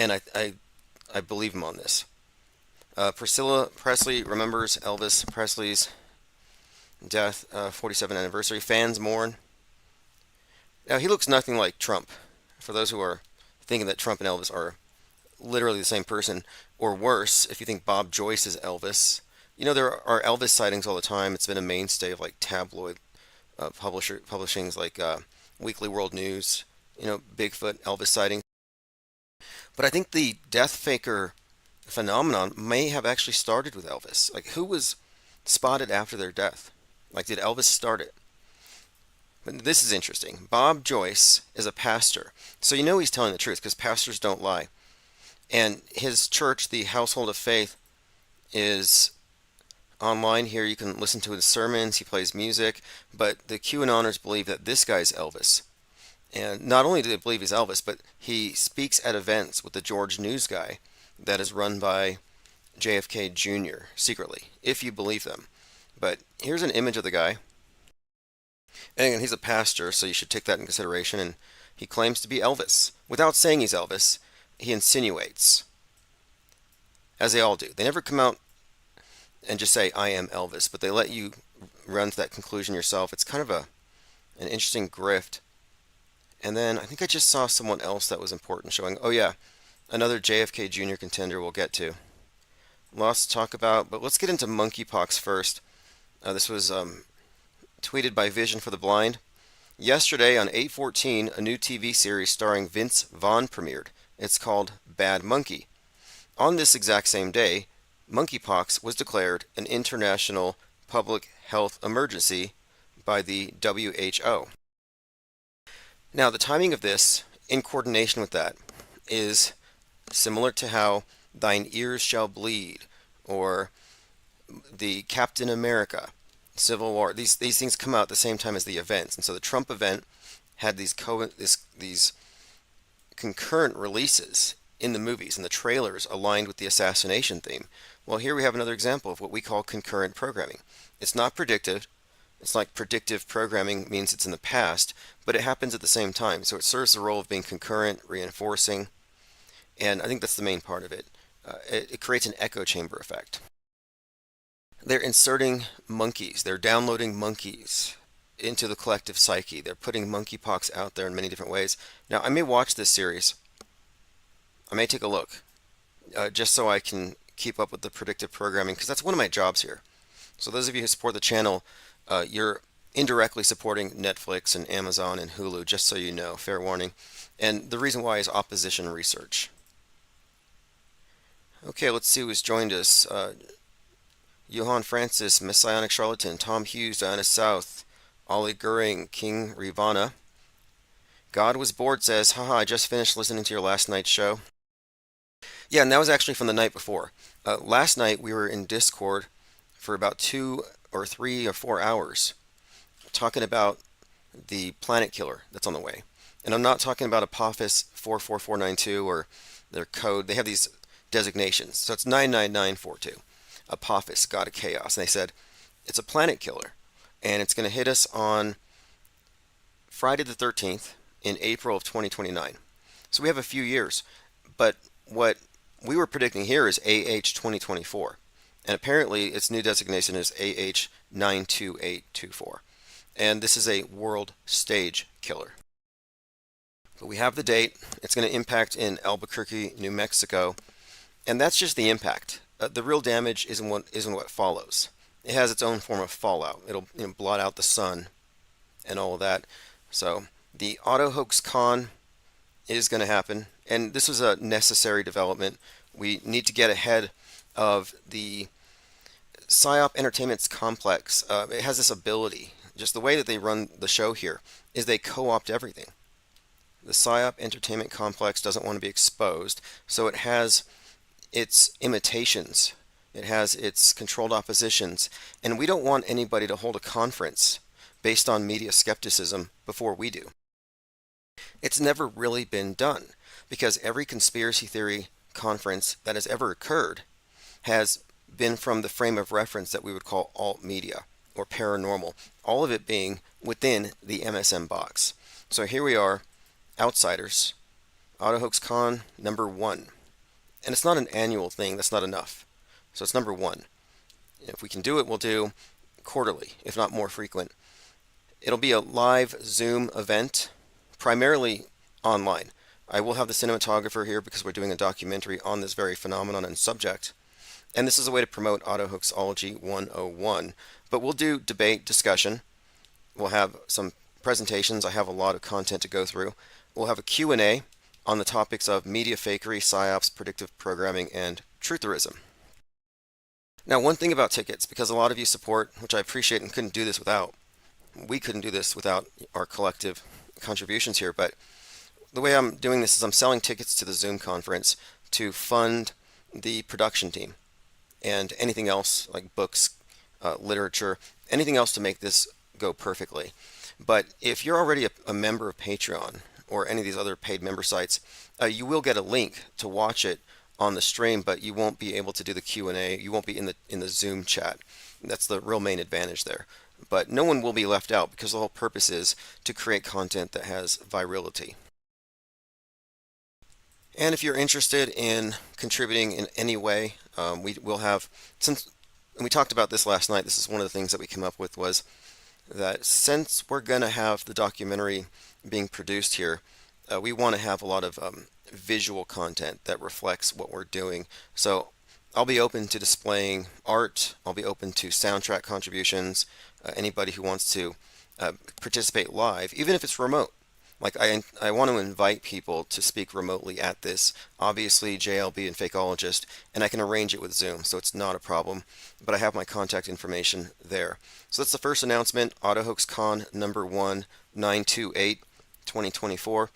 and I believe him on this. Priscilla Presley remembers Elvis Presley's death, 47th anniversary. Fans mourn. Now, he looks nothing like Trump. For those who are thinking that Trump and Elvis are literally the same person, or worse, if you think Bob Joyce is Elvis. You know, there are Elvis sightings all the time. It's been a mainstay of like tabloid publishings like Weekly World News, Bigfoot, Elvis sightings. But I think the death faker phenomenon may have actually started with Elvis. Like, who was spotted after their death? Like, did Elvis start it? But this is interesting. Bob Joyce is a pastor. So you know he's telling the truth because pastors don't lie. And his church, the Household of Faith, is online here. You can listen to his sermons. He plays music. But the QAnoners believe that this guy's Elvis. And not only do they believe he's Elvis, but he speaks at events with the George News guy that is run by JFK Jr. secretly, if you believe them. But here's an image of the guy. And again, he's a pastor, so you should take that in consideration. And he claims to be Elvis. Without saying he's Elvis, he insinuates, as they all do. They never come out and just say, I am Elvis, but they let you run to that conclusion yourself. It's kind of an interesting grift. And then I think I just saw someone else that was important showing. Oh, yeah, another JFK Jr. contender we'll get to. Lots to talk about, but let's get into monkeypox first. This was tweeted by Vision for the Blind. Yesterday on 8/14, a new TV series starring Vince Vaughn premiered. It's called Bad Monkey. On this exact same day, monkeypox was declared an international public health emergency by the WHO. Now, the timing of this, in coordination with that, is similar to how Thine Ears Shall Bleed, or the Captain America, Civil War. These things come out at the same time as the events, and so the Trump event had these concurrent releases in the movies, and the trailers aligned with the assassination theme. Well, here we have another example of what we call concurrent programming. It's not predictive. It's like predictive programming means it's in the past, but it happens at the same time. So it serves the role of being concurrent, reinforcing, and I think that's the main part of it. It creates an echo chamber effect. They're inserting monkeys. They're downloading monkeys into the collective psyche. They're putting monkeypox out there in many different ways. Now, I may watch this series. I may take a look, just so I can keep up with the predictive programming, because that's one of my jobs here. So those of you who support the channel, you're indirectly supporting Netflix and Amazon and Hulu, just so you know, fair warning. And the reason why is opposition research. Okay, let's see who's joined us. Johann Francis, Messianic Charlatan, Tom Hughes, Diana South, Ollie Goering, King Rivana. God Was Bored says, haha, I just finished listening to your last night's show. Yeah, and that was actually from the night before. Last night we were in Discord for about 2 or 3 or 4 hours talking about the planet killer that's on the way. And I'm not talking about Apophis 44492 or their code. They have these designations. So it's 99942. Apophis, God of Chaos. And they said, it's a planet killer. And it's going to hit us on Friday the 13th in April of 2029. So we have a few years. But what we were predicting here is AH 2024. And apparently its new designation is AH 92824. And this is a world stage killer. But we have the date. It's going to impact in Albuquerque, New Mexico. And that's just the impact. The real damage isn't what follows. It has its own form of fallout. It'll blot out the sun and all of that. So the Auto Hoax Con is going to happen. And this was a necessary development. We need to get ahead of the PSYOP Entertainment's complex. It has this ability. Just the way that they run the show here is they co-opt everything. The PSYOP Entertainment complex doesn't want to be exposed, so it has its imitations. It has its controlled oppositions, and we don't want anybody to hold a conference based on media skepticism before we do. It's never really been done, because every conspiracy theory conference that has ever occurred has been from the frame of reference that we would call alt media or paranormal, all of it being within the MSM box. So here we are, outsiders, AutoHoaxCon number 1. And it's not an annual thing, that's not enough. So it's number 1. If we can do it, we'll do quarterly, if not more frequent. It'll be a live Zoom event, primarily online. I will have the cinematographer here because we're doing a documentary on this very phenomenon and subject. And this is a way to promote AutoHoaxology 101. But we'll do debate, discussion. We'll have some presentations. I have a lot of content to go through. We'll have a Q&A on the topics of media fakery, psyops, predictive programming, and trutherism. Now, one thing about tickets, because a lot of you support, which I appreciate and couldn't do this without, we couldn't do this without our collective contributions here, but the way I'm doing this is I'm selling tickets to the Zoom conference to fund the production team and anything else like books, literature, anything else to make this go perfectly. But if you're already a member of Patreon or any of these other paid member sites, you will get a link to watch it on the stream, but you won't be able to do the Q&A. You won't be in the Zoom chat. That's the real main advantage there. But no one will be left out because the whole purpose is to create content that has virality. And if you're interested in contributing in any way, we will have, since we talked about this last night, this is one of the things that we came up with was that since we're going to have the documentary being produced here, we want to have a lot of visual content that reflects what we're doing. So I'll be open to displaying art, I'll be open to soundtrack contributions, anybody who wants to participate live, even if it's remote. Like I want to invite people to speak remotely at this. Obviously, JLB and Fakeologist, and I can arrange it with Zoom, so it's not a problem. But I have my contact information there. So that's the first announcement, AutoHoaxCon number 1, 9/28, 2024.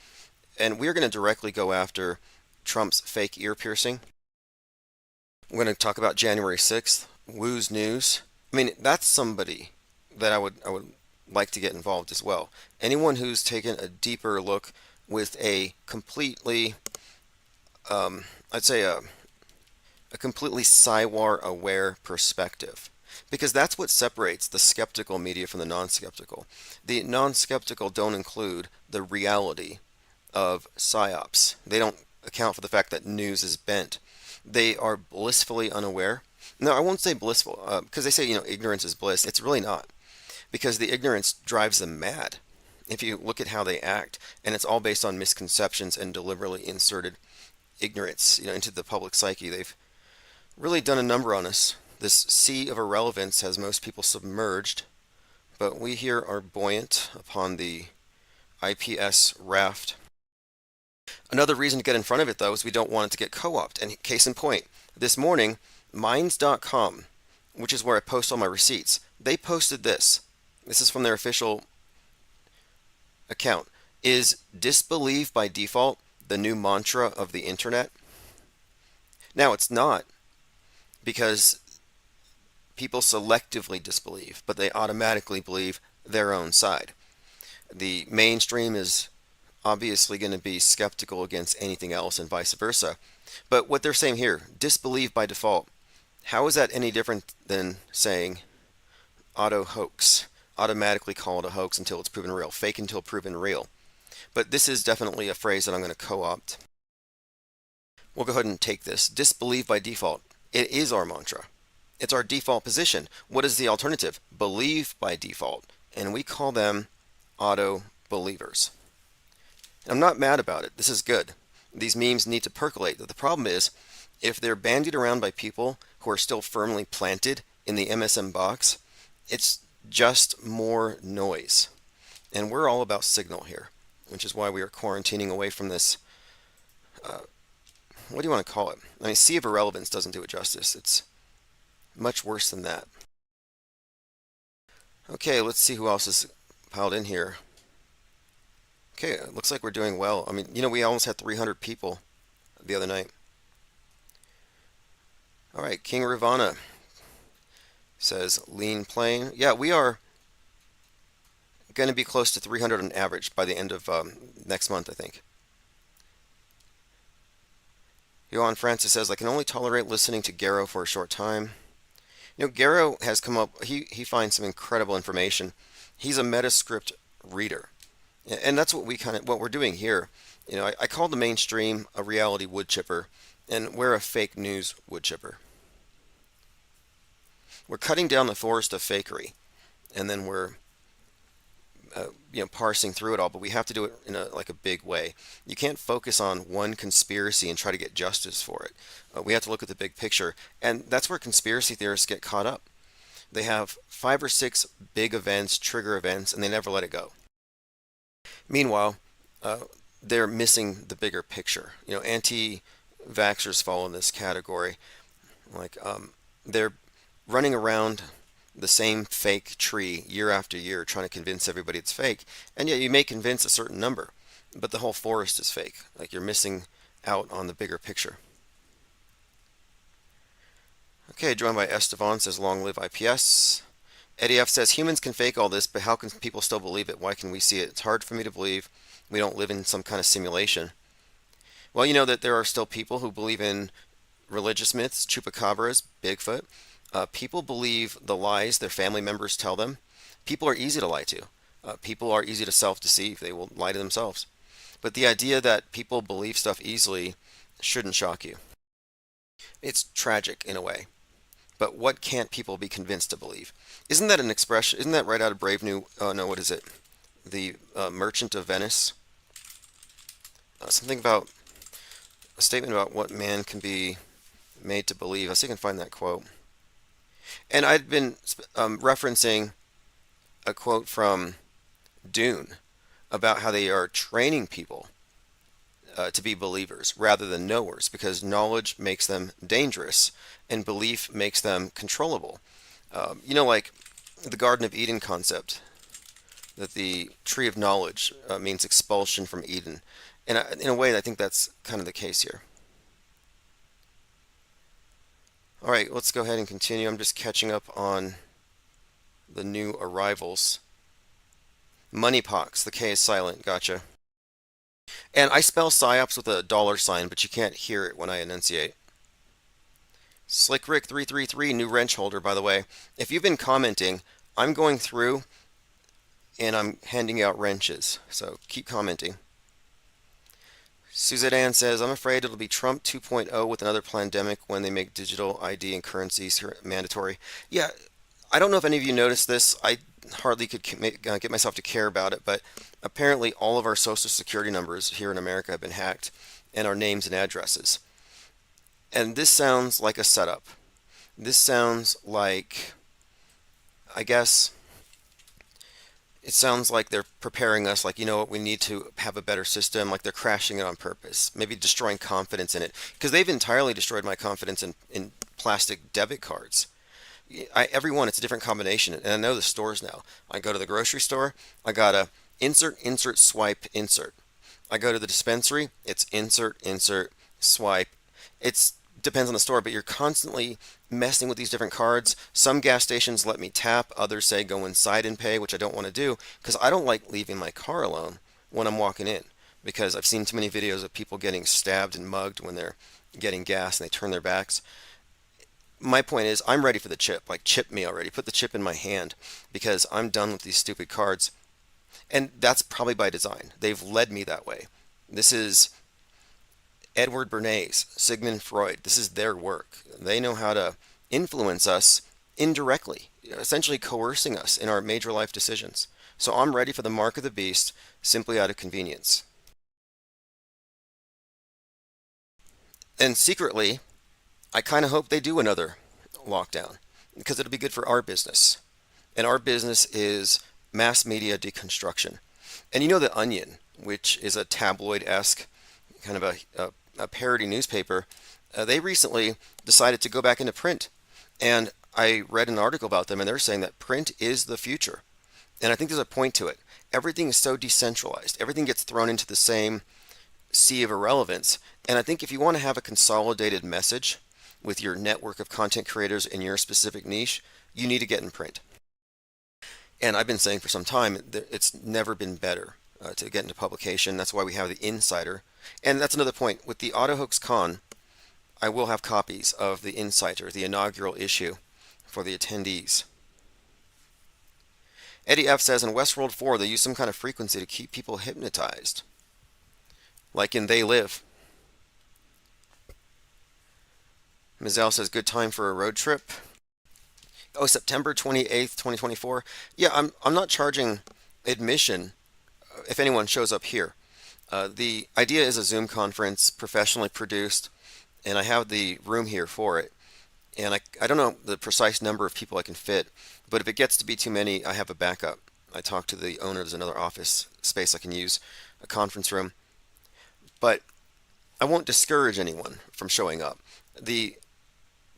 And we're going to directly go after Trump's fake ear piercing. We're going to talk about January 6th, Woo's News. I mean, that's somebody that I would like to get involved as well. Anyone who's taken a deeper look with a completely, I'd say a completely Psywar-aware perspective. Because that's what separates the skeptical media from the non-skeptical. The non-skeptical don't include the reality of psyops. They don't account for the fact that news is bent. They are blissfully unaware. No, I won't say blissful, because they say, ignorance is bliss. It's really not. Because the ignorance drives them mad. If you look at how they act, and it's all based on misconceptions and deliberately inserted ignorance, into the public psyche. They've really done a number on us. This sea of irrelevance has most people submerged, but we here are buoyant upon the IPS raft. Another reason to get in front of it, though, is we don't want it to get co-opted. And case in point, this morning, Minds.com, which is where I post all my receipts, they posted this. This is from their official account. Is disbelieve by default the new mantra of the internet? Now, it's not, because people selectively disbelieve, but they automatically believe their own side. The mainstream is obviously going to be skeptical against anything else and vice versa. But what they're saying here, disbelieve by default, how is that any different than saying auto hoax? Automatically call it a hoax until it's proven real, fake until proven real. But this is definitely a phrase that I'm going to co-opt. We'll go ahead and take this. Disbelieve by default. It is our mantra. It's our default position. What is the alternative? Believe by default. And we call them auto believers. I'm not mad about it. This is good. These memes need to percolate. The problem is, if they're bandied around by people who are still firmly planted in the MSM box, it's just more noise. And we're all about signal here, which is why we are quarantining away from this, what do you want to call it? I mean, sea of irrelevance doesn't do it justice. It's much worse than that. Okay, let's see who else is piled in here. Okay, it looks like we're doing well. I mean, we almost had 300 people the other night. All right, King Ravana says lean plane. Yeah, we are going to be close to 300 on average by the end of next month, I think. Johan Francis says, I can only tolerate listening to Garrow for a short time. Garrow has come up, he finds some incredible information. He's a Metascript reader. And that's what what we're doing here I call the mainstream a reality wood chipper, and we're a fake news wood chipper. We're cutting down the forest of fakery, and then we're parsing through it all, but we have to do it in a big way. You can't focus on one conspiracy and try to get justice for it. We have to look at the big picture, and that's where conspiracy theorists get caught up. They have 5 or 6 big events, trigger events, and they never let it go. Meanwhile, uh, they're missing the bigger picture. Anti-vaxxers fall in this category. They're running around the same fake tree year after year trying to convince everybody it's fake. And yet you may convince a certain number, but the whole forest is fake. Like you're missing out on the bigger picture. Okay, joined by Estevan says long live IPS. Eddie F says humans can fake all this, but how can people still believe it? Why can we see it? It's hard for me to believe we don't live in some kind of simulation. Well, you know that there are still people who believe in religious myths, chupacabras, Bigfoot. People believe the lies their family members tell them. People are easy to lie to. People are easy to self-deceive. They will lie to themselves. But the idea that people believe stuff easily shouldn't shock you. It's tragic in a way. But what can't people be convinced to believe? Isn't that an expression? Isn't that right out of Brave New? No, what is it? The Merchant of Venice. Something about a statement about what man can be made to believe. I see if I can find that quote. And I'd been referencing a quote from Dune about how they are training people to be believers rather than knowers because knowledge makes them dangerous and belief makes them controllable. Like the Garden of Eden concept, that the tree of knowledge means expulsion from Eden. And in a way, I think that's kind of the case here. All right, let's go ahead and continue. I'm just catching up on the new arrivals. Moneypox, the K is silent, gotcha. And I spell psyops with a $sign, but you can't hear it when I enunciate. SlickRick333, new wrench holder, by the way. If you've been commenting, I'm going through and I'm handing out wrenches, so keep commenting. Suzette Ann says, I'm afraid it'll be Trump 2.0 with another pandemic when they make digital ID and currencies mandatory. Yeah, I don't know if any of you noticed this. I hardly could get myself to care about it, but apparently all of our social security numbers here in America have been hacked, and our names and addresses. And this sounds like a setup. This sounds like, I guess, it sounds like they're preparing us, like, you know what, we need to have a better system, like they're crashing it on purpose, maybe destroying confidence in it. Because they've entirely destroyed my confidence in plastic debit cards. Every one, it's a different combination. And I know the stores now. I go to the grocery store, I gotta insert, insert, swipe, insert. I go to the dispensary, it's insert, insert, swipe. It depends on the store, but you're constantly messing with these different cards. Some gas stations let me tap, others say go inside and pay, which I don't want to do because I don't like leaving my car alone when I'm walking in, because I've seen too many videos of people getting stabbed and mugged when they're getting gas and they turn their backs. My point is, I'm ready for the chip. Like, chip me already. Put the chip in my hand because I'm done with these stupid cards. And that's probably by design. They've led me that way. This is Edward Bernays, Sigmund Freud. This is their work. They know how to influence us indirectly, essentially coercing us in our major life decisions. So I'm ready for the mark of the beast simply out of convenience. And secretly, I kind of hope they do another lockdown because it'll be good for our business. And our business is mass media deconstruction. And you know The Onion, which is a tabloid-esque kind of a parody newspaper, they recently decided to go back into print. And I read an article about them, and they're saying that print is the future. And I think there's a point to it. Everything is so decentralized. Everything gets thrown into the same sea of irrelevance. And I think if you want to have a consolidated message with your network of content creators in your specific niche, you need to get in print. And I've been saying for some time, it's never been better to get into publication. That's why we have the Insider. And that's another point. With the AutoHoax Con, I will have copies of the Insider, the inaugural issue, for the attendees. Eddie F says in Westworld 4 they use some kind of frequency to keep people hypnotized. like in They Live. Ms. L says, good time for a road trip. Oh, September 28th, 2024. Yeah, I'm not charging admission if anyone shows up here. The idea is a Zoom conference, professionally produced, and I have the room here for it. And I don't know the precise number of people I can fit, but if it gets to be too many, I have a backup. I talked to the owner, there's another office space I can use, a conference room. But I won't discourage anyone from showing up. The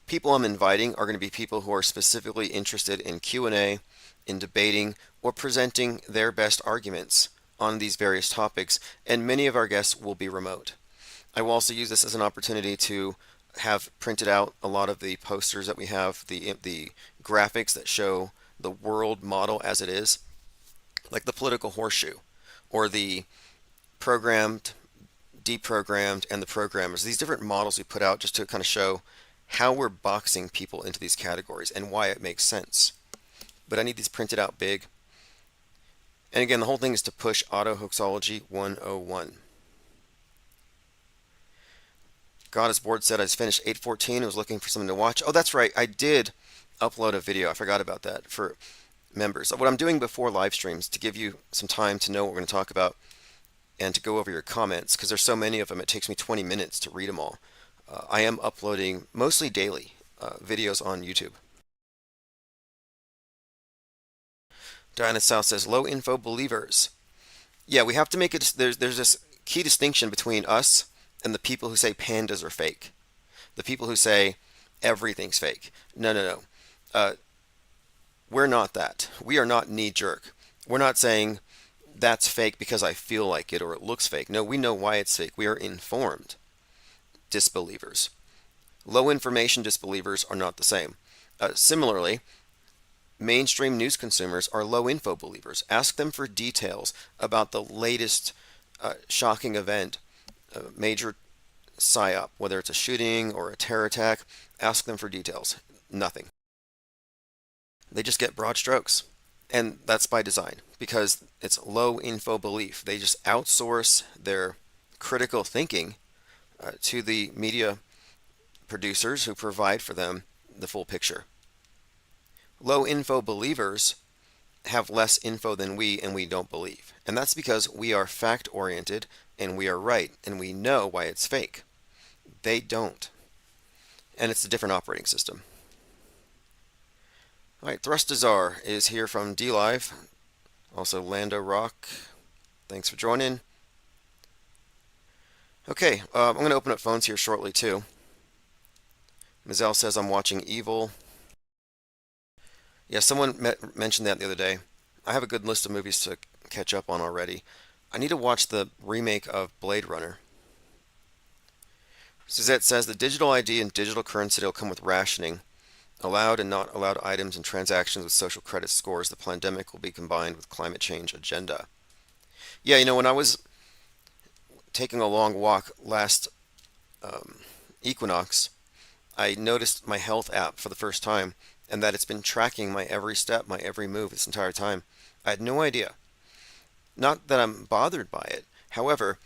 people I'm inviting are going to be people who are specifically interested in Q&A, in debating, or presenting their best arguments on these various topics, and many of our guests will be remote. I will also use this as an opportunity to have printed out a lot of the posters that we have, the graphics that show the world model as it is, like the political horseshoe, or the programmed, deprogrammed, and the programmers. These different models we put out just to kind of show how we're boxing people into these categories and why it makes sense. But I need these printed out big. And again, the whole thing is to push Autohoaxology 101. God is bored said I just finished 814 and was looking for something to watch. Oh, that's right. I did upload a video. I forgot about that for members. What I'm doing before live streams to give you some time to know what we're going to talk about and to go over your comments, because there's so many of them, it takes me 20 minutes to read them all. I am uploading mostly daily videos on YouTube. Diana South says, low info believers. Yeah, we have to make it, there's this key distinction between us and the people who say pandas are fake. The people who say everything's fake. No, no, no. We're not that. We are not knee-jerk. We're not saying that's fake because I feel like it or it looks fake. No, we know why it's fake. We are informed disbelievers. Low information disbelievers are not the same. Similarly, mainstream news consumers are low info believers. Ask them for details about the latest shocking event, major psyop, whether it's a shooting or a terror attack. Ask them for details. Nothing. They just get broad strokes. And that's by design, because it's low info belief. They just outsource their critical thinking to the media producers who provide for them the full picture. Low info believers have less info than we, and we don't believe. And that's because we are fact oriented and we are right and we know why it's fake. They don't. And it's a different operating system. All right, Thrustazar is here from DLive. Also Lando Rock. Thanks for joining. Okay, I'm going to open up phones here shortly too. Mizelle says I'm watching Evil. Yeah, someone mentioned that the other day. I have a good list of movies to catch up on already. I need to watch the remake of Blade Runner. Suzette says the digital ID and digital currency will come with rationing. Allowed and not allowed items and transactions with social credit scores. The pandemic will be combined with climate change agenda. Yeah, when I was taking a long walk last equinox, I noticed my health app for the first time, and that it's been tracking my every step, my every move this entire time. I had no idea. Not that I'm bothered by it. However,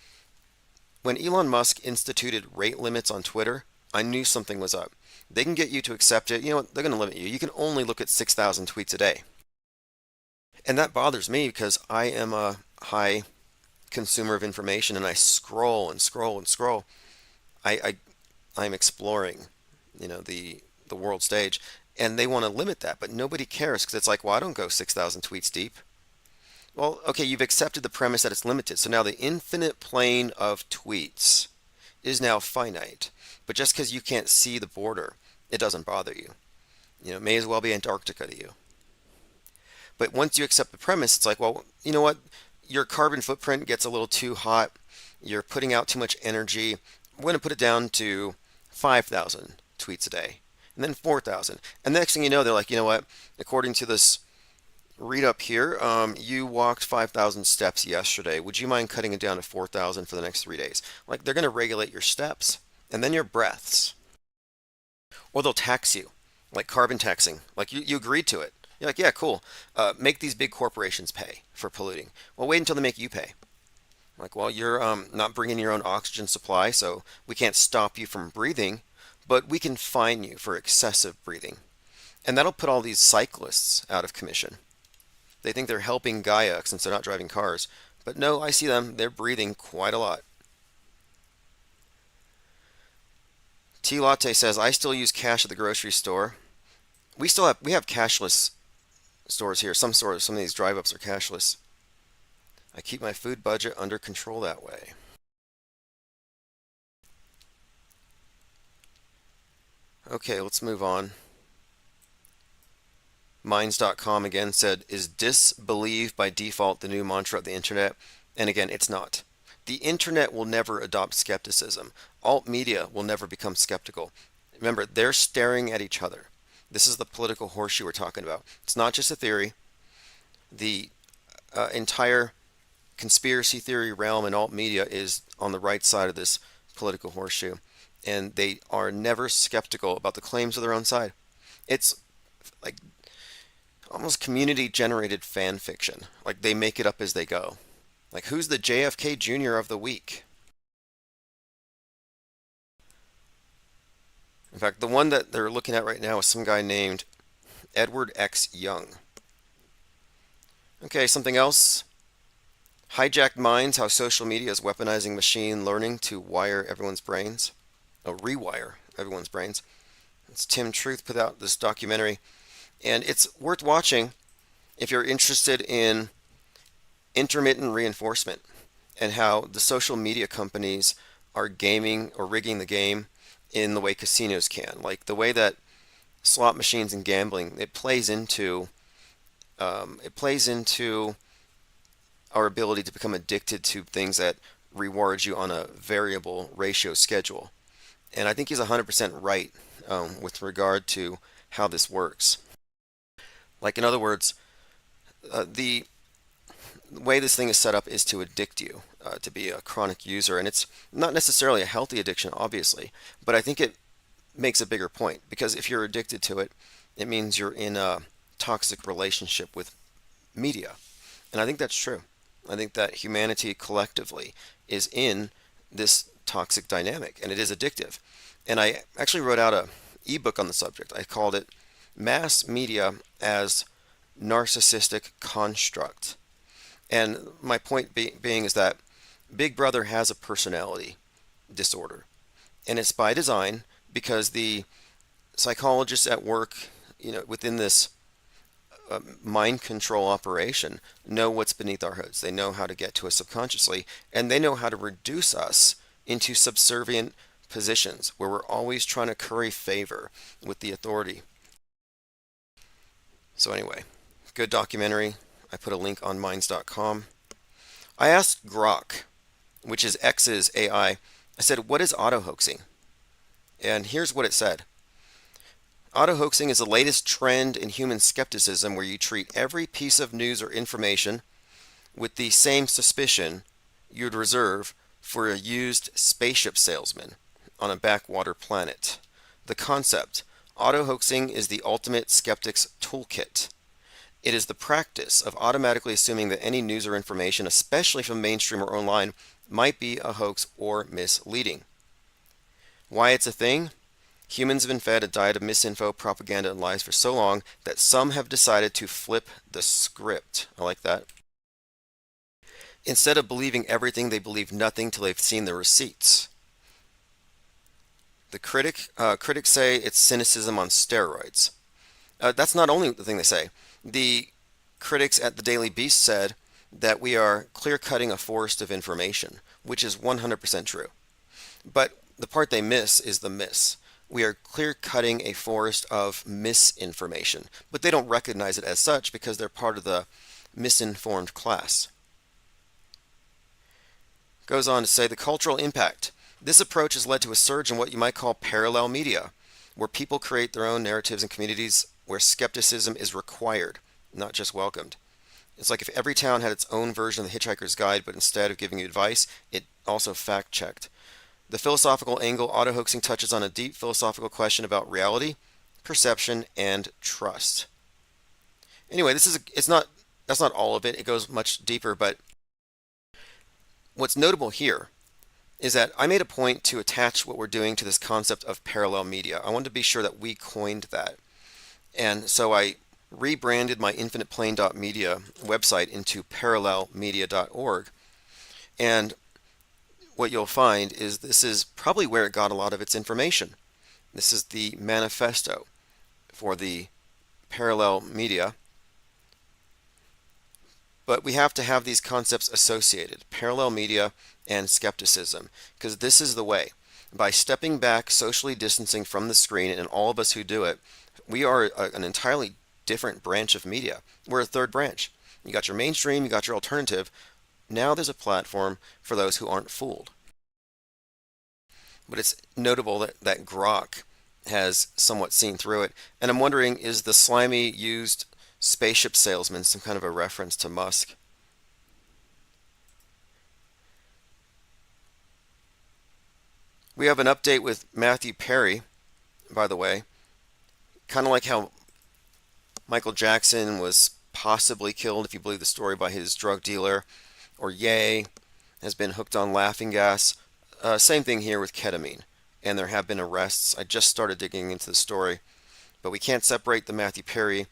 when Elon Musk instituted rate limits on Twitter, I knew something was up. They can get you to accept it. They're going to limit you. You can only look at 6,000 tweets a day. And that bothers me because I am a high consumer of information and I scroll and scroll and scroll. I'm exploring, the world stage, and they want to limit that, but nobody cares because it's like, well, I don't go 6,000 tweets deep. Well, okay, you've accepted the premise that it's limited, so now the infinite plane of tweets is now finite. But just because you can't see the border, it doesn't bother you. It may as well be Antarctica to you. But once you accept the premise, it's like, well, you know what? Your carbon footprint gets a little too hot. You're putting out too much energy. We're going to put it down to 5,000 tweets a day, and then 4,000. And the next thing you know, they're like, you know what? According to this read up here, you walked 5,000 steps yesterday. Would you mind cutting it down to 4,000 for the next 3 days? Like, they're going to regulate your steps and then your breaths. Or they'll tax you, like carbon taxing. Like, you agreed to it. You're like, yeah, cool. Make these big corporations pay for polluting. Well, wait until they make you pay. Like, well, you're not bringing your own oxygen supply, so we can't stop you from breathing, but we can fine you for excessive breathing. And that'll put all these cyclists out of commission. They think they're helping Gaia since they're not driving cars. But no, I see them, they're breathing quite a lot. T Latte says, I still use cash at the grocery store. We have cashless stores here. Some stores, some of these drive-ups are cashless. I keep my food budget under control that way. Okay, let's move on. Minds.com again said, is disbelieve by default the new mantra of the internet? And again, it's not. The internet will never adopt skepticism. Alt media will never become skeptical. Remember, they're staring at each other. This is the political horseshoe we're talking about. It's not just a theory. The entire conspiracy theory realm and alt media is on the right side of this political horseshoe. And they are never skeptical about the claims of their own side. It's like almost community generated fan fiction. Like they make it up as they go. Like who's the JFK Jr. of the week? In fact, the one that they're looking at right now is some guy named Edward X. Young. Okay, something else. Hijacked minds, how social media is weaponizing machine learning to wire everyone's brains. Oh, rewire everyone's brains. It's Tim Truth put out this documentary, and it's worth watching if you're interested in intermittent reinforcement and how the social media companies are gaming or rigging the game in the way casinos can. Like the way that slot machines and gambling, it plays into our ability to become addicted to things that reward you on a variable ratio schedule. And I think he's 100% right with regard to how this works. Like, in other words, the way this thing is set up is to addict you, to be a chronic user. And it's not necessarily a healthy addiction, obviously, but I think it makes a bigger point because if you're addicted to it, it means you're in a toxic relationship with media. And I think that's true. I think that humanity collectively is in this toxic dynamic and it is addictive. And I actually wrote out a ebook on the subject. I called it Mass Media as Narcissistic Construct. And my point being is that Big Brother has a personality disorder. And it's by design because the psychologists at work, within this mind control operation know what's beneath our hoods. They know how to get to us subconsciously, and they know how to reduce us into subservient positions where we're always trying to curry favor with the authority. So anyway, good documentary. I put a link on minds.com. I asked Grok, which is X's AI, I said, what is auto-hoaxing? And here's what it said. Auto-hoaxing is the latest trend in human skepticism where you treat every piece of news or information with the same suspicion you'd reserve for a used spaceship salesman on a backwater planet. The concept, auto-hoaxing is the ultimate skeptic's toolkit. It is the practice of automatically assuming that any news or information, especially from mainstream or online, might be a hoax or misleading. Why it's a thing? Humans have been fed a diet of misinfo, propaganda, and lies for so long that some have decided to flip the script. I like that. Instead of believing everything, they believe nothing till they've seen the receipts. The critics say it's cynicism on steroids. That's not only the thing they say. The critics at the Daily Beast said that we are clear-cutting a forest of information, which is 100% true. But the part they miss is the miss. We are clear-cutting a forest of misinformation, but they don't recognize it as such because they're part of the misinformed class. Goes on to say the cultural impact. This approach has led to a surge in what you might call parallel media, where people create their own narratives and communities where skepticism is required, not just welcomed. It's like if every town had its own version of the Hitchhiker's Guide, but instead of giving you advice, it also fact-checked. The philosophical angle, auto-hoaxing touches on a deep philosophical question about reality, perception, and trust. Anyway, that's not all of it. It goes much deeper, but What's notable here is that I made a point to attach what we're doing to this concept of parallel media. I wanted to be sure that we coined that. And so I rebranded my infiniteplane.media website into parallelmedia.org. And what you'll find is this is probably where it got a lot of its information. This is the manifesto for the parallel media. But we have to have these concepts associated, parallel media and skepticism, because this is the way. By stepping back, socially distancing from the screen, and all of us who do it, we are an entirely different branch of media. We're a third branch. You got your mainstream, you got your alternative. Now there's a platform for those who aren't fooled. But it's notable that Grok has somewhat seen through it. And I'm wondering, is the slimy used spaceship salesman some kind of a reference to Musk? We have an update with Matthew Perry, by the way. Kind of like how Michael Jackson was possibly killed, if you believe the story, by his drug dealer, or Ye has been hooked on laughing gas. Same thing here with ketamine, and there have been arrests. I just started digging into the story, but we can't separate the Matthew Perry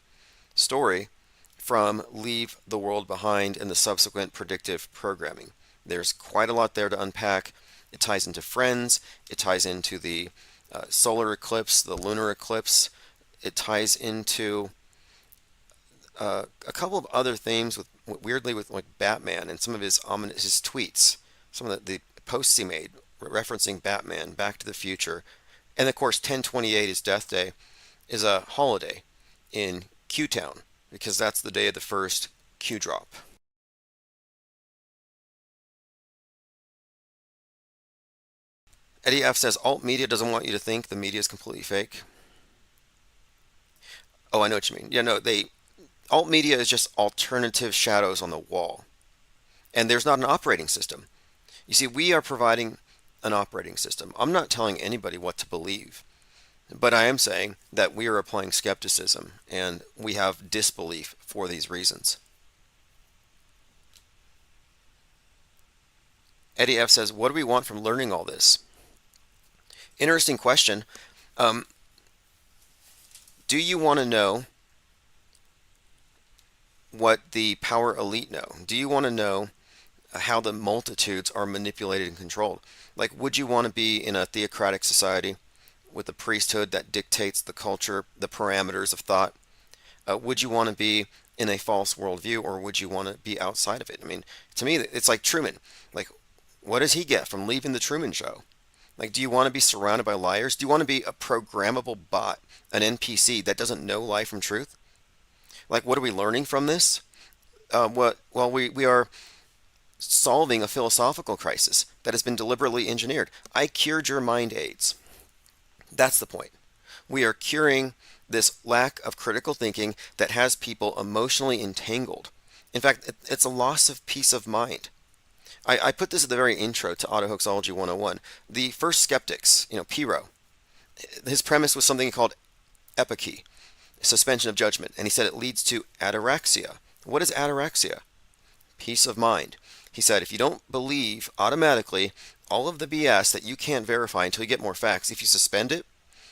story from Leave the World Behind and the subsequent predictive programming. There's quite a lot there to unpack. It ties into Friends, it ties into the solar eclipse, the lunar eclipse, it ties into a couple of other themes with weirdly with like Batman and some of his his tweets, some of the posts he made referencing Batman, Back to the Future, and of course 10/28, his death day, is a holiday in Q Town because that's the day of the first Q drop. Eddie F says alt media doesn't want you to think the media is completely fake. Oh, I know what you mean. Yeah, no, they alt media is just alternative shadows on the wall. And there's not an operating system. You see, we are providing an operating system. I'm not telling anybody what to believe, but I am saying that we are applying skepticism and we have disbelief for these reasons. Eddie F says, what do we want from learning all this? Interesting question. Um, do you want to know what the power elite know? Do you want to know how the multitudes are manipulated and controlled? Like, would you want to be in a theocratic society with a priesthood that dictates the culture, the parameters of thought? Would you want to be in a false worldview, or would you want to be outside of it? I mean, to me, it's like Truman. Like, what does he get from leaving the Truman Show? Like, do you want to be surrounded by liars? Do you want to be a programmable bot, an NPC that doesn't know lie from truth? Like, what are we learning from this? We are solving a philosophical crisis that has been deliberately engineered. I cured your mind aids. That's the point. We are curing this lack of critical thinking that has people emotionally entangled. In fact, it's a loss of peace of mind. I put this at the very intro to Autohoaxology 101. The first skeptics, Pyrrho, his premise was something called epichy, suspension of judgment, and he said it leads to ataraxia. What is ataraxia? Peace of mind. He said if you don't believe automatically all of the BS that you can't verify until you get more facts, if you suspend it,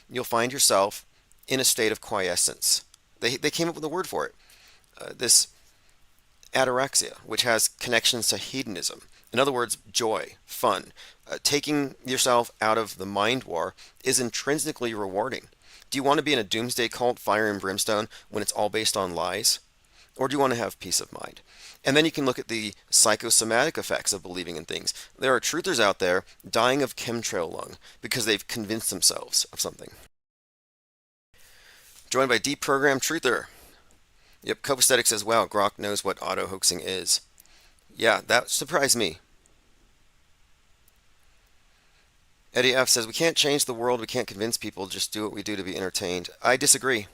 you'll find yourself in a state of quiescence. They came up with a word for it. This ataraxia, which has connections to hedonism. In other words, joy, fun. Taking yourself out of the mind war is intrinsically rewarding. Do you want to be in a doomsday cult, fire and brimstone, when it's all based on lies? Or do you want to have peace of mind? And then you can look at the psychosomatic effects of believing in things. There are truthers out there dying of chemtrail lung because they've convinced themselves of something. Joined by deprogrammed truther. Yep, Copacetic says, wow, Grok knows what auto-hoaxing is. Yeah, that surprised me. Eddie F says, we can't change the world, we can't convince people, just do what we do to be entertained. I disagree.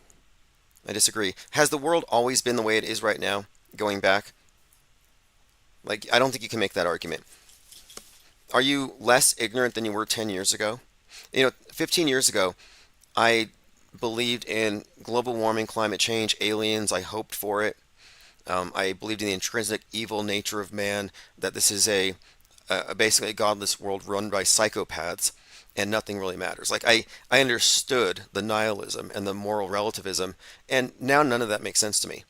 Has the world always been the way it is right now, going back? Like, I don't think you can make that argument. Are you less ignorant than you were 10 years ago? 15 years ago, I believed in global warming, climate change, aliens. I hoped for it. I believed in the intrinsic evil nature of man, that this is a basically a godless world run by psychopaths, and nothing really matters. Like I understood the nihilism and the moral relativism, and now none of that makes sense to me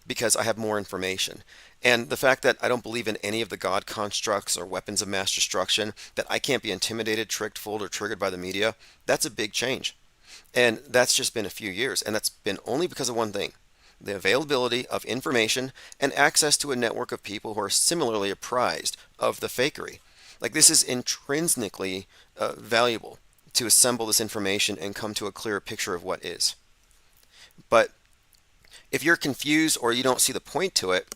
because I have more information. And the fact that I don't believe in any of the God constructs or weapons of mass destruction, that I can't be intimidated, tricked, fooled, or triggered by the media, that's a big change. And that's just been a few years. And that's been only because of one thing: the availability of information and access to a network of people who are similarly apprised of the fakery. Like, this is intrinsically valuable to assemble this information and come to a clearer picture of what is. But if you're confused or you don't see the point to it,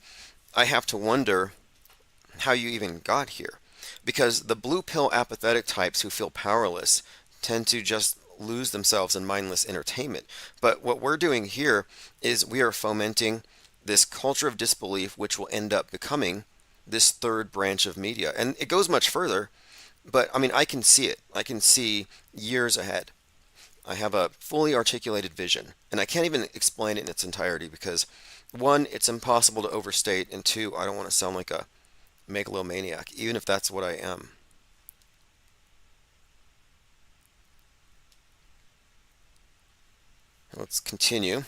I have to wonder how you even got here. Because the blue pill apathetic types who feel powerless tend to just lose themselves in mindless entertainment. But what we're doing here is we are fomenting this culture of disbelief, which will end up becoming this third branch of media. And it goes much further, but I mean, I can see it. I can see years ahead. I have a fully articulated vision, and I can't even explain it in its entirety because, one, it's impossible to overstate, and two, I don't want to sound like a megalomaniac, even if that's what I am. Let's continue.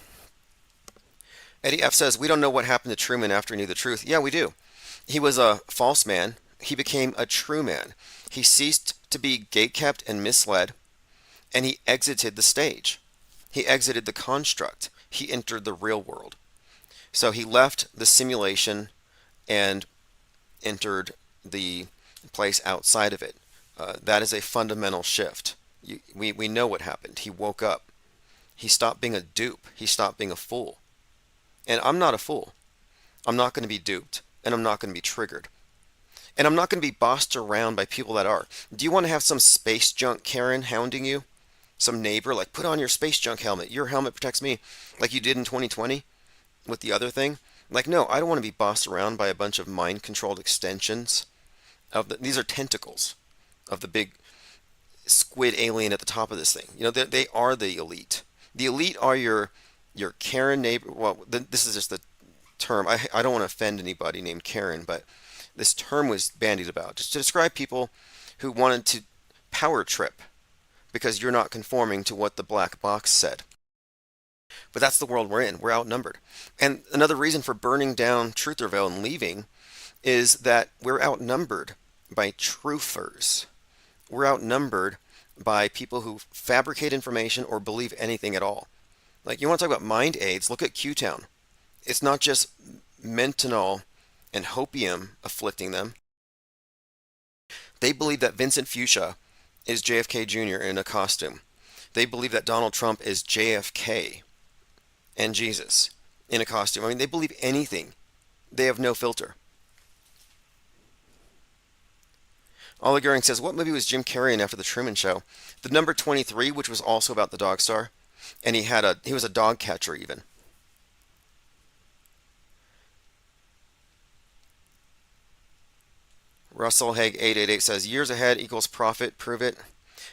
Eddie F says, we don't know what happened to Truman after he knew the truth. Yeah, we do. He was a false man. He became a true man. He ceased to be gatekept and misled, and he exited the stage. He exited the construct. He entered the real world. So he left the simulation and entered the place outside of it. That is a fundamental shift. We know what happened. He woke up. He stopped being a dupe. He stopped being a fool. And I'm not a fool. I'm not going to be duped, and I'm not going to be triggered. And I'm not going to be bossed around by people that are. Do you want to have some space junk Karen hounding you? Some neighbor, like, put on your space junk helmet. Your helmet protects me, like you did in 2020 with the other thing. Like, no, I don't want to be bossed around by a bunch of mind-controlled extensions these are tentacles of the big squid alien at the top of this thing. You know, they are the elite. The elite are your Karen neighbor. Well, this is just the term. I don't want to offend anybody named Karen, but this term was bandied about just to describe people who wanted to power trip because you're not conforming to what the black box said. But that's the world we're in. We're outnumbered. And another reason for burning down Trutherville and leaving is that we're outnumbered by truthers. We're outnumbered by people who fabricate information or believe anything at all. Like, you want to talk about mind aids? Look at Q-Town. It's not just mentanol and hopium afflicting them. They believe that Vincent Fuchsia is JFK Jr. in a costume. They believe that Donald Trump is JFK and Jesus in a costume. I mean, they believe anything. They have no filter. Ollie Goering says, what movie was Jim Carrey in after The Truman Show? The Number 23, which was also about the dog star. And he was a dog catcher even. Russell Haig 888 says, years ahead equals profit, prove it.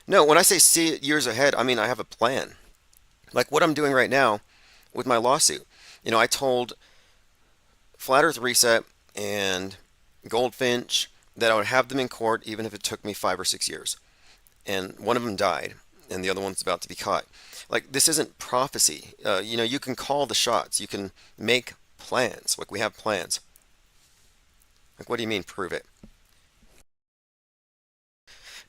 No, when I say see it years ahead, I mean I have a plan. Like what I'm doing right now with my lawsuit. You know, I told Flat Earth Reset and Goldfinch that I would have them in court even if it took me 5 or 6 years. And one of them died, and the other one's about to be caught. Like, this isn't prophecy. You know, you can call the shots. You can make plans. Like, we have plans. Like, what do you mean, prove it?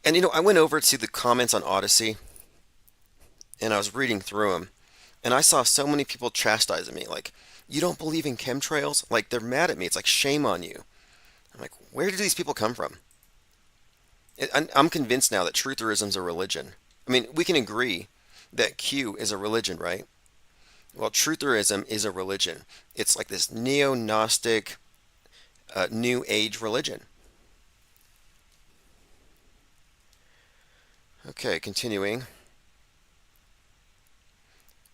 And, you know, I went over to the comments on Odyssey, and I was reading through them, and I saw so many people chastising me. Like, you don't believe in chemtrails? Like, they're mad at me. It's like, shame on you. I'm like, where do these people come from? I'm convinced now that trutherism is a religion. I mean, we can agree that Q is a religion, right? Well, trutherism is a religion. It's like this neo-Gnostic, New Age religion. Okay, continuing.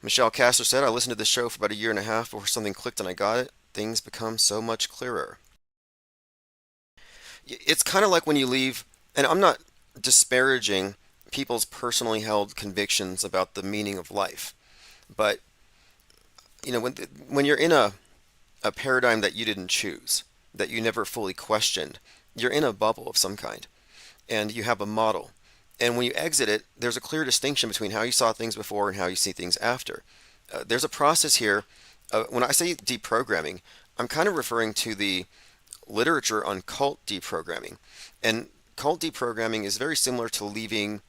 Michelle Castor said, I listened to this show for about a year and a half before something clicked and I got it. Things become so much clearer. It's kind of like when you leave, and I'm not disparaging people's personally held convictions about the meaning of life, but you know, when you're in a paradigm that you didn't choose, that you never fully questioned, You're in a bubble of some kind, and you have a model. And when you exit it, there's a clear distinction between how you saw things before and how you see things after. There's a process here. When I say deprogramming, I'm kind of referring to the literature on cult deprogramming. And cult deprogramming is very similar to leaving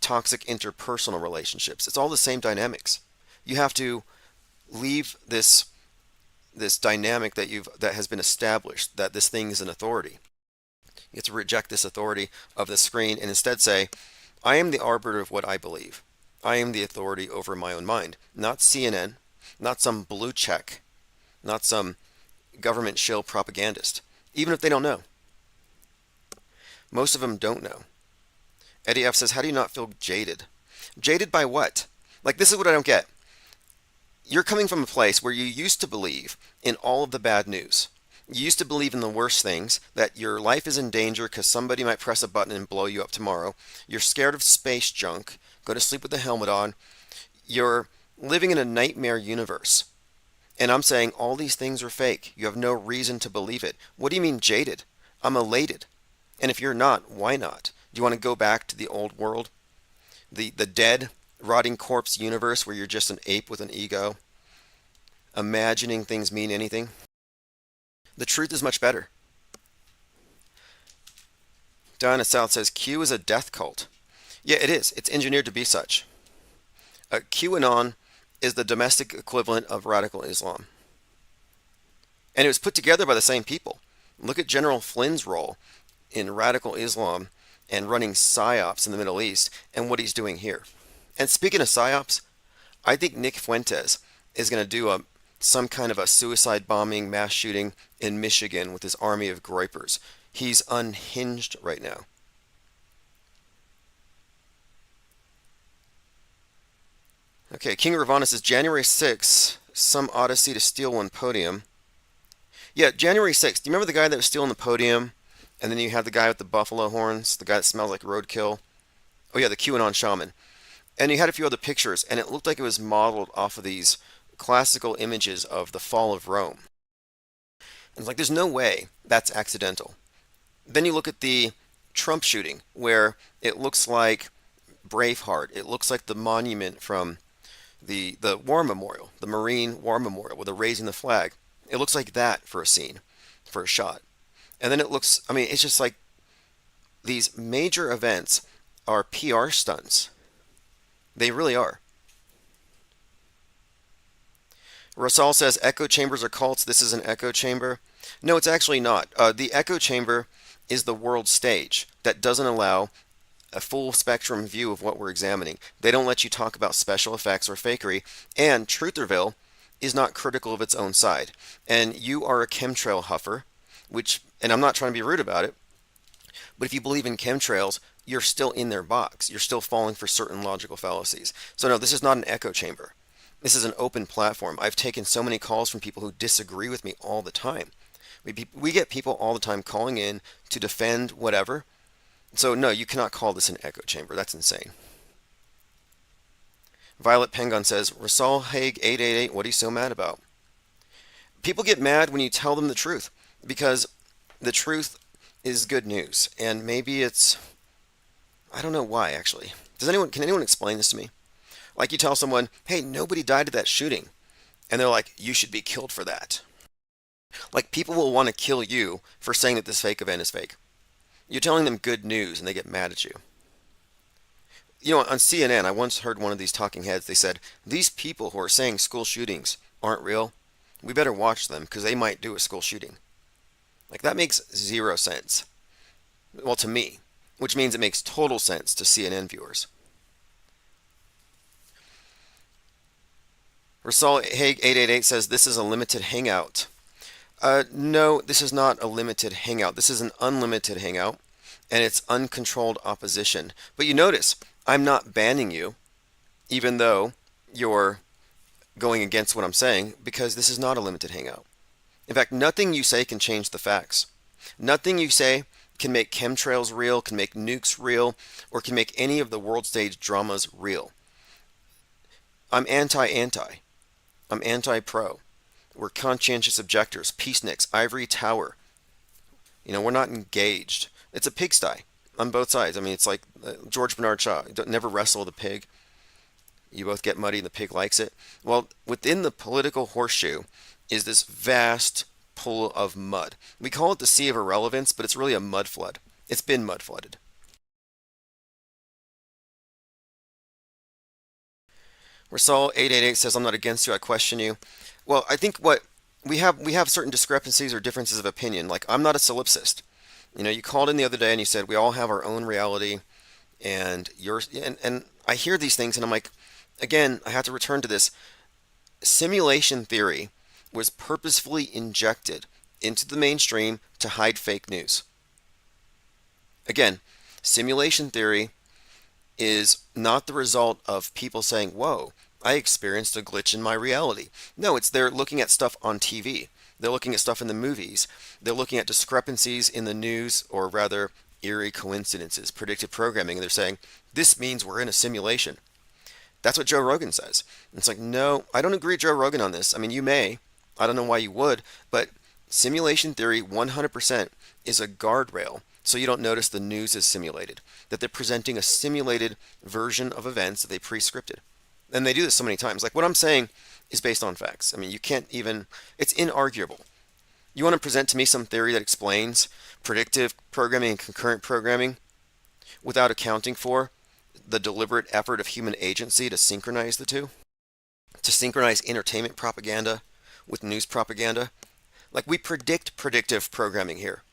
toxic interpersonal relationships. It's all the same dynamics. You have to leave this dynamic that has been established, that this thing is an authority. You have to reject this authority of the screen and instead say, I am the arbiter of what I believe. I am the authority over my own mind. Not CNN, not some blue check, not some government shill propagandist, even if they don't know. Most of them don't know. Eddie F says, how do you not feel jaded? Jaded by what? Like, this is what I don't get. You're coming from a place where you used to believe in all of the bad news. You used to believe in the worst things, that your life is in danger because somebody might press a button and blow you up tomorrow. You're scared of space junk. Go to sleep with the helmet on. You're living in a nightmare universe. And I'm saying all these things are fake. You have no reason to believe it. What do you mean jaded? I'm elated. And if you're not, why not? Do you want to go back to the old world? The dead, rotting corpse universe where you're just an ape with an ego? Imagining things mean anything? The truth is much better. Diana South says, Q is a death cult. Yeah, it is. It's engineered to be such. QAnon is the domestic equivalent of radical Islam. And it was put together by the same people. Look at General Flynn's role in radical Islam and running PSYOPs in the Middle East and what he's doing here. And speaking of PSYOPs, I think Nick Fuentes is going to do some kind of a suicide bombing, mass shooting in Michigan with his army of groypers. He's unhinged right now. Okay, King Ravana says, January 6th, some odyssey to steal one podium. Yeah, January 6th. Do you remember the guy that was stealing the podium? And then you had the guy with the buffalo horns, the guy that smells like roadkill. Oh yeah, the QAnon shaman. And you had a few other pictures, and it looked like it was modeled off of these classical images of the fall of Rome. And it's like, there's no way that's accidental. Then you look at the Trump shooting, where it looks like Braveheart. It looks like the monument from the War Memorial, the Marine War Memorial, with the raising the flag. It looks like that for a scene, for a shot. And then it looks, I mean, it's just like these major events are PR stunts. They really are. Rosal says echo chambers are cults. This is an echo chamber. No, it's actually not. The echo chamber is the world stage that doesn't allow a full spectrum view of what we're examining. They don't let you talk about special effects or fakery. And Trutherville is not critical of its own side. And you are a chemtrail huffer, and I'm not trying to be rude about it, but if you believe in chemtrails, you're still in their box. You're still falling for certain logical fallacies. So no, this is not an echo chamber. This is an open platform. I've taken so many calls from people who disagree with me all the time. We get people all the time calling in to defend whatever. So no, you cannot call this an echo chamber. That's insane. Violet Pengon says, Rasal Haig 888, what are you so mad about? People get mad when you tell them the truth, because the truth is good news. And maybe it's, I don't know why actually. Can anyone explain this to me? Like you tell someone, hey, nobody died at that shooting. And they're like, you should be killed for that. Like, people will want to kill you for saying that this fake event is fake. You're telling them good news and they get mad at you. You know, on CNN, I once heard one of these talking heads, they said, these people who are saying school shootings aren't real, we better watch them because they might do a school shooting. Like, that makes zero sense. Well, to me, which means it makes total sense to CNN viewers. Rasal Haig 888 says, this is a limited hangout. No, this is not a limited hangout. This is an unlimited hangout, and it's uncontrolled opposition. But you notice, I'm not banning you, even though you're going against what I'm saying, because this is not a limited hangout. In fact, nothing you say can change the facts. Nothing you say can make chemtrails real, can make nukes real, or can make any of the world stage dramas real. I'm anti-anti. I'm anti-pro. We're conscientious objectors, peaceniks, ivory tower. We're not engaged. It's a pigsty on both sides. I mean, it's like George Bernard Shaw. Don't never wrestle the pig. You both get muddy and the pig likes it. Well, within the political horseshoe is this vast pool of mud. We call it the Sea of Irrelevance, but it's really a mud flood. It's been mud flooded. Rasal 888 says, "I'm not against you. I question you." Well, I think what we have certain discrepancies or differences of opinion. Like I'm not a solipsist. You called in the other day and you said we all have our own reality, and yours. And I hear these things and I'm like, again, I have to return to this. Simulation theory was purposefully injected into the mainstream to hide fake news. Again, simulation theory is not the result of people saying, "Whoa, I experienced a glitch in my reality." No, it's they're looking at stuff on TV. They're looking at stuff in the movies. They're looking at discrepancies in the news, or rather, eerie coincidences, predictive programming, and they're saying, "This means we're in a simulation." That's what Joe Rogan says. And it's like, no, I don't agree with Joe Rogan on this. I mean, you may. I don't know why you would, but simulation theory 100% is a guardrail so you don't notice the news is simulated, that they're presenting a simulated version of events that they pre-scripted. And they do this so many times. Like what I'm saying is based on facts. I mean, you can't even, it's inarguable. You want to present to me some theory that explains predictive programming and concurrent programming without accounting for the deliberate effort of human agency to synchronize the two, to synchronize entertainment propaganda with news propaganda. Like we predict predictive programming here.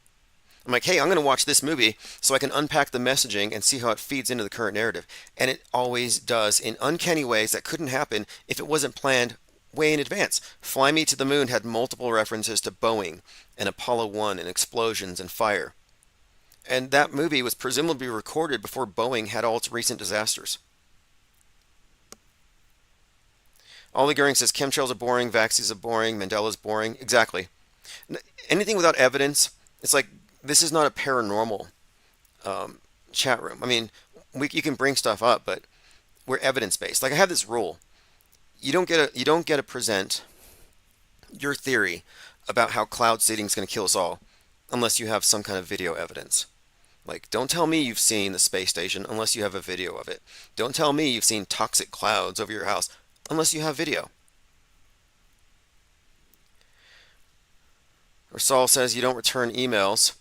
I'm like, hey, I'm going to watch this movie so I can unpack the messaging and see how it feeds into the current narrative. And it always does in uncanny ways that couldn't happen if it wasn't planned way in advance. Fly Me to the Moon had multiple references to Boeing and Apollo 1 and explosions and fire. And that movie was presumably recorded before Boeing had all its recent disasters. Ollie Goering says chemtrails are boring, vaccines are boring, Mandela's boring. Exactly. Anything without evidence, it's like this is not a paranormal chat room. I mean, you can bring stuff up, but we're evidence based. Like I have this rule: you don't get to present your theory about how cloud seeding is going to kill us all unless you have some kind of video evidence. Like, don't tell me you've seen the space station unless you have a video of it. Don't tell me you've seen toxic clouds over your house unless you have video. Or Saul says you don't return emails.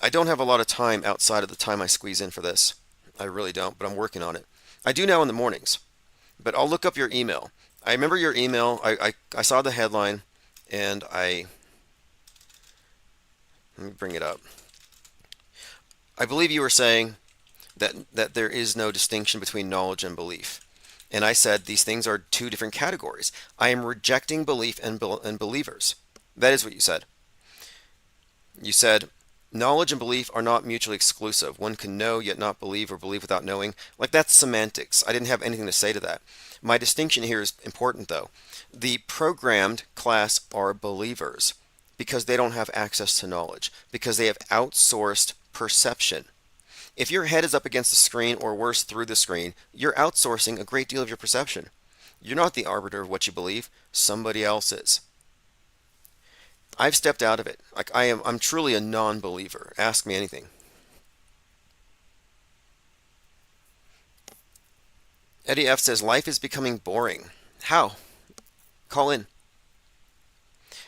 I don't have a lot of time outside of the time I squeeze in for this. I really don't, but I'm working on it. I do now in the mornings, but I'll look up your email. I remember your email. I saw the headline, and let me bring it up. I believe you were saying that there is no distinction between knowledge and belief. And I said these things are two different categories. I am rejecting belief and believers. That is what you said. You said knowledge and belief are not mutually exclusive. One can know yet not believe, or believe without knowing. Like that's semantics. I didn't have anything to say to that. My distinction here is important though. The programmed class are believers because they don't have access to knowledge, because they have outsourced perception. If your head is up against the screen, or worse, through the screen, you're outsourcing a great deal of your perception. You're not the arbiter of what you believe. Somebody else is. I've stepped out of it. Like I'm truly a non-believer. Ask me anything. Eddie F says life is becoming boring. How? Call in.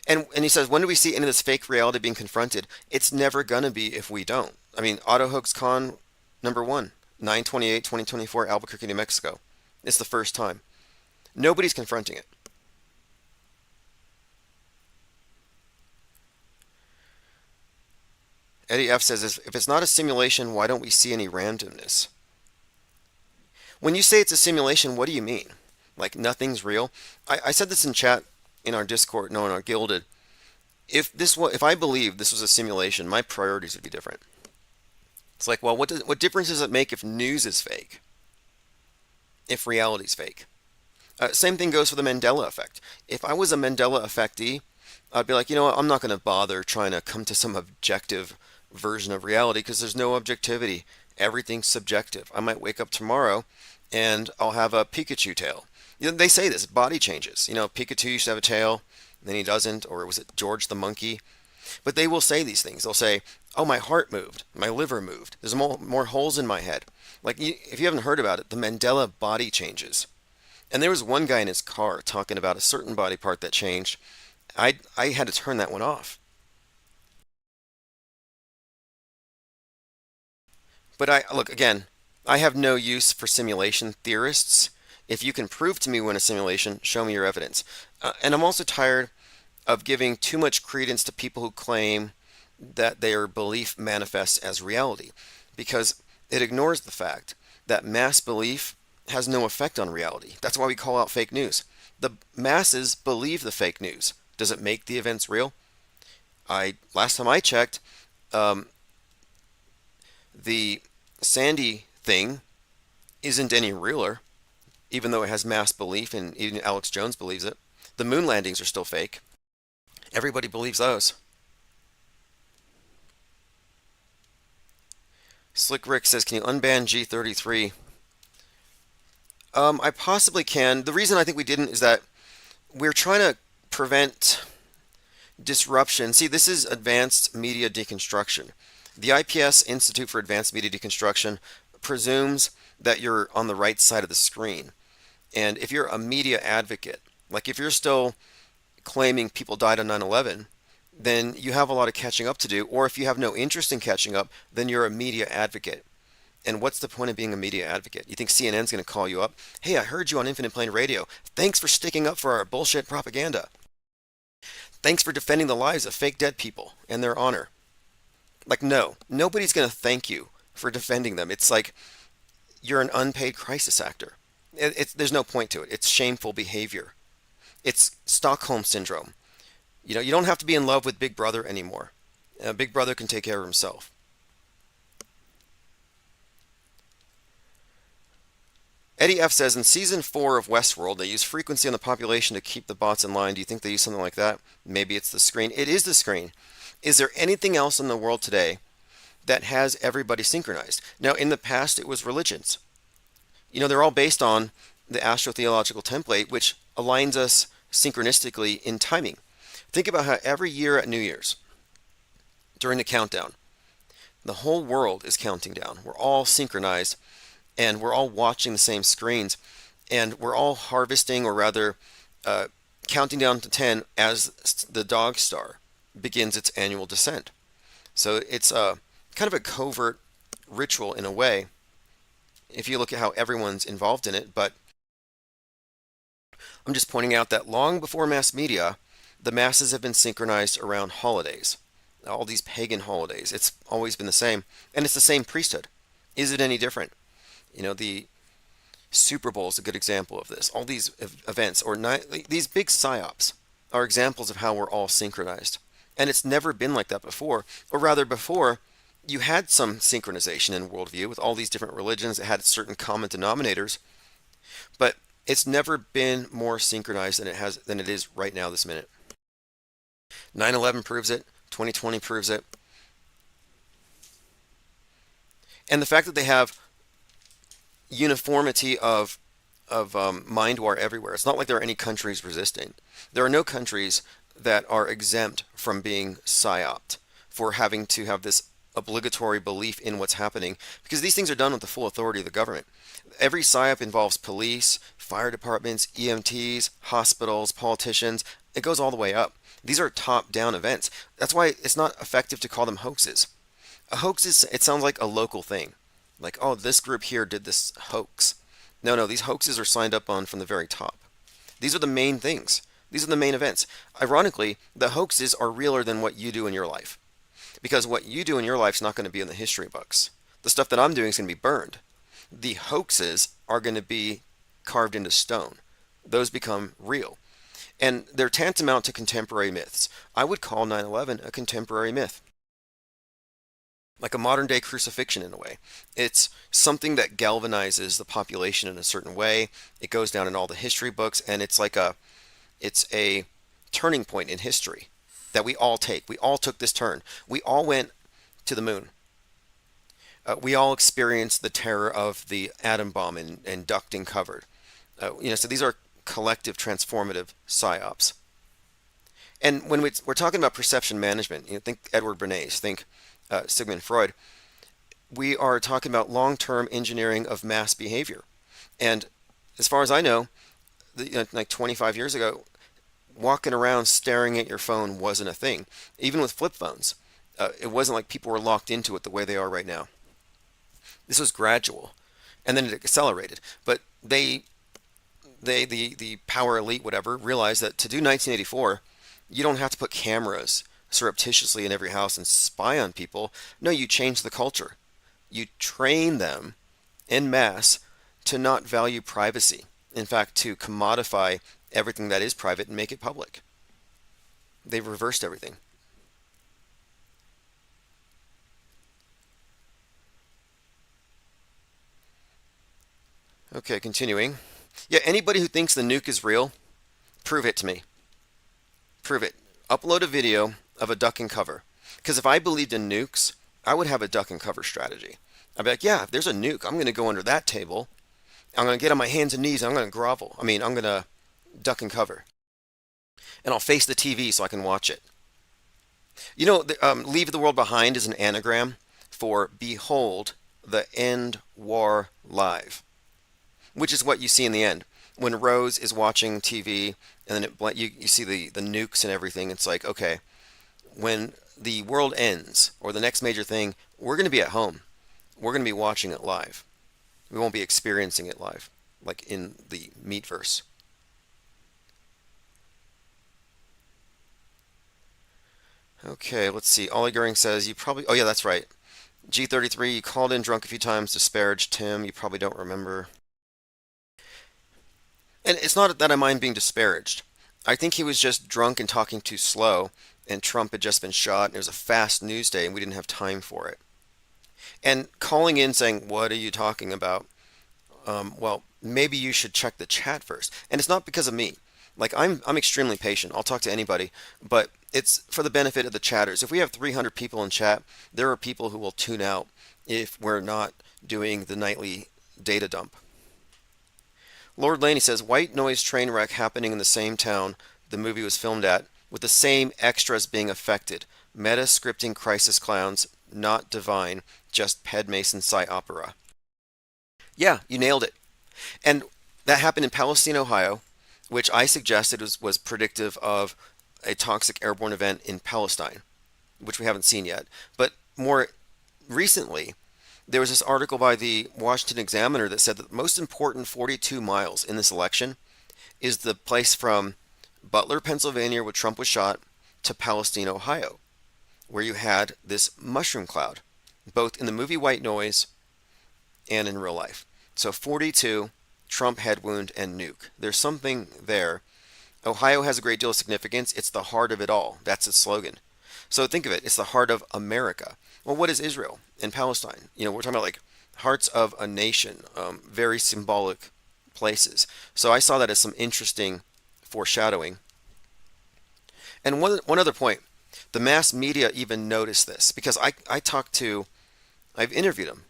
And he says, when do we see any of this fake reality being confronted? It's never gonna be if we don't. I mean, AutoHoax Con #1, 9/28/2024, Albuquerque, New Mexico. It's the first time. Nobody's confronting it. Eddie F says, if it's not a simulation, why don't we see any randomness? When you say it's a simulation, what do you mean? Like nothing's real? I said this in chat in our Discord, no, in our Guilded. If I believed this was a simulation, my priorities would be different. It's like, well, what difference does it make if news is fake? If reality's fake? Same thing goes for the Mandela effect. If I was a Mandela effectee, I'd be like, you know what, I'm not going to bother trying to come to some objective version of reality because there's no objectivity. Everything's subjective. I might wake up tomorrow and I'll have a Pikachu tail. They say this, body changes. Pikachu used to have a tail, then he doesn't, or was it George the monkey? But they will say these things. They'll say, "Oh, my heart moved, my liver moved. There's more holes in my head." Like if you haven't heard about it, the Mandela body changes. And there was one guy in his car talking about a certain body part that changed. I had to turn that one off. But I look again, I have no use for simulation theorists. If you can prove to me when a simulation, show me your evidence. And I'm also tired of giving too much credence to people who claim that their belief manifests as reality, because it ignores the fact that mass belief has no effect on reality. That's why we call out fake news. The masses believe the fake news. Does it make the events real? I last time I checked, um, the Sandy thing isn't any realer, even though it has mass belief, and even Alex Jones believes it. The moon landings are still fake. Everybody believes those. Slick Rick says, "Can you unban G33?" I possibly can. The reason I think we didn't is that we're trying to prevent disruption. See, this is advanced media deconstruction. The IPS Institute for Advanced Media Deconstruction presumes that you're on the right side of the screen. And if you're a media advocate, like if you're still claiming people died on 9/11, then you have a lot of catching up to do. Or if you have no interest in catching up, then you're a media advocate. And what's the point of being a media advocate? You think CNN's going to call you up? "Hey, I heard you on Infinite Plane Radio. Thanks for sticking up for our bullshit propaganda. Thanks for defending the lives of fake dead people and their honor." Like, no, nobody's going to thank you for defending them. It's like you're an unpaid crisis actor. There's no point to it. It's shameful behavior. It's Stockholm syndrome. You don't have to be in love with Big Brother anymore. Big Brother can take care of himself. Eddie F says, in season 4 of Westworld, they use frequency on the population to keep the bots in line. Do you think they use something like that? Maybe it's the screen. It is the screen. Is there anything else in the world today that has everybody synchronized? Now, in the past, it was religions. They're all based on the astrotheological template, which aligns us synchronistically in timing. Think about how every year at New Year's, during the countdown, the whole world is counting down. We're all synchronized, and we're all watching the same screens, and we're all harvesting, or rather, counting down to 10 as the dog star begins its annual descent. So it's a kind of a covert ritual in a way, if you look at how everyone's involved in it. But I'm just pointing out that long before mass media, the masses have been synchronized around holidays, all these pagan holidays. It's always been the same, and it's the same priesthood. Is it any different? The Super Bowl is a good example of this. All these events, or these big psyops, are examples of how we're all synchronized. And it's never been like that before. Or rather, before, you had some synchronization in worldview with all these different religions that had certain common denominators. But it's never been more synchronized than it is right now this minute. 9/11 proves it. 2020 proves it. And the fact that they have uniformity of mind war everywhere. It's not like there are any countries resisting. There are no countries that are exempt from being psyoped, for having to have this obligatory belief in what's happening, because these things are done with the full authority of the government. Every psyop involves police, fire departments, EMTs, hospitals, politicians. It goes all the way up. These are top-down events. That's why it's not effective to call them hoaxes. A hoax it sounds like a local thing. Like, oh, this group here did this hoax. No, these hoaxes are signed up on from the very top. These are the main things. These are the main events. Ironically, the hoaxes are realer than what you do in your life. Because what you do in your life is not going to be in the history books. The stuff that I'm doing is going to be burned. The hoaxes are going to be carved into stone. Those become real. And they're tantamount to contemporary myths. I would call 9/11 a contemporary myth. Like a modern day crucifixion in a way. It's something that galvanizes the population in a certain way. It goes down in all the history books, and it's a turning point in history that we all take. We all took this turn. We all went to the moon. We all experienced the terror of the atom bomb and ducting covered. So these are collective transformative psyops. And when we're talking about perception management, think Edward Bernays, think Sigmund Freud. We are talking about long-term engineering of mass behavior. And as far as I know, like 25 years ago, walking around staring at your phone wasn't a thing. Even with flip phones, it wasn't like people were locked into it the way they are right now. This was gradual, and then it accelerated. But the power elite, whatever, realized that to do 1984, you don't have to put cameras surreptitiously in every house and spy on people. No, you change the culture. You train them en masse to not value privacy. In fact, to commodify everything that is private and make it public. They've reversed everything. Okay, continuing. Yeah, anybody who thinks the nuke is real, prove it to me. Prove it. Upload a video of a duck and cover. Because if I believed in nukes, I would have a duck and cover strategy. I'd be like, yeah, if there's a nuke, I'm going to go under that table. I'm going to get on my hands and knees. And I'm going to grovel. I'm going to duck and cover. And I'll face the TV so I can watch it. Leave the World Behind is an anagram for Behold the End War Live, which is what you see in the end. When Rose is watching TV and then you see the nukes and everything, it's like, okay, when the world ends or the next major thing, we're going to be at home. We're going to be watching it live. We won't be experiencing it live, like in the Meatverse. Okay, let's see. Ollie Goering says you probably. Oh yeah, that's right. G33, you called in drunk a few times, disparaged Tim. You probably don't remember. And it's not that I mind being disparaged. I think he was just drunk and talking too slow, and Trump had just been shot, and it was a fast news day, and we didn't have time for it. And calling in saying, "What are you talking about?" Well, maybe you should check the chat first. And it's not because of me. Like I'm extremely patient. I'll talk to anybody, but it's for the benefit of the chatters. If we have 300 people in chat, there are people who will tune out if we're not doing the nightly data dump. Lord Laney says white noise train wreck happening in the same town the movie was filmed at, with the same extras being affected. Meta scripting crisis clowns, not divine, just Ped Mason Psy opera. Yeah, you nailed it. And that happened in Palestine, Ohio, which I suggested was predictive of a toxic airborne event in Palestine, which we haven't seen yet. But more recently, there was this article by the Washington Examiner that said that the most important 42 miles in this election is the place from Butler, Pennsylvania, where Trump was shot, to Palestine, Ohio, where you had this mushroom cloud, both in the movie White Noise and in real life. So 42, Trump head wound, and nuke. There's something there. Ohio has a great deal of significance. It's the heart of it all. That's its slogan. So think of it. It's the heart of America. Well, what is Israel and Palestine? We're talking about like hearts of a nation, very symbolic places. So I saw that as some interesting foreshadowing. And one other point, the mass media even noticed this because I've interviewed him.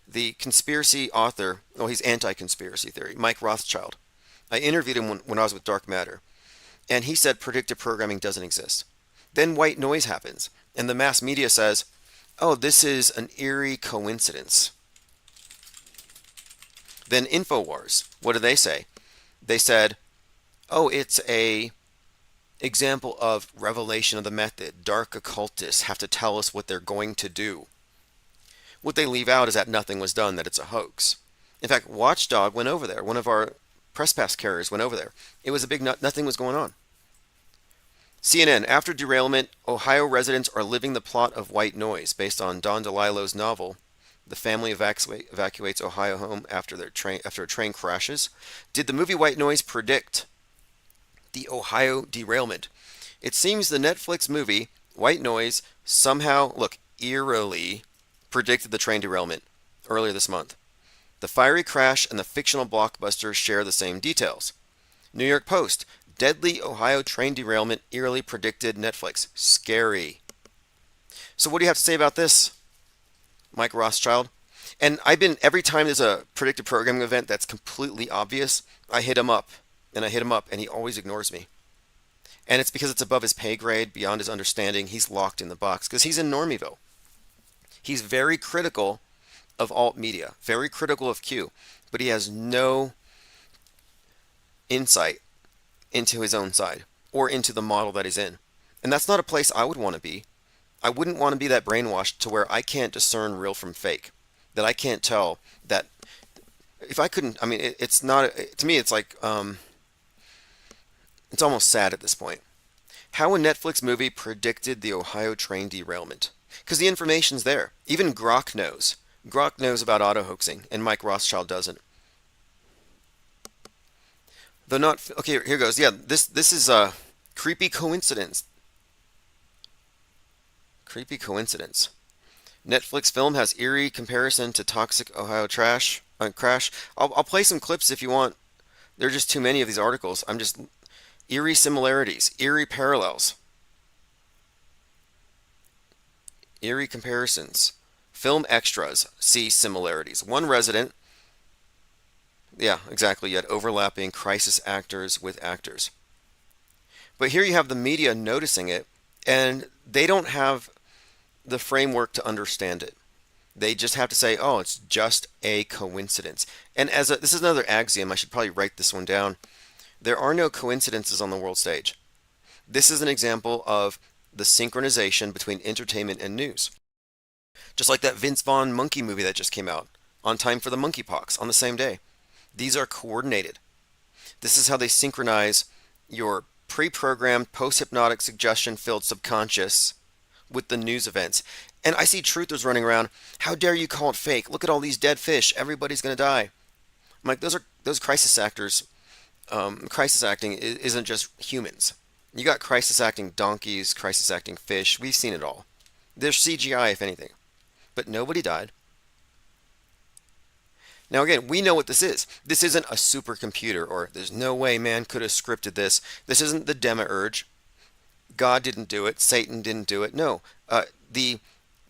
The conspiracy author, he's anti-conspiracy theory, Mike Rothschild. I interviewed him when I was with Dark Matter, and he said predictive programming doesn't exist. Then white noise happens, and the mass media says, oh, this is an eerie coincidence. Then InfoWars, what did they say? They said, oh, it's a example of revelation of the method. Dark occultists have to tell us what they're going to do. What they leave out is that nothing was done, that it's a hoax. In fact, Watchdog went over there. One of our press pass carriers went over there. It was a big nothing was going on. CNN, after derailment, Ohio residents are living the plot of White Noise, based on Don DeLillo's novel. The family evacuates Ohio home after a train crashes. Did the movie White Noise predict the Ohio derailment? It seems the Netflix movie White Noise somehow, eerily predicted the train derailment earlier this month. The fiery crash and the fictional blockbuster share the same details. New York Post, deadly Ohio train derailment eerily predicted Netflix. Scary. So what do you have to say about this, Mike Rothschild? And every time there's a predictive programming event that's completely obvious, I hit him up, and he always ignores me. And it's because it's above his pay grade, beyond his understanding. He's locked in the box because he's in Normiville. He's very critical of alt media, very critical of Q, but he has no insight into his own side or into the model that he's in. And that's not a place I would want to be. I wouldn't want to be that brainwashed to where I can't discern real from fake, that I can't tell that if I couldn't, I mean, it's not, to me, it's like, it's almost sad at this point. How a Netflix movie predicted the Ohio train derailment. Because the information's there. Even Grok knows. Grok knows about auto hoaxing, and Mike Rothschild doesn't. Though not, okay, here goes. Yeah, this is a creepy coincidence. Creepy coincidence. Netflix film has eerie comparison to toxic Ohio trash crash. I'll play some clips if you want. There are just too many of these articles. I'm just eerie similarities, eerie parallels, eerie comparisons. Film extras see similarities. One resident, yeah, exactly, yet overlapping crisis actors with actors. But here you have the media noticing it, and they don't have the framework to understand it. They just have to say, "Oh, it's just a coincidence." And this is another axiom. I should probably write this one down. There are no coincidences on the world stage. This is an example of the synchronization between entertainment and news. Just like that Vince Vaughn monkey movie that just came out, on time for the monkeypox, on the same day. These are coordinated. This is how they synchronize your pre-programmed, post-hypnotic, suggestion-filled subconscious with the news events. And I see truthers running around, how dare you call it fake? Look at all these dead fish. Everybody's going to die. I'm like, those crisis actors. Crisis acting isn't just humans. You got crisis acting donkeys, crisis acting fish. We've seen it all. There's CGI, if anything. But nobody died. Now again, we know what this is. This isn't a supercomputer, or there's no way man could have scripted this. This isn't the demiurge. God didn't do it. Satan didn't do it. No. The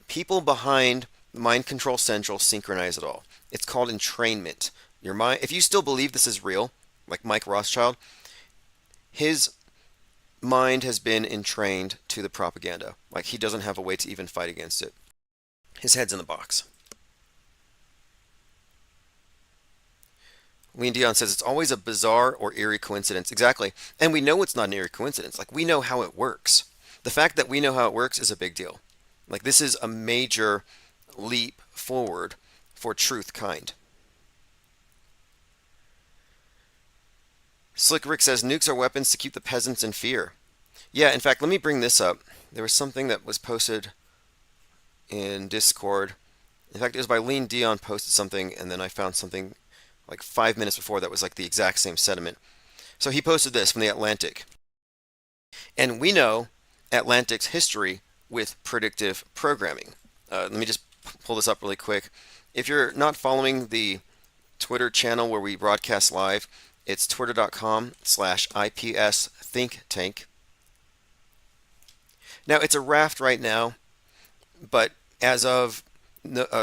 people behind Mind Control Central synchronize it all. It's called entrainment. Your mind, if you still believe this is real, like Mike Rothschild, his mind has been entrained to the propaganda. Like he doesn't have a way to even fight against it. His head's in the box. Lean Dion says it's always a bizarre or eerie coincidence. Exactly. And we know it's not an eerie coincidence. Like we know how it works. The fact that we know how it works is a big deal. Like this is a major leap forward for truth kind. Slick Rick says nukes are weapons to keep the peasants in fear. Yeah, in fact, let me bring this up. There was something that was posted in Discord. In fact, it was by Lean Dion posted something, and then I found something like 5 minutes before that was like the exact same sentiment. So he posted this from the Atlantic. And we know Atlantic's history with predictive programming. Let me just pull this up really quick. If you're not following the Twitter channel where we broadcast live, it's twitter.com/IPS think tank. Now, it's a raft right now, but as of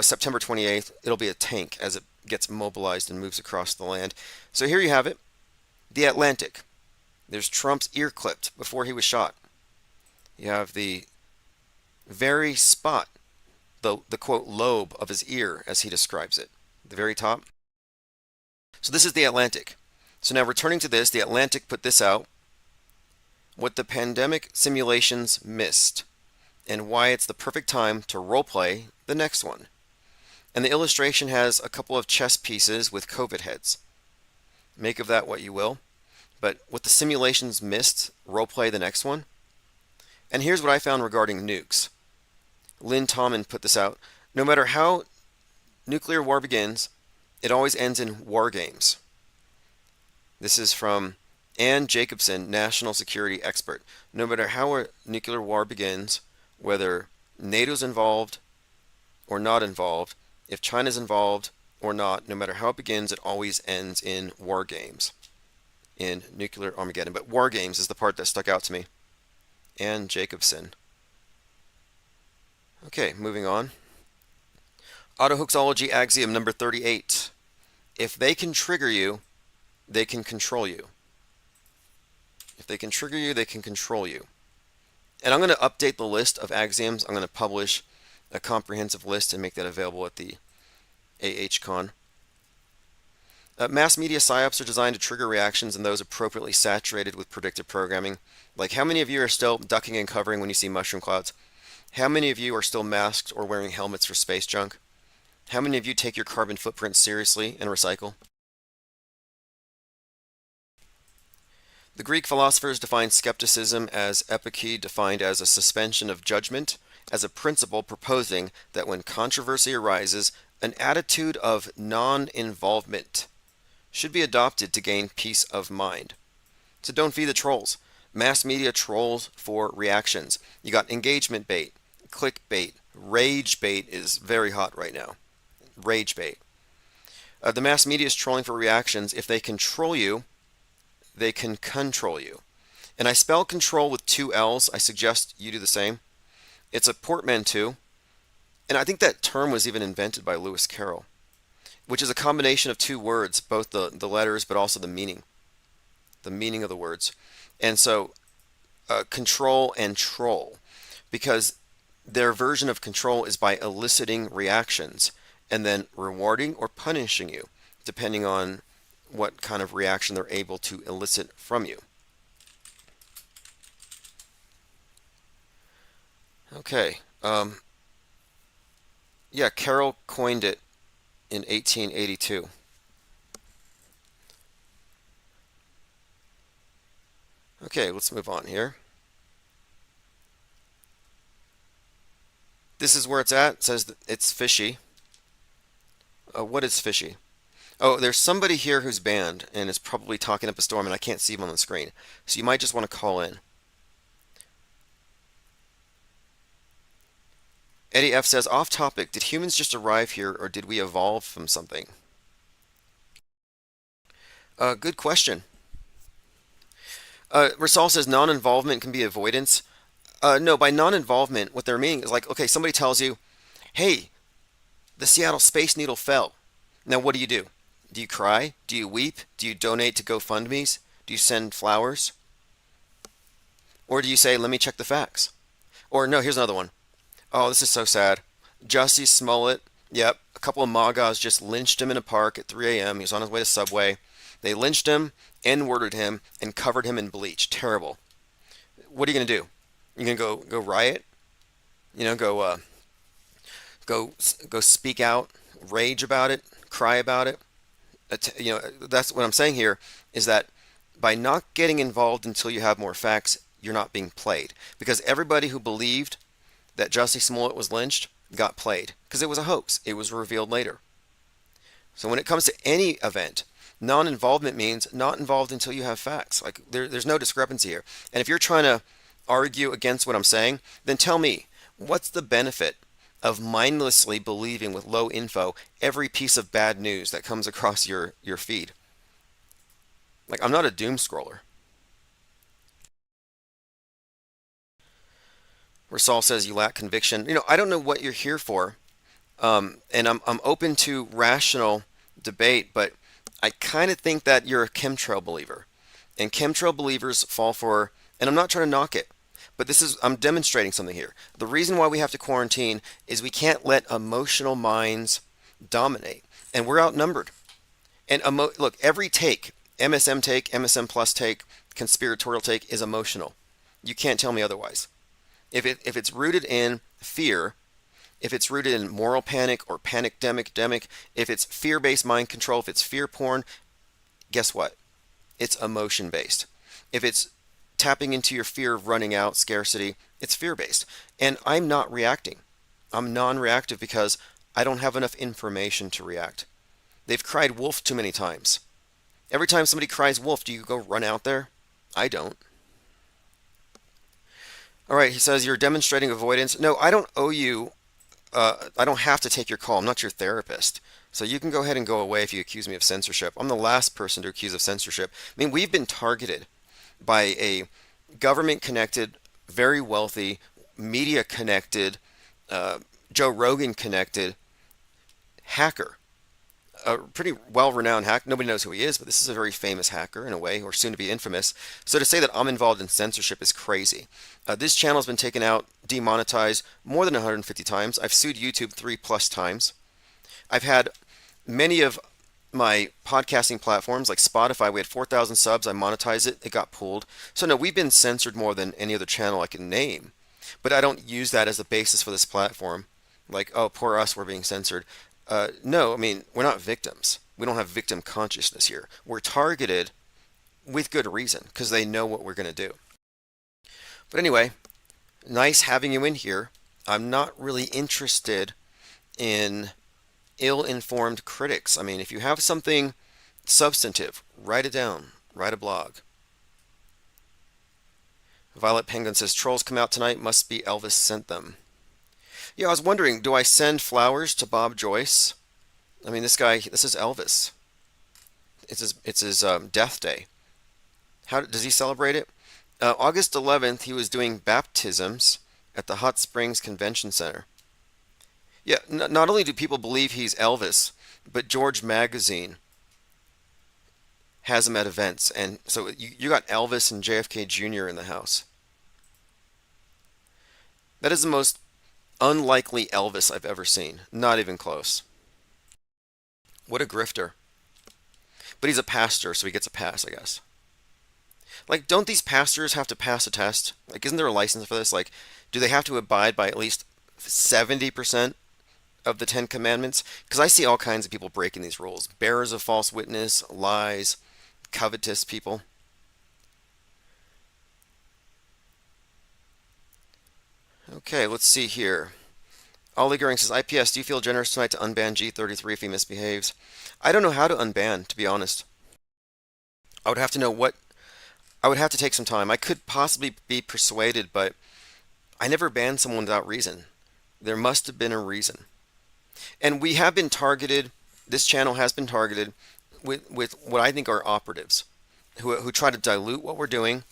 September 28th, it'll be a tank as it gets mobilized and moves across the land. So here you have it, the Atlantic. There's Trump's ear clipped before he was shot. You have the very spot, the quote lobe of his ear as he describes it, the very top. So this is the Atlantic. So now returning to this, the Atlantic put this out, what the pandemic simulations missed, and why it's the perfect time to roleplay the next one. And the illustration has a couple of chess pieces with COVID heads. Make of that what you will. But what the simulations missed, roleplay the next one. And here's what I found regarding nukes. Lynn Tommen put this out. No matter how nuclear war begins, it always ends in war games. This is from Ann Jacobson, national security expert. No matter how a nuclear war begins, whether NATO's involved or not involved, if China's involved or not, no matter how it begins, it always ends in war games, in nuclear Armageddon. But war games is the part that stuck out to me. Ann Jacobson. Okay, moving on. Autohoaxology axiom number 38. If they can trigger you, they can control you. If they can trigger you, they can control you. And I'm going to update the list of axioms. I'm going to publish a comprehensive list and make that available at the AHCon. Mass media psyops are designed to trigger reactions in those appropriately saturated with predictive programming. Like, how many of you are still ducking and covering when you see mushroom clouds? How many of you are still masked or wearing helmets for space junk? How many of you take your carbon footprint seriously and recycle? The Greek philosophers defined skepticism as epike, defined as a suspension of judgment, as a principle proposing that when controversy arises, an attitude of non-involvement should be adopted to gain peace of mind. So don't feed the trolls. Mass media trolls for reactions. You got engagement bait, clickbait, rage bait is very hot right now. Rage bait. The mass media is trolling for reactions. If they control you, they can control you. And I spell control with two L's. I suggest you do the same. It's a portmanteau. And I think that term was even invented by Lewis Carroll, which is a combination of two words, both the letters, but also the meaning of the words. And so control and troll, because their version of control is by eliciting reactions and then rewarding or punishing you, depending on what kind of reaction they're able to elicit from you. Okay. Yeah, Carroll coined it in 1882. Okay, let's move on here. This is where it's at. It says that it's fishy. What is fishy? Oh, there's somebody here who's banned and is probably talking up a storm, and I can't see him on the screen. So you might just want to call in. Eddie F says, off topic, did humans just arrive here or did we evolve from something? Good question. Rasal says non-involvement can be avoidance. No, by non-involvement, what they're meaning is like, okay, somebody tells you, hey, the Seattle Space Needle fell. Now what do? Do you cry? Do you weep? Do you donate to GoFundMe's? Do you send flowers? Or do you say, let me check the facts? Or no, here's another one. Oh, this is so sad. Jussie Smollett, yep, a couple of MAGAs just lynched him in a park at 3 a.m. He was on his way to Subway. They lynched him, N-worded him, and covered him in bleach. Terrible. What are you going to do? You going to go riot? You know, go speak out, rage about it, cry about it? You know, that's what I'm saying here, is that by not getting involved until you have more facts, you're not being played. Because everybody who believed that Jussie Smollett was lynched got played, because it was a hoax. It was revealed later. So when it comes to any event, non-involvement means not involved until you have facts. Like there's no discrepancy here. And if you're trying to argue against what I'm saying, then tell me, what's the benefit of mindlessly believing with low info every piece of bad news that comes across your feed? Like, I'm not a doom scroller. Rasal says you lack conviction. You know, I don't know what you're here for, and I'm open to rational debate, but I kind of think that you're a chemtrail believer, and chemtrail believers fall for. And I'm not trying to knock it, but I'm demonstrating something here. The reason why we have to quarantine is we can't let emotional minds dominate, and we're outnumbered. And look, every take, MSM plus take, conspiratorial take is emotional. You can't tell me otherwise. If it's rooted in fear, if it's rooted in moral panic or panic-demic, if it's fear-based mind control, if it's fear porn, guess what? It's emotion-based. If it's tapping into your fear of running out, scarcity, it's fear-based. And I'm not reacting. I'm non-reactive because I don't have enough information to react. They've cried wolf too many times. Every time somebody cries wolf, do you go run out there? I don't. All right, he says you're demonstrating avoidance. No, I don't owe you. I don't have to take your call. I'm not your therapist. So you can go ahead and go away if you accuse me of censorship. I'm the last person to accuse of censorship. I mean, we've been targeted by a government-connected, very wealthy, media-connected, Joe Rogan-connected hacker a pretty well-renowned hack. Nobody knows who he is, but this is a very famous hacker in a way, or soon to be infamous. So to say that I'm involved in censorship is crazy. This channel has been taken out, demonetized more than 150 times. I've sued YouTube 3+ times. I've had many of my podcasting platforms like Spotify. We had 4,000 subs. I monetized it. It got pulled. So no, we've been censored more than any other channel I can name. But I don't use that as the basis for this platform. Like, oh, poor us, we're being censored. No, I mean, we're not victims. We don't have victim consciousness here. We're targeted with good reason because they know what we're going to do. But anyway, nice having you in here. I'm not really interested in ill-informed critics. I mean, if you have something substantive, write it down. Write a blog. Violet Penguin says, trolls come out tonight. Must be Elvis sent them. Yeah, I was wondering, do I send flowers to Bob Joyce? I mean, this is Elvis. It's his death day. How does he celebrate it? August 11th, he was doing baptisms at the Hot Springs Convention Center. Yeah, not only do people believe he's Elvis, but George Magazine has him at events. And so you got Elvis and JFK Jr. in the house. That is the most unlikely Elvis I've ever seen. Not even close. What a grifter. But he's a pastor, so he gets a pass, I guess. Like, don't these pastors have to pass a test? Like, isn't there a license for this? Like, do they have to abide by at least 70% of the Ten Commandments? Because I see all kinds of people breaking these rules. Bearers of false witness, lies, covetous people. Okay, let's see here. Ollie Goering says, IPS, do you feel generous tonight to unban G33 if he misbehaves? I don't know how to unban, to be honest. I would have to know what... I would have to take some time. I could possibly be persuaded, but I never banned someone without reason. There must have been a reason. And we have been targeted, this channel has been targeted with what I think are operatives who try to dilute what we're doing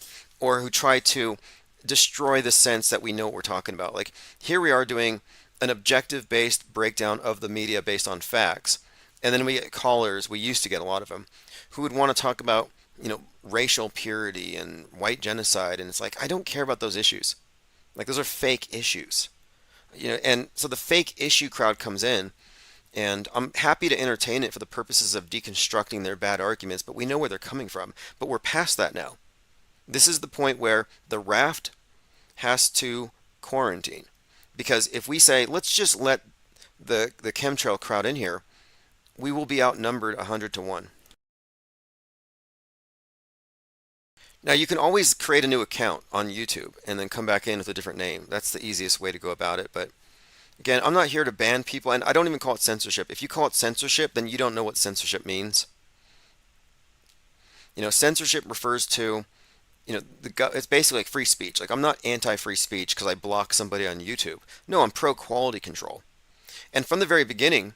or who try to destroy the sense that we know what we're talking about. Like, here we are doing an objective-based breakdown of the media based on facts. And then we get callers, we used to get a lot of them, who would want to talk about, racial purity and white genocide. And it's like, I don't care about those issues. Like, those are fake issues. And so the fake issue crowd comes in, and I'm happy to entertain it for the purposes of deconstructing their bad arguments, but we know where they're coming from. But we're past that now. This is the point where the raft has to quarantine. Because if we say, let's just let the chemtrail crowd in here, we will be outnumbered 100 to 1. Now, you can always create a new account on YouTube and then come back in with a different name. That's the easiest way to go about it. But again, I'm not here to ban people, and I don't even call it censorship. If you call it censorship, then you don't know what censorship means. Censorship refers to, it's basically like free speech. Like, I'm not anti-free speech because I block somebody on YouTube. No, I'm pro-quality control. And from the very beginning,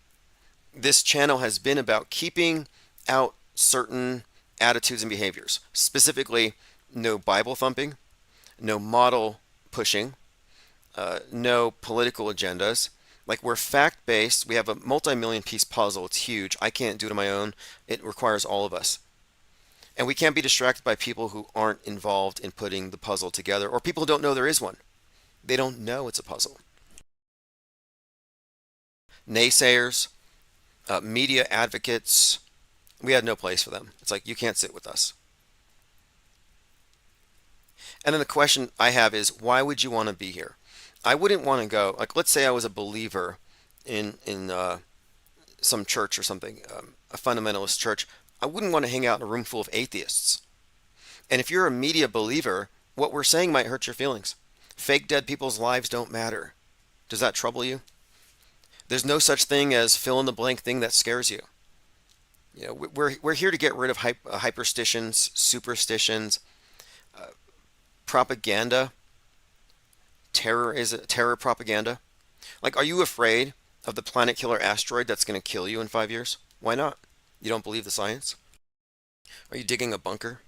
this channel has been about keeping out certain attitudes and behaviors. Specifically, no Bible thumping, no model pushing, no political agendas. Like, we're fact-based. We have a multi-million piece puzzle. It's huge. I can't do it on my own. It requires all of us. And we can't be distracted by people who aren't involved in putting the puzzle together, or people who don't know there is one. They don't know it's a puzzle. Naysayers, media advocates, we had no place for them. It's like, you can't sit with us. And then the question I have is, why would you want to be here? I wouldn't want to go, like, let's say I was a believer in some church or something, a fundamentalist church. I wouldn't want to hang out in a room full of atheists. And if you're a media believer, what we're saying might hurt your feelings. Fake dead people's lives don't matter. Does that trouble you? There's no such thing as fill in the blank thing that scares you. We're here to get rid of hyperstitions, superstitions, propaganda. Terror propaganda. Like, are you afraid of the planet killer asteroid that's going to kill you in 5 years? Why not? You don't believe the science? Are you digging a bunker?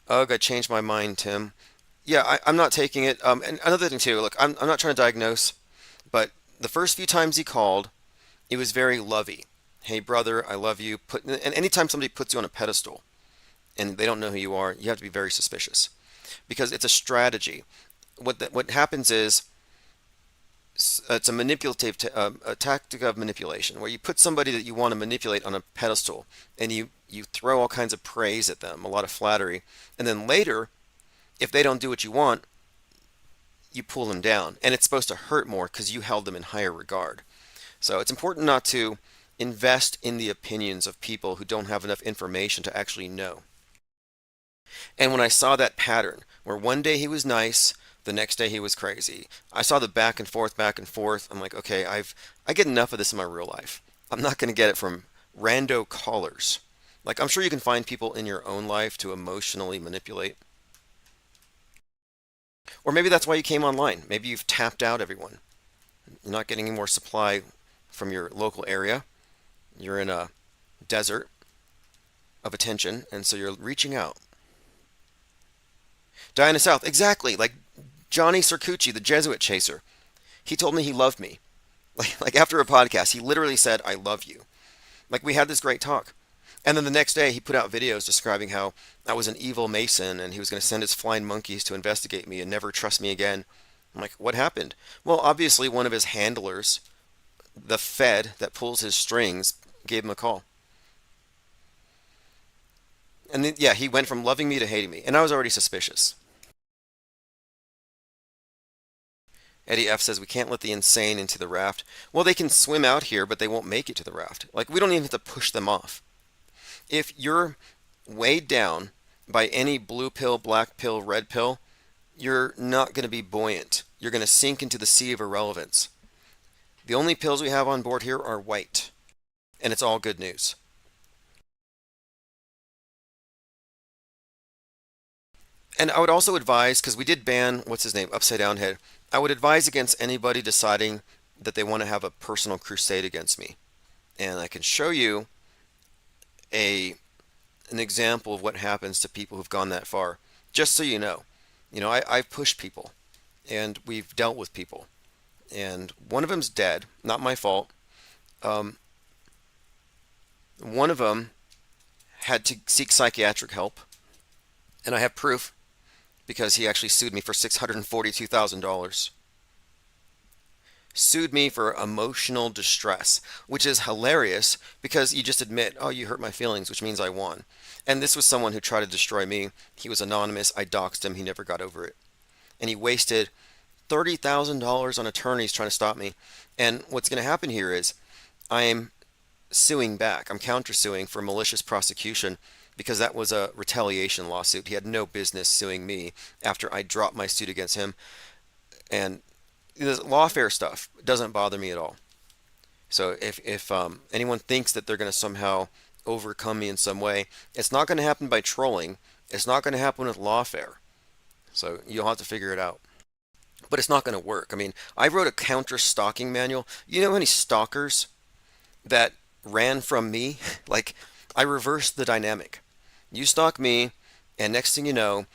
Ugh, I changed my mind, Tim. Yeah, I'm not taking it. And another thing too, look, I'm not trying to diagnose, but the first few times he called, it was very lovey. Hey, brother, I love you. And anytime somebody puts you on a pedestal and they don't know who you are, you have to be very suspicious because it's a strategy. What happens is it's a manipulative a tactic of manipulation where you put somebody that you want to manipulate on a pedestal and you throw all kinds of praise at them, a lot of flattery, and then later, if they don't do what you want, you pull them down, and it's supposed to hurt more because you held them in higher regard. So it's important not to invest in the opinions of people who don't have enough information to actually know. And when I saw that pattern, where one day he was nice, the next day he was crazy, I saw the back and forth, back and forth. I'm like, okay, I get enough of this in my real life. I'm not going to get it from rando callers. Like, I'm sure you can find people in your own life to emotionally manipulate. Or maybe that's why you came online. Maybe you've tapped out everyone. You're not getting any more supply from your local area. You're in a desert of attention, and so you're reaching out. Diana South, exactly. Like Johnny Circucci, the Jesuit chaser. He told me he loved me. Like after a podcast, he literally said, I love you. Like we had this great talk. And then the next day, he put out videos describing how I was an evil Mason and he was going to send his flying monkeys to investigate me and never trust me again. I'm like, what happened? Well, obviously, one of his handlers, the Fed that pulls his strings, gave him a call. And then, yeah, he went from loving me to hating me. And I was already suspicious. Eddie F says we can't let the insane into the raft. Well, they can swim out here, but they won't make it to the raft. Like, we don't even have to push them off. If you're weighed down by any blue pill, black pill, red pill, you're not going to be buoyant. You're going to sink into the sea of irrelevance. The only pills we have on board here are white, and it's all good news. And I would also advise, because we did ban, what's his name, Upside Down Head, I would advise against anybody deciding that they want to have a personal crusade against me. And I can show you a an example of what happens to people who've gone that far, just so you know. I've pushed people, and we've dealt with people. And one of them's dead, not my fault. Um, one of them had to seek psychiatric help, and I have proof because he actually sued me for $642,000. Sued me for emotional distress, which is hilarious because you just admit, oh, you hurt my feelings, which means I won. And this was someone who tried to destroy me. He was anonymous. I doxed him. He never got over it. And he wasted $30,000 on attorneys trying to stop me. And what's going to happen here is I'm suing back. I'm countersuing for malicious prosecution because that was a retaliation lawsuit. He had no business suing me after I dropped my suit against him. And the lawfare stuff doesn't bother me at all. So if anyone thinks that they're going to somehow overcome me in some way, it's not going to happen by trolling. It's not going to happen with lawfare. So you'll have to figure it out. But it's not going to work. I mean, I wrote a counter stalking manual. You know how many stalkers that ran from me? Like, I reversed the dynamic. You stalk me, and next thing you know,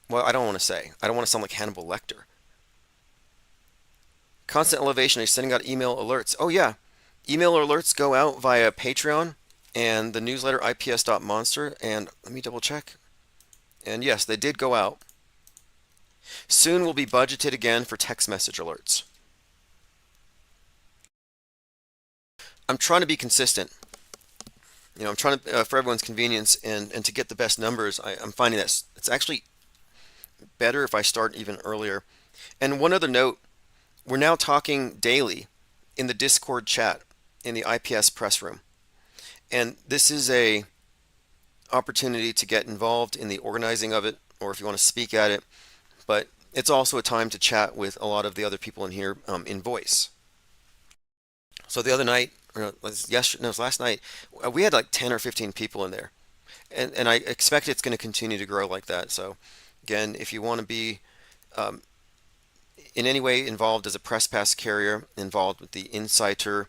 well, I don't want to say. I don't want to sound like Hannibal Lecter. Constant Elevation is sending out email alerts. Oh, yeah. Email alerts go out via Patreon and the newsletter ips.monster. And let me double check. And yes, they did go out. Soon will be budgeted again for text message alerts. I'm trying to be consistent. I'm trying to, for everyone's convenience and to get the best numbers, I'm finding that it's actually better if I start even earlier. And one other note, we're now talking daily in the Discord chat in the IPS press room. And this is a opportunity to get involved in the organizing of it, or if you want to speak at it. But it's also a time to chat with a lot of the other people in here in voice. So the other night, or it was last night, we had like 10 or 15 people in there. And I expect it's going to continue to grow like that. So again, if you want to be in any way involved as a press pass carrier, involved with the Insider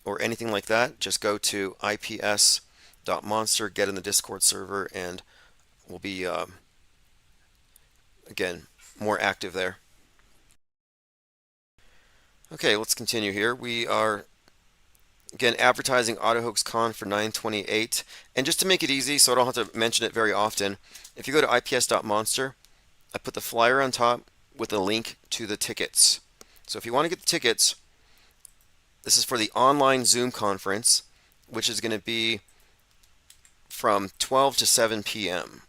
or anything like that, just go to ips.monster, get in the Discord server, and we'll be, again, more active there. Okay, let's continue here. We are again advertising AutoHoaxCon for 9/28, and just to make it easy, so I don't have to mention it very often, if you go to ips.monster, I put the flyer on top with a link to the tickets. So if you want to get the tickets, this is for the online Zoom conference, which is going to be from 12 to 7 p.m.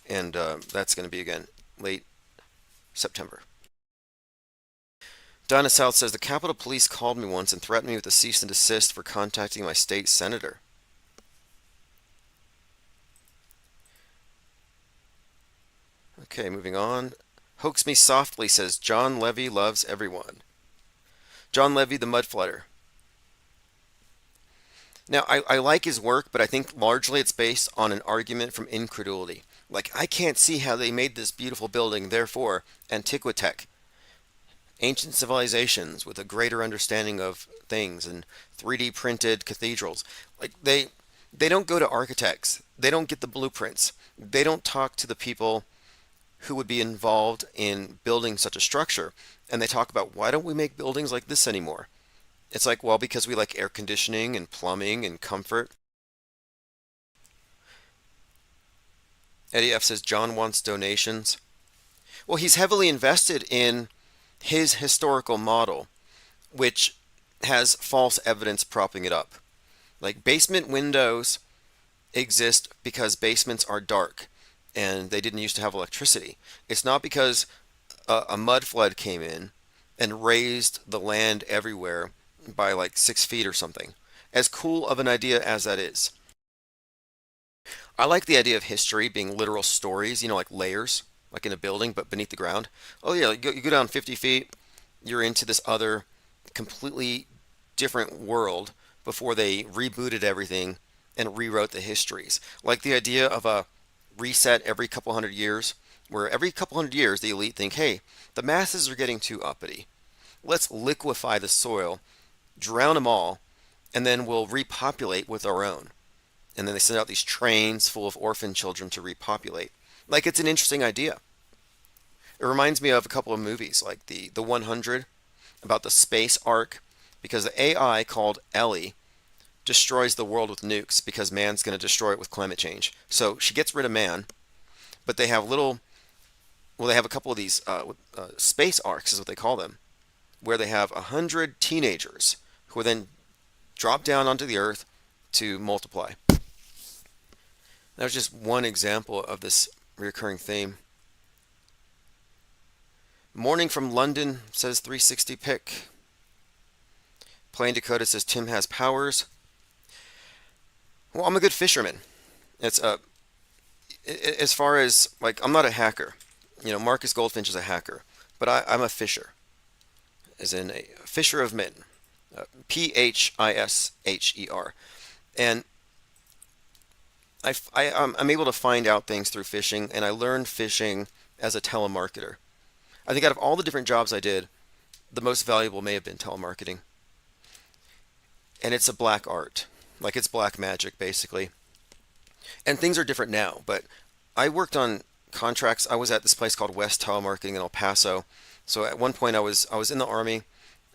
And that's going to be again late September. Donna South says the Capitol Police called me once and threatened me with a cease and desist for contacting my state senator. Okay, moving on. Hoax Me Softly says John Levy loves everyone. John Levy, the Mudflutter. Now, I like his work, but I think largely it's based on an argument from incredulity. Like, I can't see how they made this beautiful building, therefore, Antiquitech, ancient civilizations with a greater understanding of things and 3D printed cathedrals. Like, they don't go to architects, they don't get the blueprints, they don't talk to the people who would be involved in building such a structure. And they talk about, why don't we make buildings like this anymore? It's like, well, because we like air conditioning and plumbing and comfort. Eddie F says John wants donations. Well, he's heavily invested in his historical model, which has false evidence propping it up. Like, basement windows exist because basements are dark and they didn't used to have electricity. It's not because a mud flood came in and raised the land everywhere by like 6 feet or something. As cool of an idea as that is, I like the idea of history being literal stories, like layers, like in a building, but beneath the ground. Oh, yeah, you go down 50 feet, you're into this other completely different world before they rebooted everything and rewrote the histories. Like the idea of a reset every couple hundred years, where every couple hundred years the elite think, hey, the masses are getting too uppity. Let's liquefy the soil, drown them all, and then we'll repopulate with our own. And then they send out these trains full of orphan children to repopulate. Like, it's an interesting idea. It reminds me of a couple of movies, like the 100, about the space ark, because the AI called Ellie destroys the world with nukes because man's going to destroy it with climate change. So she gets rid of man, but they have they have a couple of these space arks, is what they call them, where they have 100 teenagers who are then dropped down onto the earth to multiply. That was just one example of this recurring theme. Morning from London says 360 pick. Plain Dakota says Tim has powers. Well, I'm a good fisherman. It's as far as, like, I'm not a hacker. Marcus Goldfinch is a hacker, but I'm a fisher, as in a fisher of men, Phisher, and I'm able to find out things through fishing, and I learned fishing as a telemarketer. I think out of all the different jobs I did, the most valuable may have been telemarketing, and it's a black art, like it's black magic basically. And things are different now, but I worked on contracts. I was at this place called West Telemarketing in El Paso. So at one point I was in the Army,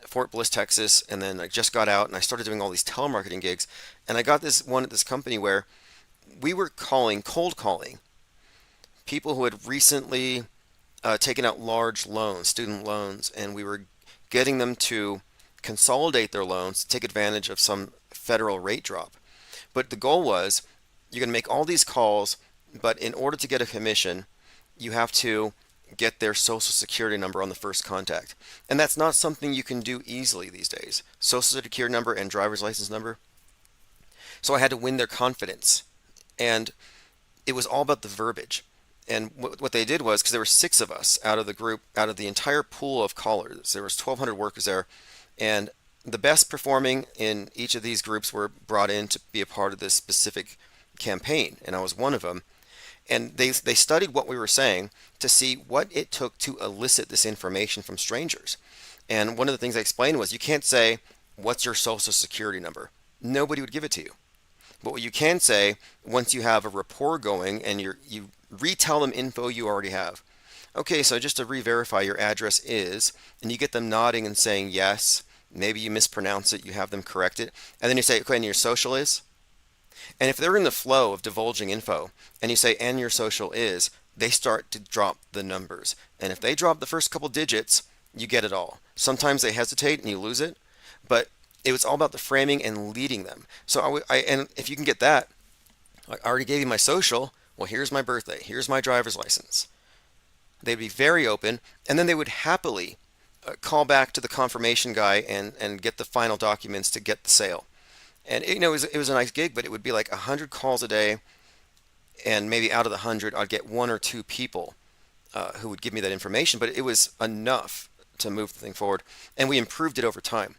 Fort Bliss, Texas, and then I just got out and I started doing all these telemarketing gigs. And I got this one at this company where we were cold calling people who had recently taken out large loans, student loans, and we were getting them to consolidate their loans to take advantage of some federal rate drop. But the goal was, you're going to make all these calls, but in order to get a commission, you have to get their social security number on the first contact. And that's not something you can do easily these days. Social security number and driver's license number. So I had to win their confidence. And it was all about the verbiage. And what they did was, because there were 6 of us out of the group, out of the entire pool of callers, there was 1,200 workers there, and the best performing in each of these groups were brought in to be a part of this specific campaign, and I was one of them. And they studied what we were saying to see what it took to elicit this information from strangers. And one of the things I explained was, you can't say, what's your social security number? Nobody would give it to you. But what you can say, once you have a rapport going and you retell them info you already have. Okay, so just to re-verify, your address is, and you get them nodding and saying yes, maybe you mispronounce it, you have them correct it, and then you say, okay, and your social is? And if they're in the flow of divulging info and you say, and your social is, they start to drop the numbers. And if they drop the first couple digits, you get it all. Sometimes they hesitate and you lose it, but it was all about the framing and leading them. So and if you can get that, I already gave you my social. Well, here's my birthday. Here's my driver's license. They'd be very open, and then they would happily call back to the confirmation guy and get the final documents to get the sale. And it was a nice gig, but it would be like 100 calls a day, and maybe out of the 100, I'd get one or two people who would give me that information. But it was enough to move the thing forward, and we improved it over time.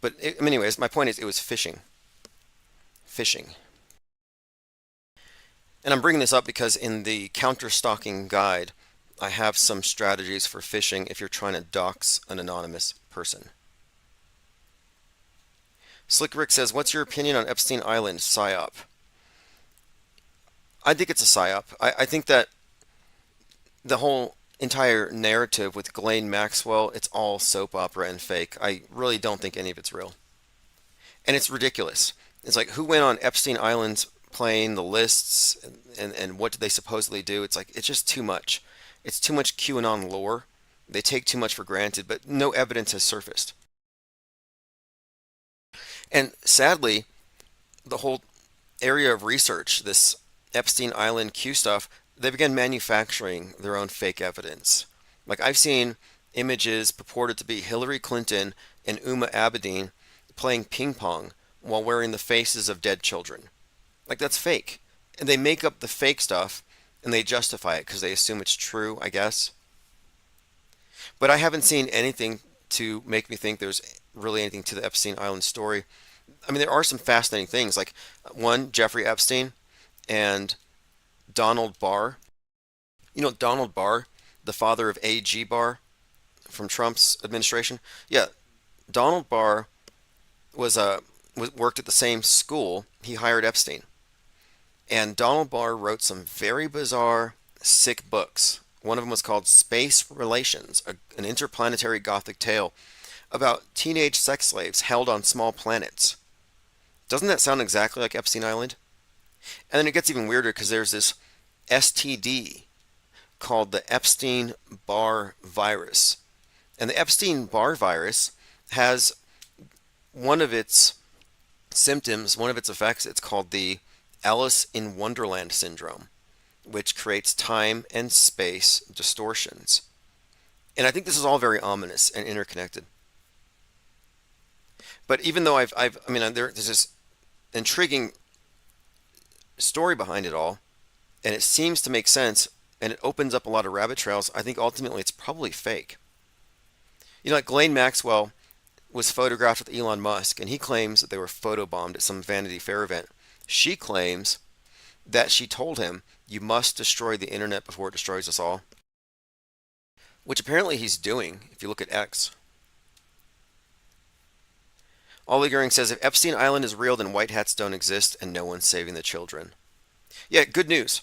But anyways, my point is, it was phishing, phishing. And I'm bringing this up because in the counter stalking guide, I have some strategies for phishing if you're trying to dox an anonymous person. Slick Rick says, what's your opinion on Epstein Island PSYOP? I think it's a PSYOP. I think that the whole entire narrative with Ghislaine Maxwell, it's all soap opera and fake. I really don't think any of it's real. And it's ridiculous. It's like, who went on Epstein Island's plane, the lists, and what did they supposedly do? It's like, it's just too much. It's too much QAnon lore. They take too much for granted, but no evidence has surfaced. And sadly, the whole area of research, this Epstein Island Q stuff, they began manufacturing their own fake evidence. Like, I've seen images purported to be Hillary Clinton and Uma Abedin playing ping pong while wearing the faces of dead children. Like, that's fake. And they make up the fake stuff and they justify it because they assume it's true, I guess. But I haven't seen anything to make me think there's really anything to the Epstein Island story. I mean, there are some fascinating things, like one, Jeffrey Epstein and Donald Barr. You know Donald Barr, the father of AG Barr from Trump's administration? Yeah, Donald Barr worked at the same school. He hired Epstein. And Donald Barr wrote some very bizarre, sick books. One of them was called Space Relations, an interplanetary gothic tale about teenage sex slaves held on small planets. Doesn't that sound exactly like Epstein Island? And then it gets even weirder because there's this STD called the Epstein-Barr virus. And the Epstein-Barr virus has one of its symptoms, one of its effects, it's called the Alice in Wonderland syndrome, which creates time and space distortions. And I think this is all very ominous and interconnected. But even though there's this intriguing story behind it all, and it seems to make sense, and it opens up a lot of rabbit trails, I think ultimately it's probably fake. Like Ghislaine Maxwell was photographed with Elon Musk, and he claims that they were photobombed at some Vanity Fair event. She claims that she told him, you must destroy the internet before it destroys us all. Which apparently he's doing, if you look at X. Ollie Goering says, if Epstein Island is real, then white hats don't exist and no one's saving the children. Yeah, good news.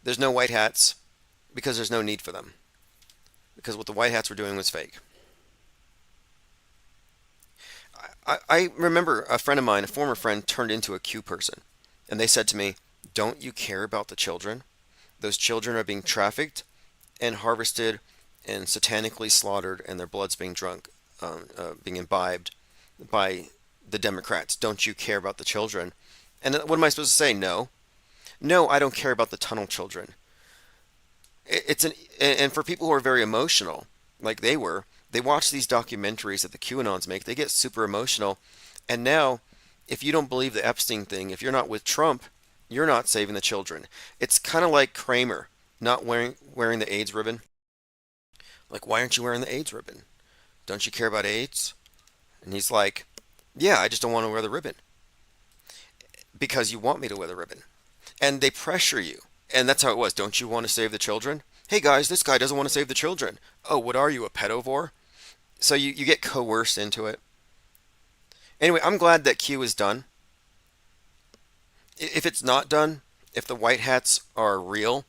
There's no white hats because there's no need for them. Because what the white hats were doing was fake. I remember a friend of mine, a former friend, turned into a Q person. And they said to me, don't you care about the children? Those children are being trafficked and harvested and satanically slaughtered, and their blood's being drunk, being imbibed by the Democrats. Don't you care about the children? And what am I supposed to say? No. No, I don't care about the tunnel children. And for people who are very emotional, like they were, they watch these documentaries that the QAnons make, they get super emotional. And now, if you don't believe the Epstein thing, if you're not with Trump, you're not saving the children. It's kind of like Kramer not wearing the AIDS ribbon. Like, why aren't you wearing the AIDS ribbon? Don't you care about AIDS? And he's like, yeah, I just don't want to wear the ribbon. Because you want me to wear the ribbon. And they pressure you. And that's how it was. Don't you want to save the children? Hey guys, this guy doesn't want to save the children. Oh, what are you, a pedovore? So you get coerced into it. Anyway, I'm glad that Q is done. If it's not done, if the white hats are real,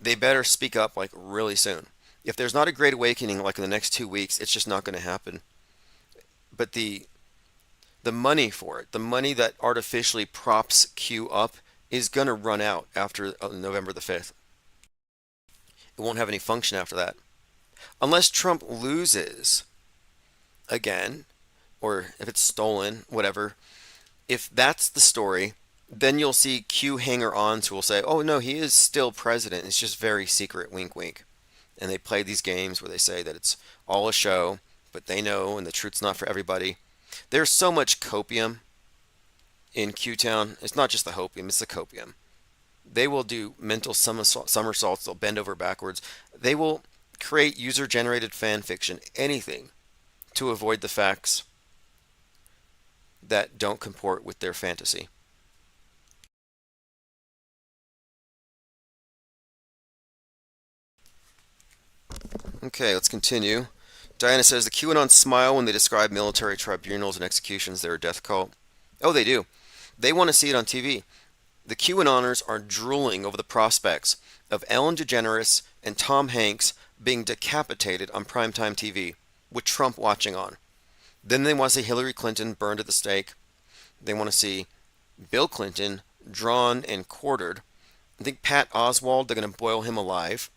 they better speak up like really soon. If there's not a great awakening like in the next 2 weeks, it's just not going to happen. but the money for it, the money that artificially props Q up, is going to run out after November the 5th. It won't have any function after that. Unless Trump loses again, or if it's stolen, whatever, if that's the story, then you'll see Q hanger-ons who will say, oh no, he is still president. It's just very secret, wink, wink. And they play these games where they say that it's all a show, but they know and the truth's not for everybody. There's so much copium in Q-Town. It's not just the hopium, it's the copium. They will do mental somersaults. They'll bend over backwards. They will create user-generated fan fiction, anything, to avoid the facts that don't comport with their fantasy. Okay, let's continue. Diana says the QAnon smile when they describe military tribunals and executions. They're a death cult. Oh, they do. They want to see it on TV. The QAnoners are drooling over the prospects of Ellen DeGeneres and Tom Hanks being decapitated on primetime TV with Trump watching on. Then they want to see Hillary Clinton burned at the stake. They want to see Bill Clinton drawn and quartered. I think Pat Oswald, they're going to boil him alive.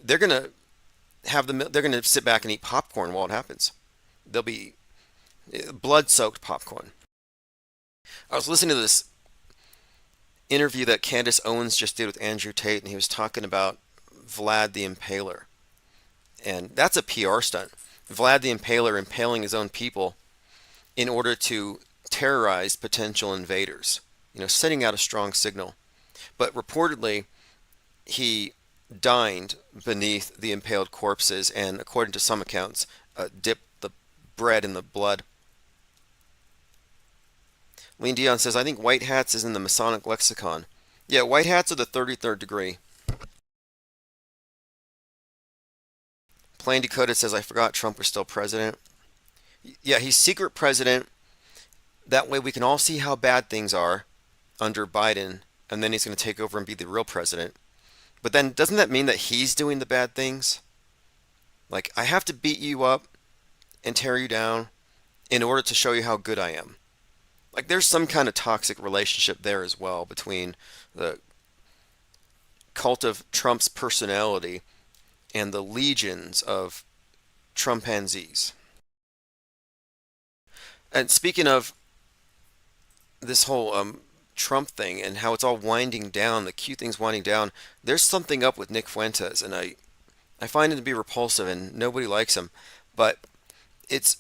They're going to they're going to sit back and eat popcorn while it happens. They'll be blood-soaked popcorn. I was listening to this interview that Candace Owens just did with Andrew Tate, and he was talking about Vlad the Impaler. And that's a PR stunt. Vlad the Impaler impaling his own people in order to terrorize potential invaders, sending out a strong signal. But reportedly, he dined beneath the impaled corpses and, according to some accounts, dipped the bread in the blood. Lean Dion says, I think white hats is in the Masonic lexicon. Yeah, white hats are the 33rd degree. Plain Decoded says, I forgot Trump was still president. Yeah, he's secret president. That way we can all see how bad things are under Biden, and then he's going to take over and be the real president. But then doesn't that mean that he's doing the bad things? Like, I have to beat you up and tear you down in order to show you how good I am. Like, there's some kind of toxic relationship there as well between the cult of Trump's personality and the legions of Trumpanzees. And speaking of this whole Trump thing and how it's all winding down, the Q thing's winding down, there's something up with Nick Fuentes, and I find him to be repulsive, and nobody likes him. But it's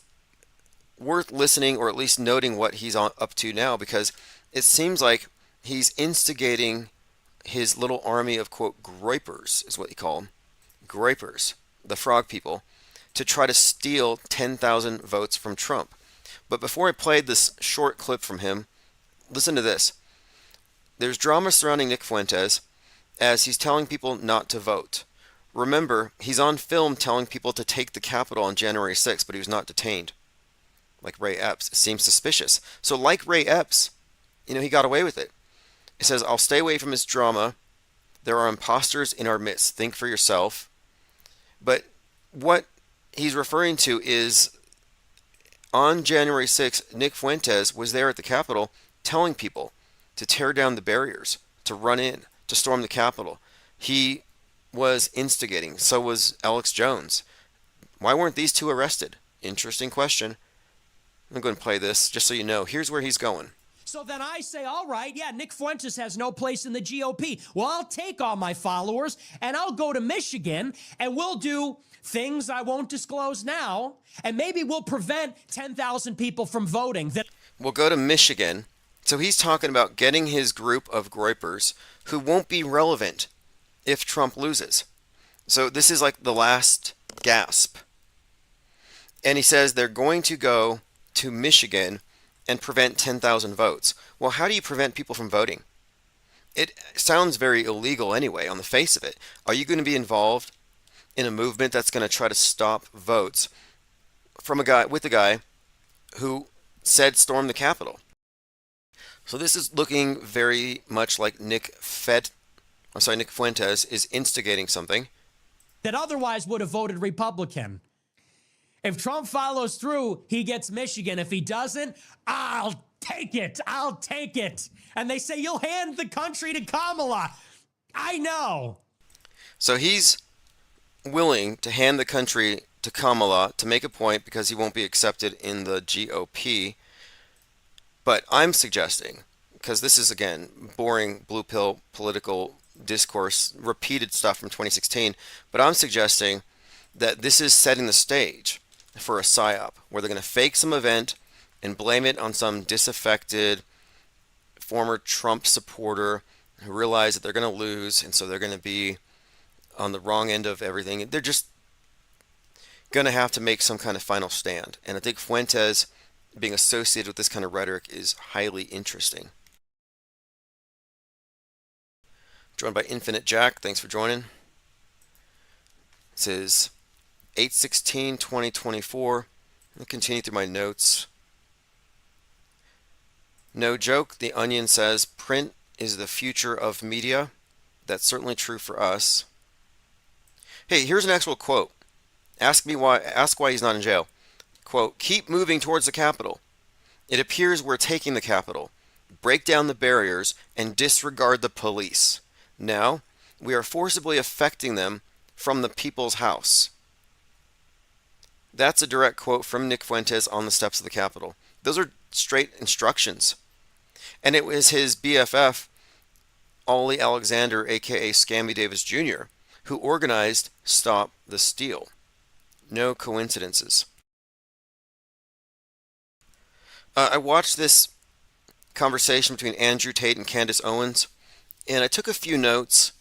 worth listening, or at least noting what he's up to now, because it seems like he's instigating his little army of, quote, groypers, is what you call them. Groypers, the frog people, to try to steal 10,000 votes from Trump. But before I played this short clip from him, listen to this. There's drama surrounding Nick Fuentes as he's telling people not to vote. Remember, he's on film telling people to take the Capitol on January 6th, but he was not detained. Like Ray Epps. It seems suspicious. So like Ray Epps, he got away with it. It says, I'll stay away from his drama. There are imposters in our midst. Think for yourself. But what he's referring to is on January 6th, Nick Fuentes was there at the Capitol telling people to tear down the barriers, to run in, to storm the Capitol. He was instigating. So was Alex Jones. Why weren't these two arrested? Interesting question. I'm going to play this just so you know. Here's where he's going. So then I say, all right, yeah, Nick Fuentes has no place in the GOP. Well, I'll take all my followers and I'll go to Michigan and we'll do things I won't disclose now. And maybe we'll prevent 10,000 people from voting. We'll go to Michigan. So he's talking about getting his group of groypers who won't be relevant if Trump loses. So this is like the last gasp. And he says they're going to go to Michigan and prevent 10,000 votes. Well, how do you prevent people from voting? It sounds very illegal anyway, on the face of it. Are you going to be involved in a movement that's going to try to stop votes from a guy who said storm the Capitol? So this is looking very much like Nick Fuentes is instigating something that otherwise would have voted Republican. If Trump follows through, he gets Michigan. If he doesn't, I'll take it. I'll take it. And they say, you'll hand the country to Kamala. I know. So he's willing to hand the country to Kamala to make a point because he won't be accepted in the GOP. But I'm suggesting, because this is, again, boring blue pill political discourse, repeated stuff from 2016, but I'm suggesting that this is setting the stage for a psyop where they're going to fake some event and blame it on some disaffected former Trump supporter who realize that they're going to lose, and so they're going to be on the wrong end of everything. They're just going to have to make some kind of final stand. And I think Fuentes being associated with this kind of rhetoric is highly interesting. Joined by Infinite Jack. Thanks for joining. This is 8/16/2024. I'll continue through my notes. No joke, The Onion says, print is the future of media. That's certainly true for us. Hey, here's an actual quote. Ask why he's not in jail. Quote, keep moving towards the Capitol. It appears we're taking the Capitol. Break down the barriers and disregard the police. Now, we are forcibly affecting them from the people's house. That's a direct quote from Nick Fuentes on the steps of the Capitol. Those are straight instructions. And it was his BFF, Ollie Alexander, aka Scammy Davis Jr., who organized Stop the Steal. No coincidences. I watched this conversation between Andrew Tate and Candace Owens, and I took a few notes.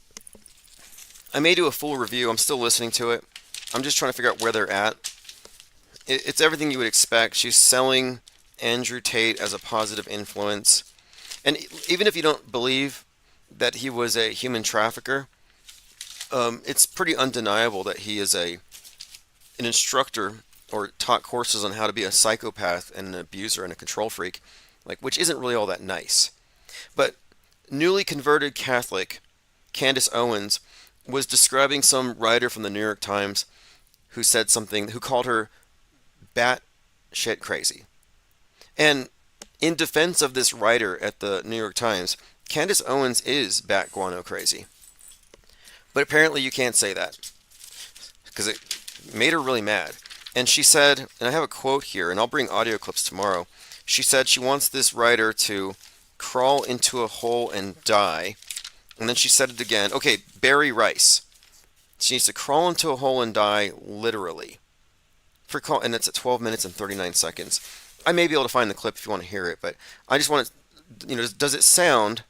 I may do a full review. I'm still listening to it. I'm just trying to figure out where they're at. It's everything you would expect. She's selling Andrew Tate as a positive influence. And even if you don't believe that he was a human trafficker, it's pretty undeniable that he is an instructor or taught courses on how to be a psychopath and an abuser and a control freak, which isn't really all that nice. But newly converted Catholic Candace Owens was describing some writer from the New York Times who called her bat shit crazy. And in defense of this writer at the New York Times, Candace Owens is bat guano crazy. But apparently you can't say that because it made her really mad. And she said, and I have a quote here, and I'll bring audio clips tomorrow. She said she wants this writer to crawl into a hole and die. And then she said it again. Okay, Barry Rice. She needs to crawl into a hole and die literally. And it's at 12 minutes and 39 seconds. I may be able to find the clip if you want to hear it, but I just want to, does it sound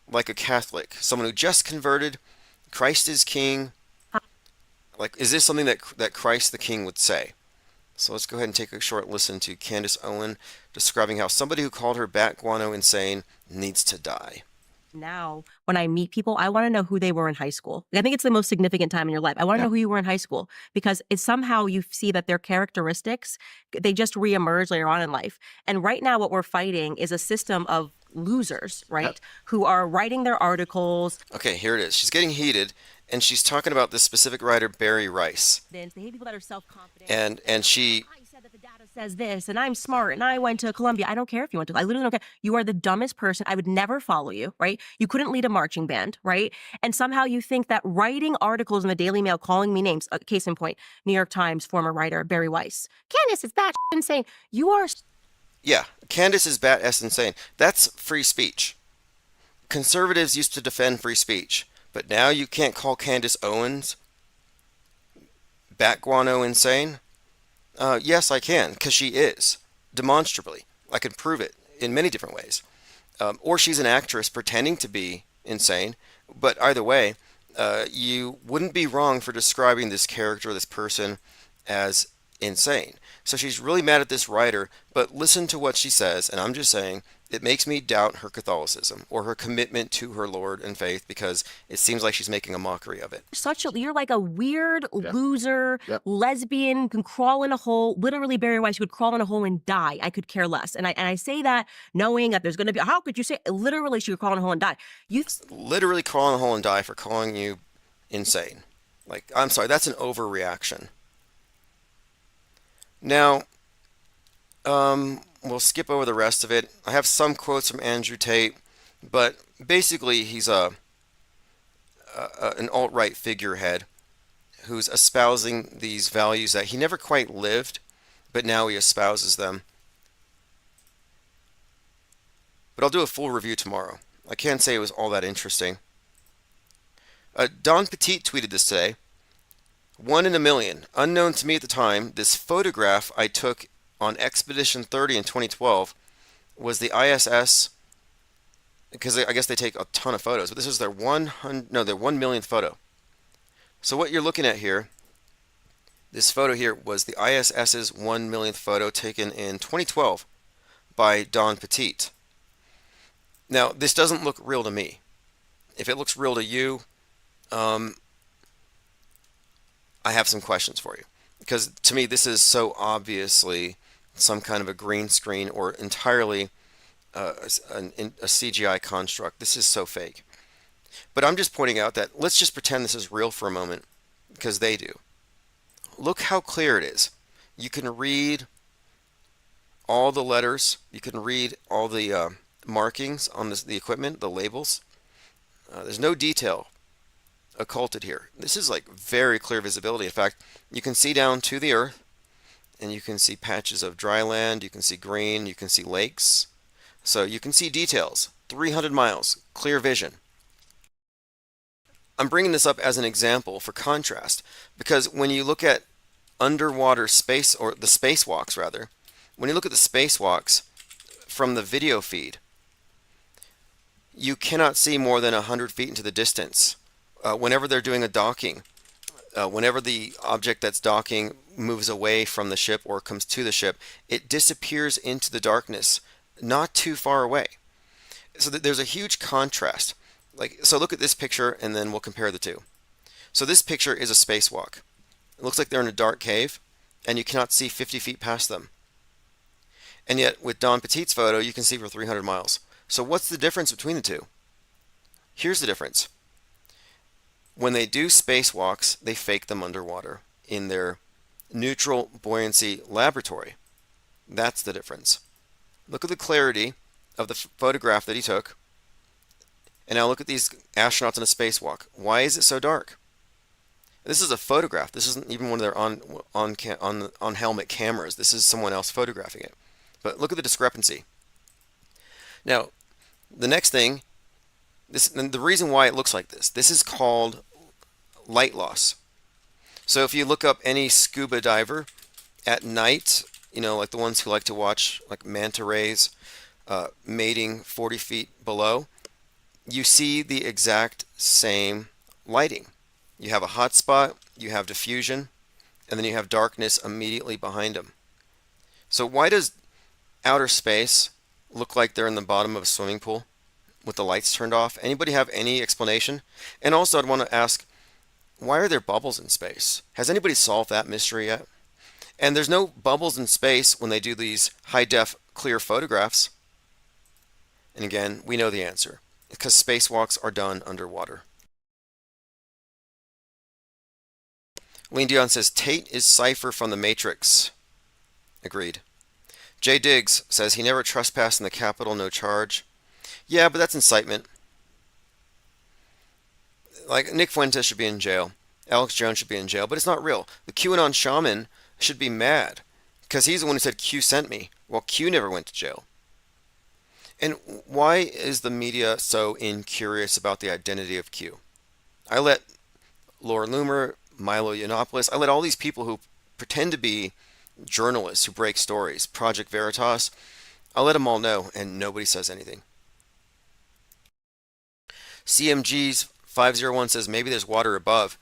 like a Catholic? Someone who just converted, Christ is King. Is this something that Christ the King would say? So let's go ahead and take a short listen to Candace Owen describing how somebody who called her bat guano insane needs to die. Now, when I meet people, I want to know who they were in high school. I think it's the most significant time in your life. I want to know who you were in high school because it's somehow you see that their characteristics, they just reemerge later on in life. And right now what we're fighting is a system of losers, right? Who are writing their articles. Okay, here it is. She's getting heated, and she's talking about this specific writer, Barry Rice. They hate people that are self-confident. And she... I said that the data says this, and I'm smart, and I went to Columbia. I don't care if you went to... I literally don't care. You are the dumbest person. I would never follow you, right? You couldn't lead a marching band, right? And somehow you think that writing articles in the Daily Mail calling me names, case in point, New York Times former writer Barry Weiss. Candace, it's that insane. You are... Yeah, Candace is bat-ass insane. That's free speech. Conservatives used to defend free speech, but now you can't call Candace Owens bat guano insane? Yes, I can, because she is, demonstrably. I can prove it in many different ways. Or she's an actress pretending to be insane, but either way, you wouldn't be wrong for describing this character, this person, as insane. So she's really mad at this writer, but listen to what she says, and I'm just saying, it makes me doubt her Catholicism or her commitment to her Lord and faith because it seems like she's making a mockery of it. You're like a weird loser, lesbian, can crawl in a hole. Literally, Barry Weiss, you could crawl in a hole and die. I could care less. And I say that knowing that there's going to be, how could you say, literally, she could crawl in a hole and die. Literally crawl in a hole and die for calling you insane. I'm sorry, that's an overreaction. Now, we'll skip over the rest of it. I have some quotes from Andrew Tate, but basically he's an alt-right figurehead who's espousing these values that he never quite lived, but now he espouses them. But I'll do a full review tomorrow. I can't say it was all that interesting. Don Petit tweeted this today. 1 in a million. Unknown to me at the time, this photograph I took on Expedition 30 in 2012 was the ISS, because I guess they take a ton of photos, but this is their 1 millionth photo. So what you're looking at here, this photo here was the ISS's 1 millionth photo taken in 2012 by Don Petit. Now, this doesn't look real to me. If it looks real to you, I have some questions for you. Because to me, this is so obviously some kind of a green screen or entirely a CGI construct. This is so fake. But I'm just pointing out that let's just pretend this is real for a moment, because they do. Look how clear it is. You can read all the letters. You can read all the markings on the equipment, the labels. There's no detail occulted here. This is like very clear visibility. In fact, you can see down to the earth, and you can see patches of dry land, you can see green, you can see lakes. So you can see details. 300 miles, clear vision. I'm bringing this up as an example for contrast, because when you look at underwater space, or the spacewalks rather, when you look at the spacewalks from the video feed, you cannot see more than 100 feet into the distance. Whenever they're doing a docking, whenever the object that's docking moves away from the ship or comes to the ship, it disappears into the darkness, not too far away. So there's a huge contrast. So look at this picture, and then we'll compare the two. So this picture is a spacewalk. It looks like they're in a dark cave, and you cannot see 50 feet past them. And yet, with Don Petit's photo, you can see for 300 miles. So what's the difference between the two? Here's the difference. When they do spacewalks, they fake them underwater in their neutral buoyancy laboratory. That's the difference. Look at the clarity of the photograph that he took. And now look at these astronauts in a spacewalk. Why is it so dark? This is a photograph. This isn't even one of their on helmet cameras. This is someone else photographing it. But look at the discrepancy. Now, the next thing, the reason why it looks like this is called light loss. So if you look up any scuba diver at night, like the ones who like to watch like manta rays mating 40 feet below, you see the exact same lighting. You have a hot spot, you have diffusion, and then you have darkness immediately behind them. So why does outer space look like they're in the bottom of a swimming pool with the lights turned off? Anybody have any explanation? And also I'd want to ask, why are there bubbles in space? Has anybody solved that mystery yet? And there's no bubbles in space when they do these high-def clear photographs. And again, we know the answer. Because spacewalks are done underwater. Lean Dion says, Tate is Cypher from the Matrix. Agreed. Jay Diggs says, he never trespassed in the Capitol, no charge. Yeah, but that's incitement. Like, Nick Fuentes should be in jail. Alex Jones should be in jail, but it's not real. The QAnon shaman should be mad, because he's the one who said Q sent me, while Q never went to jail. And why is the media so incurious about the identity of Q? I let Laura Loomer, Milo Yiannopoulos, I let all these people who pretend to be journalists who break stories, Project Veritas, I let them all know, and nobody says anything. CMG's 501 says maybe there's water above.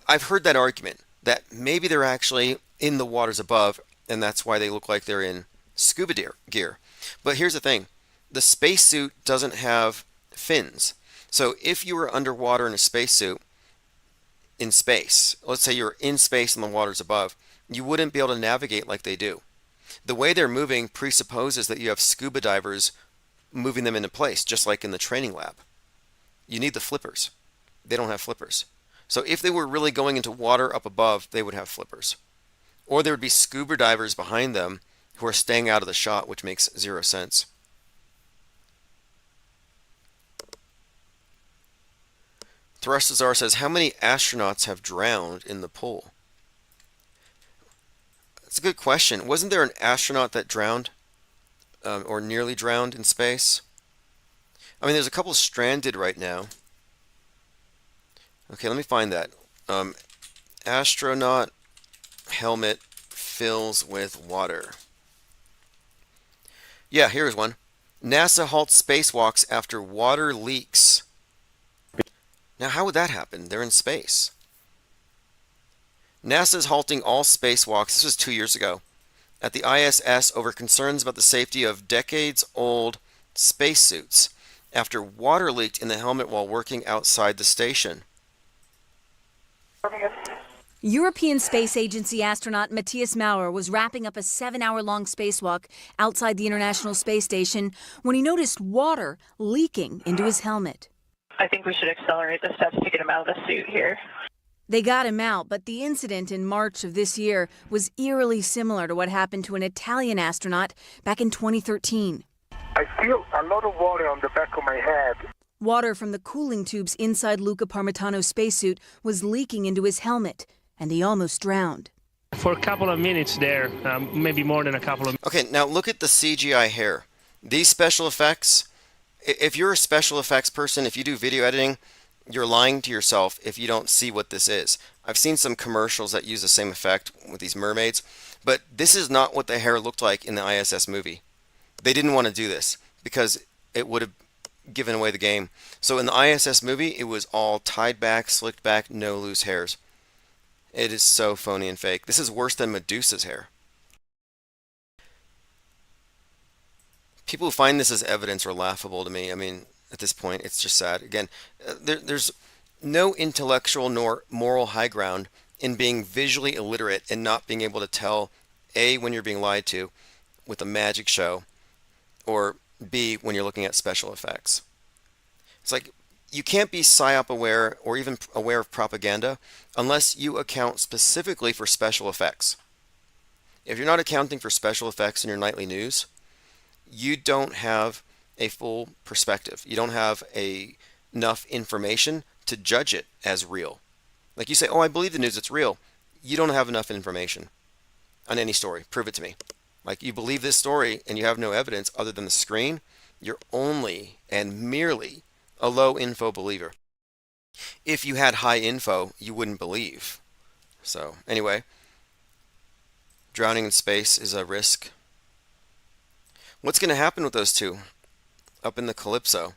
I've heard that argument, that maybe they're actually in the waters above, and that's why they look like they're in scuba gear. But here's the thing. The spacesuit doesn't have fins. So if you were underwater in a spacesuit in space, let's say you're in space and the water's above, you wouldn't be able to navigate like they do. The way they're moving presupposes that you have scuba divers moving them into place, just like in the training lab. You need the flippers. They don't have flippers. So if they were really going into water up above, they would have flippers. Or there would be scuba divers behind them who are staying out of the shot, which makes zero sense. Thrustazar says, how many astronauts have drowned in the pool? That's a good question. Wasn't there an astronaut that drowned or nearly drowned in space? I mean, there's a couple stranded right now. Okay, let me find that. Astronaut helmet fills with water. Yeah, here's one. NASA halts spacewalks after water leaks. Now, how would that happen? They're in space. NASA's halting all spacewalks, this was 2 years ago, at the ISS over concerns about the safety of decades-old spacesuits after water leaked in the helmet while working outside the station. European Space Agency astronaut Matthias Maurer was wrapping up a 7-hour-long spacewalk outside the International Space Station when he noticed water leaking into his helmet. I think we should accelerate the steps to get him out of the suit here. They got him out, but the incident in March of this year was eerily similar to what happened to an Italian astronaut back in 2013. I feel a lot of water on the back of my head. Water from the cooling tubes inside Luca Parmitano's spacesuit was leaking into his helmet, and he almost drowned. For a couple of minutes there, maybe more than a couple of. Okay, now look at the CGI hair. These special effects, if you're a special effects person, if you do video editing, you're lying to yourself if you don't see what this is. I've seen some commercials that use the same effect with these mermaids, but this is not what the hair looked like in the ISS movie. They didn't want to do this because it would have given away the game. So in the ISS movie, it was all tied back, slicked back, no loose hairs. It is so phony and fake. This is worse than Medusa's hair. People who find this as evidence are laughable to me. I mean, at this point, it's just sad. Again, there's no intellectual nor moral high ground in being visually illiterate and not being able to tell, A, when you're being lied to with a magic show, or B, when you're looking at special effects. It's like, you can't be PSYOP aware or even aware of propaganda unless you account specifically for special effects. If you're not accounting for special effects in your nightly news, you don't have a full perspective. You don't have enough information to judge it as real. Like you say, oh, I believe the news, it's real. You don't have enough information on any story. Prove it to me. Like, you believe this story and you have no evidence other than the screen, you're only and merely a low info believer. If you had high info, you wouldn't believe. So, anyway, drowning in space is a risk. What's going to happen with those two up in the Calypso?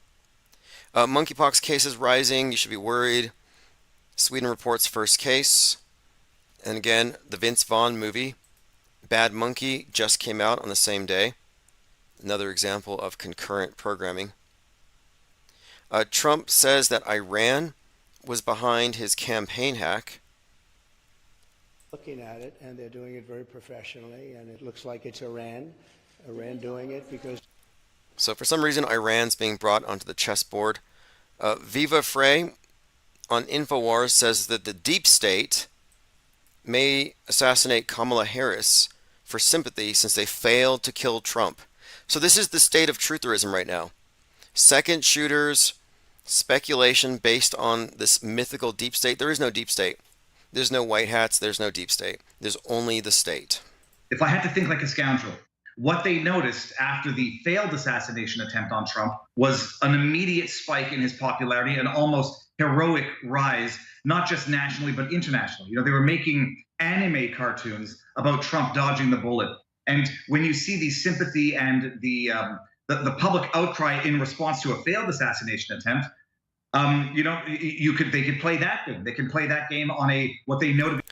Monkeypox cases rising. You should be worried. Sweden reports first case. And again, the Vince Vaughn movie, Bad Monkey, just came out on the same day. Another example of concurrent programming. Trump says that Iran was behind his campaign hack. Looking at it, and they're doing it very professionally, and it looks like it's Iran doing it because. So for some reason, Iran's being brought onto the chessboard. Viva Frey on InfoWars says that the deep state may assassinate Kamala Harris for sympathy since they failed to kill Trump. So this is the state of trutherism right now. Second shooters, speculation based on this mythical deep state. There is no deep state. There's no white hats. There's no deep state. There's only the state. If I had to think like a scoundrel, what they noticed after the failed assassination attempt on Trump was an immediate spike in his popularity, an almost heroic rise, not just nationally, but internationally. You know, they were making anime cartoons about Trump dodging the bullet. And when you see the sympathy and the public outcry in response to a failed assassination attempt, they could play that game. They can play that game on what they know to be.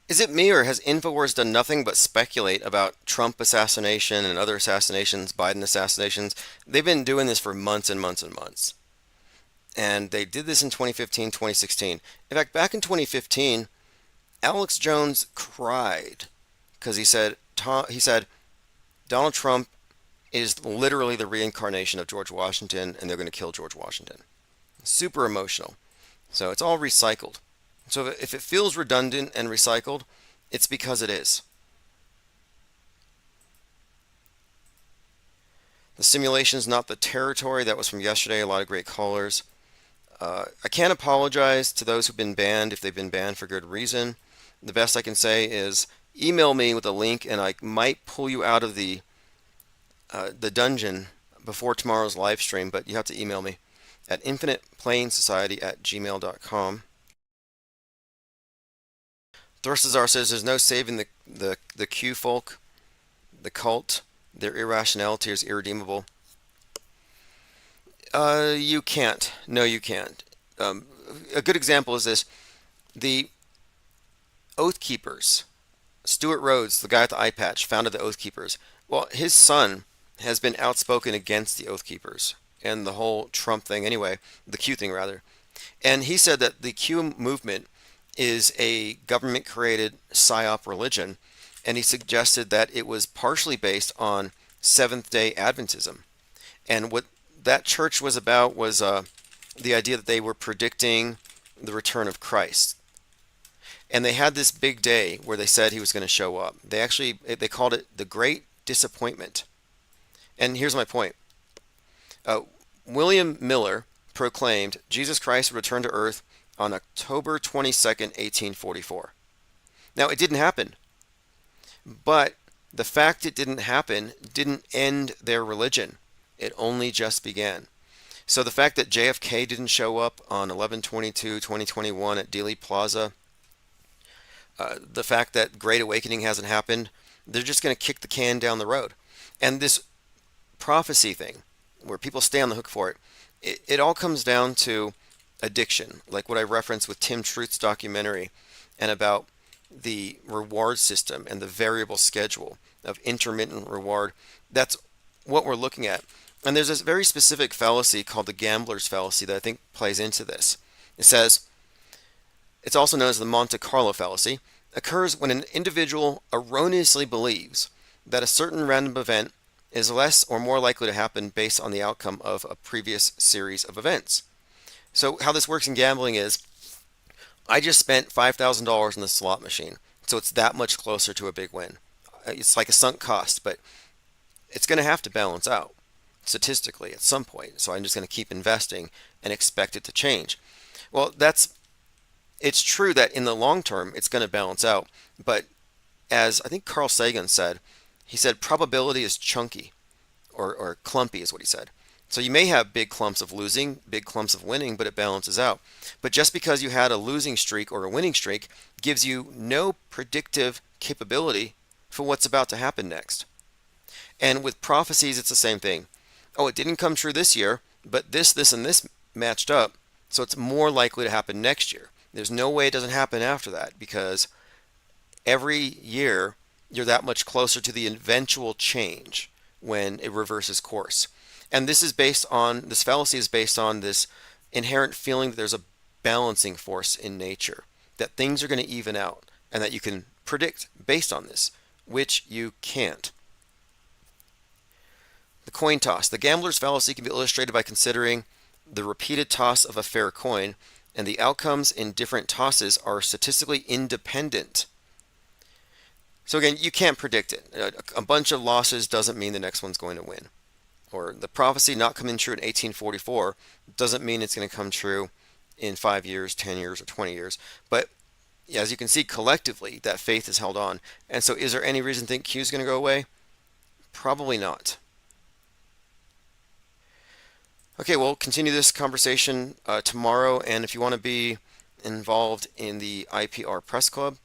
Is it me, or has InfoWars done nothing but speculate about Trump assassination and other assassinations, Biden assassinations? They've been doing this for months and months and months. And they did this in 2015, 2016. In fact, back in 2015, Alex Jones cried because he said Donald Trump is literally the reincarnation of George Washington, and they're going to kill George Washington. Super emotional. So it's all recycled. So if it feels redundant and recycled, it's because it is. The simulation is not the territory. That was from yesterday. A lot of great callers. I can't apologize to those who've been banned if they've been banned for good reason. The best I can say is email me with a link, and I might pull you out of the dungeon before tomorrow's live stream, but you have to email me at infiniteplainsociety@gmail.com. Thorstazar says there's no saving the Q folk, the cult. Their irrationality is irredeemable. You can't. No, you can't. A good example is this. The Oath Keepers. Stuart Rhodes, the guy with the eye patch, founded the Oath Keepers. Well, his son has been outspoken against the Oath Keepers and the whole Trump thing anyway, the Q thing rather. And he said that the Q movement is a government-created psyop religion, and he suggested that it was partially based on Seventh-day Adventism. And what that church was about was the idea that they were predicting the return of Christ. And they had this big day where they said he was going to show up. They called it the Great Disappointment. And here's my point. William Miller proclaimed Jesus Christ would return to earth on October 22nd, 1844. Now, it didn't happen. But the fact it didn't happen didn't end their religion. It only just began. So the fact that JFK didn't show up on 11/22/2021 at Dealey Plaza, the fact that Great Awakening hasn't happened, they're just going to kick the can down the road. And this prophecy thing, where people stay on the hook for it, it all comes down to addiction, like what I referenced with Tim Truth's documentary and about the reward system and the variable schedule of intermittent reward. That's what we're looking at. And there's this very specific fallacy called the gambler's fallacy that I think plays into this. It says, it's also known as the Monte Carlo fallacy, occurs when an individual erroneously believes that a certain random event is less or more likely to happen based on the outcome of a previous series of events. So how this works in gambling is, I just spent $5,000 in the slot machine, so it's that much closer to a big win. It's like a sunk cost, but it's going to have to balance out statistically at some point. So I'm just going to keep investing and expect it to change. Well, it's true that in the long term, it's going to balance out. But as I think Carl Sagan said, he said probability is chunky or clumpy is what he said. So you may have big clumps of losing, big clumps of winning, but it balances out. But just because you had a losing streak or a winning streak gives you no predictive capability for what's about to happen next. And with prophecies, it's the same thing. Oh, it didn't come true this year, but this, and this matched up, so it's more likely to happen next year. There's no way it doesn't happen after that, because every year you're that much closer to the eventual change when it reverses course. And this fallacy is based on this inherent feeling that there's a balancing force in nature, that things are going to even out, and that you can predict based on this, which you can't. The coin toss. The gambler's fallacy can be illustrated by considering the repeated toss of a fair coin, and the outcomes in different tosses are statistically independent. So again, you can't predict it. A bunch of losses doesn't mean the next one's going to win. Or the prophecy not coming true in 1844 doesn't mean it's going to come true in 5 years, 10 years, or 20 years. But as you can see, collectively, that faith is held on. And so is there any reason to think Q is going to go away? Probably not. Okay, we'll continue this conversation tomorrow. And if you want to be involved in the IPR Press Club,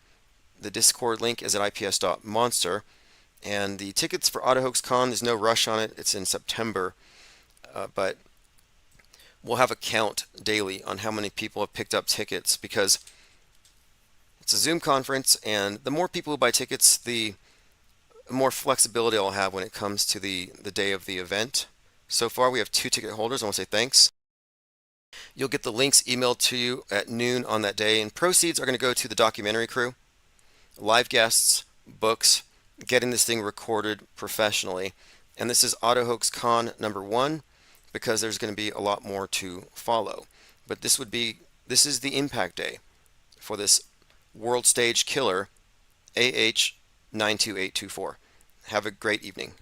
the Discord link is at ips.monster. And the tickets for AutoHoaxCon, there's no rush on it. It's in September. But we'll have a count daily on how many people have picked up tickets, because it's a Zoom conference, and the more people who buy tickets, the more flexibility I'll have when it comes to the day of the event. So far, we have 2 ticket holders. I want to say thanks. You'll get the links emailed to you at noon on that day, and proceeds are going to go to the documentary crew, live guests, books, getting this thing recorded professionally. And this is AutoHoaxCon number 1, because there's going to be a lot more to follow. But this is the impact day for this world stage killer, AH92824. Have a great evening.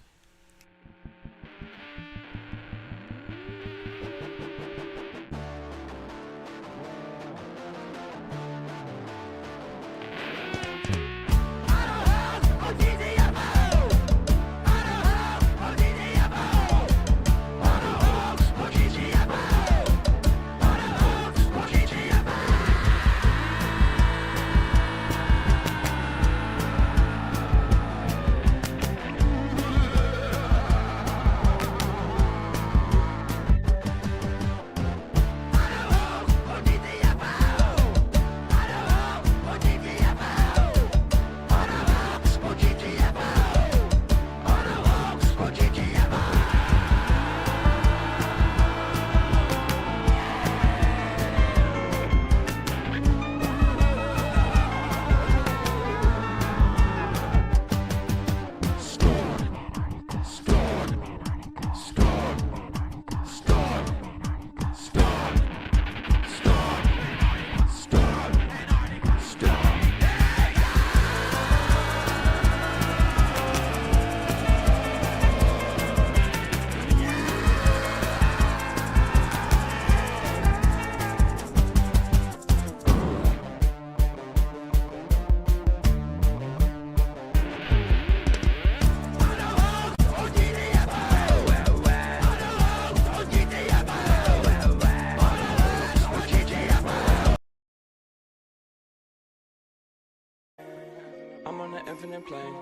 I'm on the infinite plane.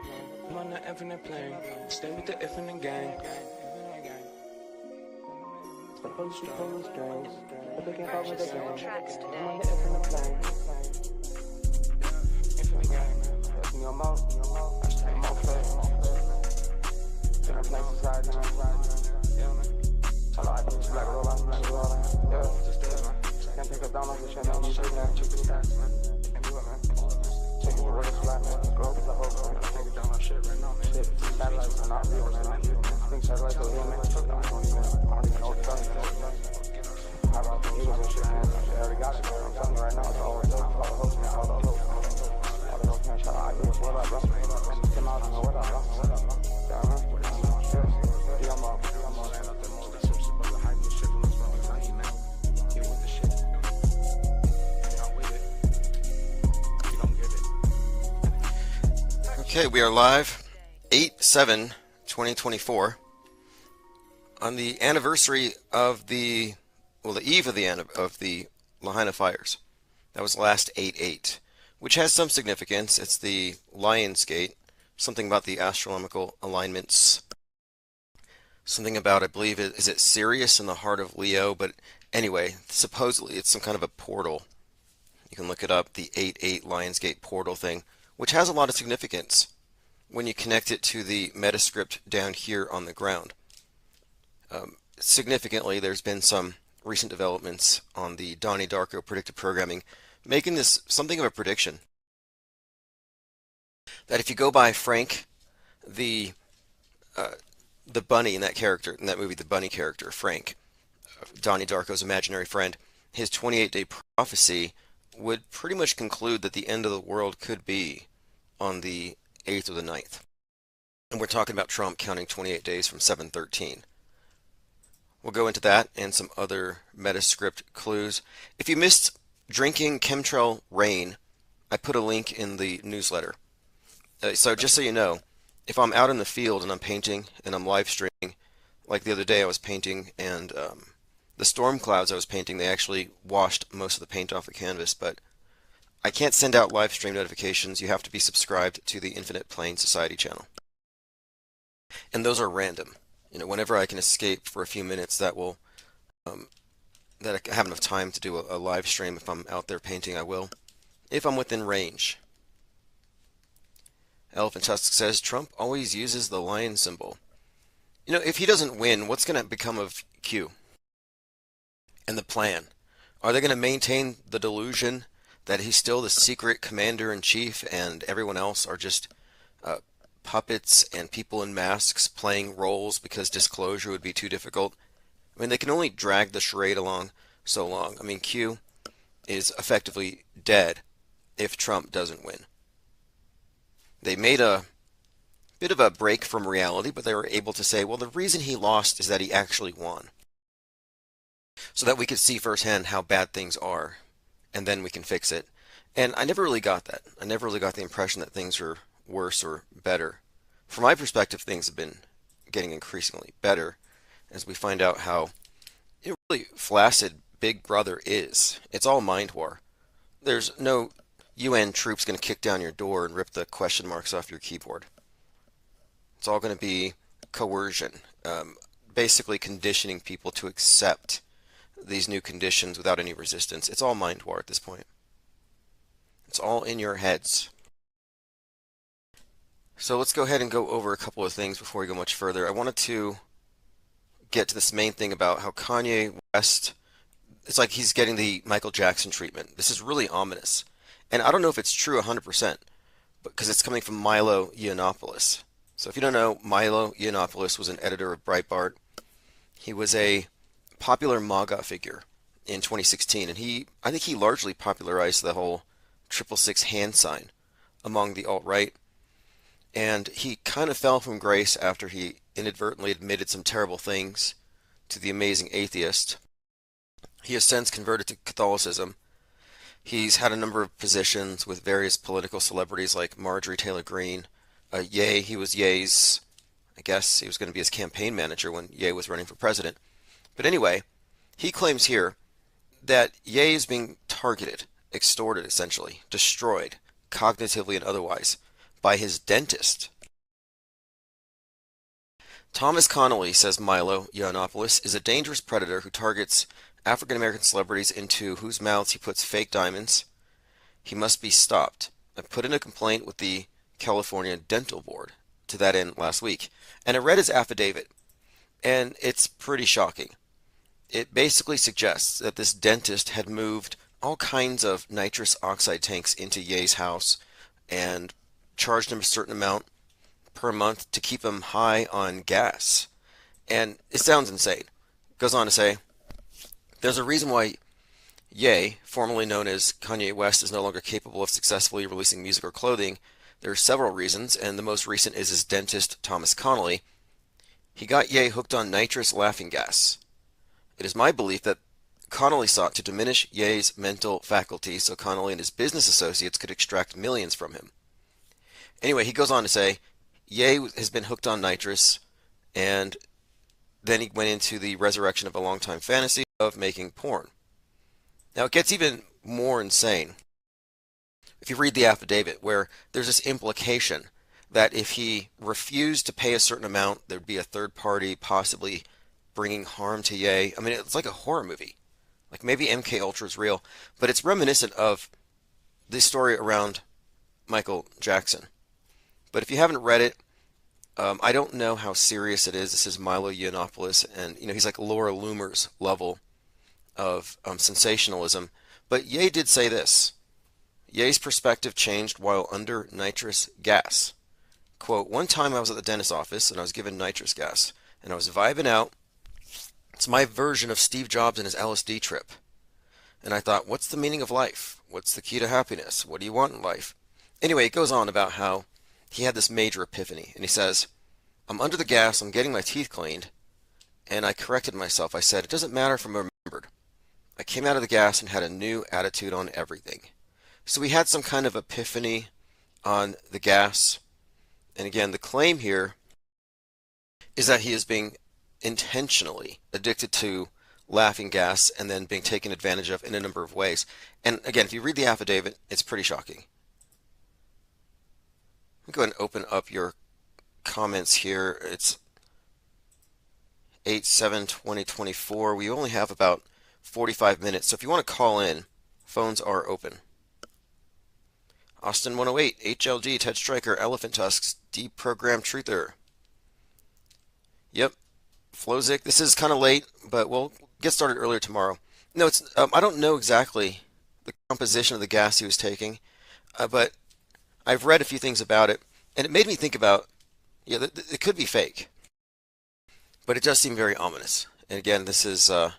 I'm on the infinite plane. Stay with the infinite gang. Step on the street, pulling strings. But they can cover the game. I'm on the infinite plane. Infinite gang. That's me on mode. I stay more play. Different places right now. Yeah, man. Tell her I do just black roll out. Yeah, just do it, man. Can't take us down like this shit. Don't need to check the stats, man. Can't do it, man. Take it away, flat, man. Go to the whole thing. I can't get down my shit right now, man. Shit, satellites are not real, man. I think satellites are real, man. I don't even know what to tell you, man. How about the Eagles and shit, man? I already got it, man. I'm telling you right now, it's all the hopes, man. All the hopes, man. All the hopes, man. Shout out, Eagles. What up, bro? Tim out, man. What up, bro? Yeah, man. Shit. Yeah, I'm up. Okay, we are live 8/7/2024 on the anniversary of the eve of the Lahaina fires. That was last 8/8, which has some significance. It's the Lion's Gate, something about the astronomical alignments, something about, I believe, is it Sirius in the heart of Leo? But anyway, supposedly it's some kind of a portal. You can look it up, the 8/8 Lion's Gate portal thing, which has a lot of significance when you connect it to the metascript down here on the ground. Significantly, there's been some recent developments on the Donnie Darko predictive programming, making this something of a prediction. That if you go by Frank, the bunny in that movie, the bunny character, Frank, Donnie Darko's imaginary friend, his 28-day prophecy would pretty much conclude that the end of the world could be on the 8th or the 9th. And we're talking about Trump counting 28 days from 7/13. We'll go into that and some other metascript clues. If you missed drinking chemtrail rain, I put a link in the newsletter. So just so you know, if I'm out in the field and I'm painting and I'm live streaming, like the other day I was painting and the storm clouds I was painting, they actually washed most of the paint off the canvas, but I can't send out live stream notifications. You have to be subscribed to the Infinite Plane Society channel. And those are random. You know, whenever I can escape for a few minutes, that will, that I have enough time to do a live stream. If I'm out there painting, I will. If I'm within range. Elephant Tusk says, Trump always uses the lion symbol. You know, if he doesn't win, what's going to become of Q? And the plan? Are they going to maintain the delusion that he's still the secret commander-in-chief and everyone else are just puppets and people in masks playing roles because disclosure would be too difficult? I mean, they can only drag the charade along so long. I mean, Q is effectively dead if Trump doesn't win. They made a bit of a break from reality, but they were able to say, well, the reason he lost is that he actually won. So that we could see firsthand how bad things are, and then we can fix it. And I never really got that. I never really got the impression that things are worse or better. From my perspective, things have been getting increasingly better as we find out how really flaccid Big Brother is. It's all mind war. There's no UN troops going to kick down your door and rip the question marks off your keyboard. It's all going to be coercion, basically conditioning people to accept these new conditions without any resistance. It's all mind war at this point. It's all in your heads. So let's go ahead and go over a couple of things before we go much further. I wanted to get to this main thing about how Kanye West, it's like he's getting the Michael Jackson treatment. This is really ominous. And I don't know if it's true 100%, because it's coming from Milo Yiannopoulos. So if you don't know, Milo Yiannopoulos was an editor of Breitbart. He was a popular MAGA figure in 2016, and I think he largely popularized the whole 666 hand sign among the alt-right. And he kind of fell from grace after he inadvertently admitted some terrible things to the Amazing Atheist. He has since converted to Catholicism. He's had a number of positions with various political celebrities like Marjorie Taylor Greene. Ye, he was Ye's, I guess he was going to be his campaign manager when Ye was running for president. But anyway, he claims here that Ye is being targeted, extorted essentially, destroyed, cognitively and otherwise, by his dentist. Thomas Connolly, says Milo Yiannopoulos, is a dangerous predator who targets African American celebrities into whose mouths he puts fake diamonds. He must be stopped. I put in a complaint with the California Dental Board to that end last week, and I read his affidavit, and it's pretty shocking. It basically suggests that this dentist had moved all kinds of nitrous oxide tanks into Ye's house and charged him a certain amount per month to keep him high on gas. And it sounds insane. Goes on to say, there's a reason why Ye, formerly known as Kanye West, is no longer capable of successfully releasing music or clothing. There are several reasons, and the most recent is his dentist, Thomas Connolly. He got Ye hooked on nitrous laughing gas. It is my belief that Connolly sought to diminish Ye's mental faculties so Connolly and his business associates could extract millions from him. Anyway, he goes on to say, Ye has been hooked on nitrous, and then he went into the resurrection of a longtime fantasy of making porn. Now it gets even more insane if you read the affidavit, where there's this implication that if he refused to pay a certain amount, there'd be a third party possibly bringing harm to Ye. I mean, it's like a horror movie. Like maybe MK Ultra is real, but it's reminiscent of the story around Michael Jackson. But if you haven't read it, I don't know how serious it is. This is Milo Yiannopoulos, and he's like Laura Loomer's level of sensationalism. But Ye did say this. Ye's perspective changed while under nitrous gas. Quote, one time I was at the dentist's office and I was given nitrous gas, and I was vibing out. It's my version of Steve Jobs and his LSD trip. And I thought, what's the meaning of life? What's the key to happiness? What do you want in life? Anyway, it goes on about how he had this major epiphany, and he says, I'm under the gas, I'm getting my teeth cleaned, and I corrected myself. I said, it doesn't matter if I'm remembered. I came out of the gas and had a new attitude on everything. So he had some kind of epiphany on the gas. And again, the claim here is that he is being intentionally addicted to laughing gas and then being taken advantage of in a number of ways. And again, if you read the affidavit, it's pretty shocking. Let me go ahead and open up your comments here. It's 8/7/2024. We only have about 45 minutes, so if you want to call in, phones are open. Austin 108, HLG, Ted Striker, Elephant Tusks, Deprogrammed Truther. Yep, Flozik. This is kind of late, but we'll get started earlier tomorrow. No, it's I don't know exactly the composition of the gas he was taking, but I've read a few things about it, and it made me think about, yeah, it could be fake, but it does seem very ominous. And again, this is the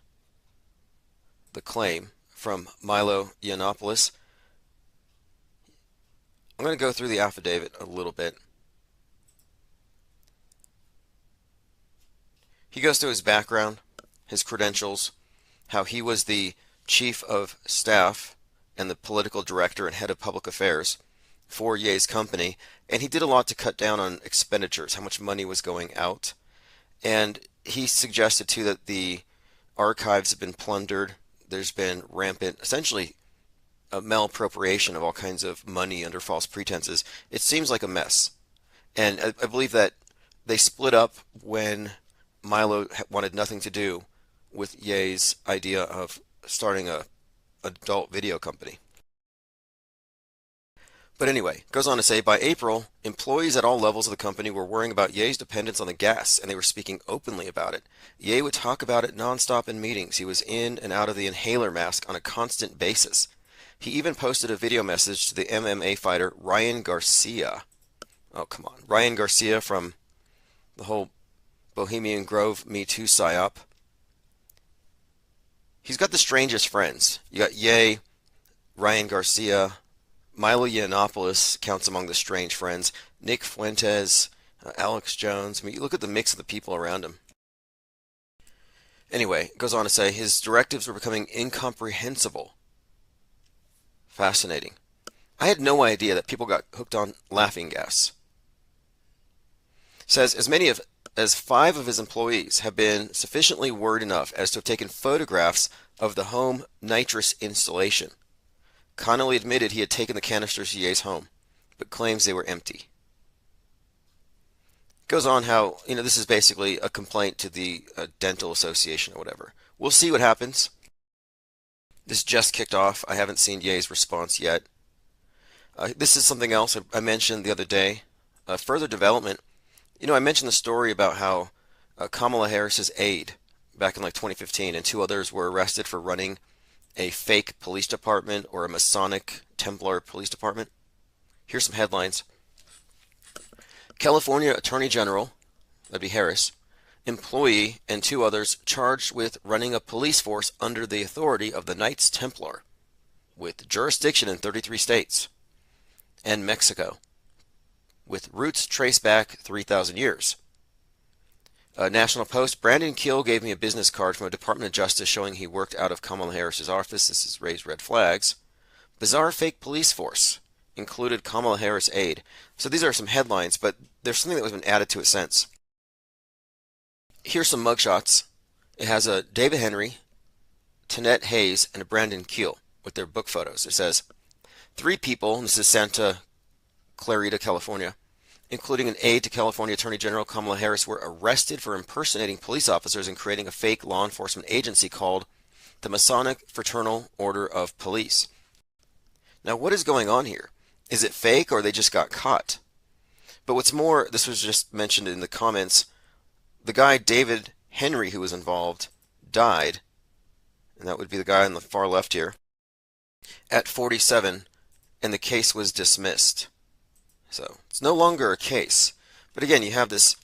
claim from Milo Yiannopoulos. I'm going to go through the affidavit a little bit. He goes through his background, his credentials, how he was the chief of staff and the political director and head of public affairs for Ye's company, and he did a lot to cut down on expenditures, how much money was going out. And he suggested too that the archives have been plundered. There's been rampant, essentially, a malappropriation of all kinds of money under false pretenses. It seems like a mess. And I believe that they split up when Milo wanted nothing to do with Ye's idea of starting a adult video company. But anyway, goes on to say, by April, employees at all levels of the company were worrying about Ye's dependence on the gas, and they were speaking openly about it. Ye would talk about it nonstop in meetings. He was in and out of the inhaler mask on a constant basis. He even posted a video message to the MMA fighter Ryan Garcia. Oh, come on. Ryan Garcia from the whole Bohemian Grove Me Too psyop. He's got the strangest friends. You got Ye, Ryan Garcia, Milo Yiannopoulos counts among the strange friends, Nick Fuentes, Alex Jones. I mean, you look at the mix of the people around him. Anyway, it goes on to say his directives were becoming incomprehensible. Fascinating. I had no idea that people got hooked on laughing gas. Says as many as 5 of his employees have been sufficiently worried enough as to have taken photographs of the home nitrous installation. Connolly admitted he had taken the canisters to Ye's home, but claims they were empty. Goes on how, this is basically a complaint to the dental association or whatever. We'll see what happens. This just kicked off. I haven't seen Ye's response yet. This is something else I mentioned the other day. Further development. I mentioned the story about how Kamala Harris's aide back in 2015 and 2 others were arrested for running a fake police department or a Masonic Templar police department. Here's some headlines. California Attorney General, that'd be Harris, employee and 2 others charged with running a police force under the authority of the Knights Templar with jurisdiction in 33 states and Mexico with roots traced back 3,000 years. National Post, Brandon Kiel gave me a business card from a Department of Justice showing he worked out of Kamala Harris's office. This has raised red flags. Bizarre fake police force included Kamala Harris aide. So these are some headlines, but there's something that has been added to it since. Here's some mugshots. It has a David Henry, Tanette Hayes, and a Brandon Kiel with their book photos. It says 3 people, and this is Santa Clarita, California, including an aide to California Attorney General Kamala Harris, were arrested for impersonating police officers and creating a fake law enforcement agency called the Masonic Fraternal Order of Police. Now, what is going on here? Is it fake or they just got caught? But what's more, this was just mentioned in the comments, the guy David Henry who was involved died, and that would be the guy on the far left here, at 47, and the case was dismissed. So it's no longer a case. But again, you have this,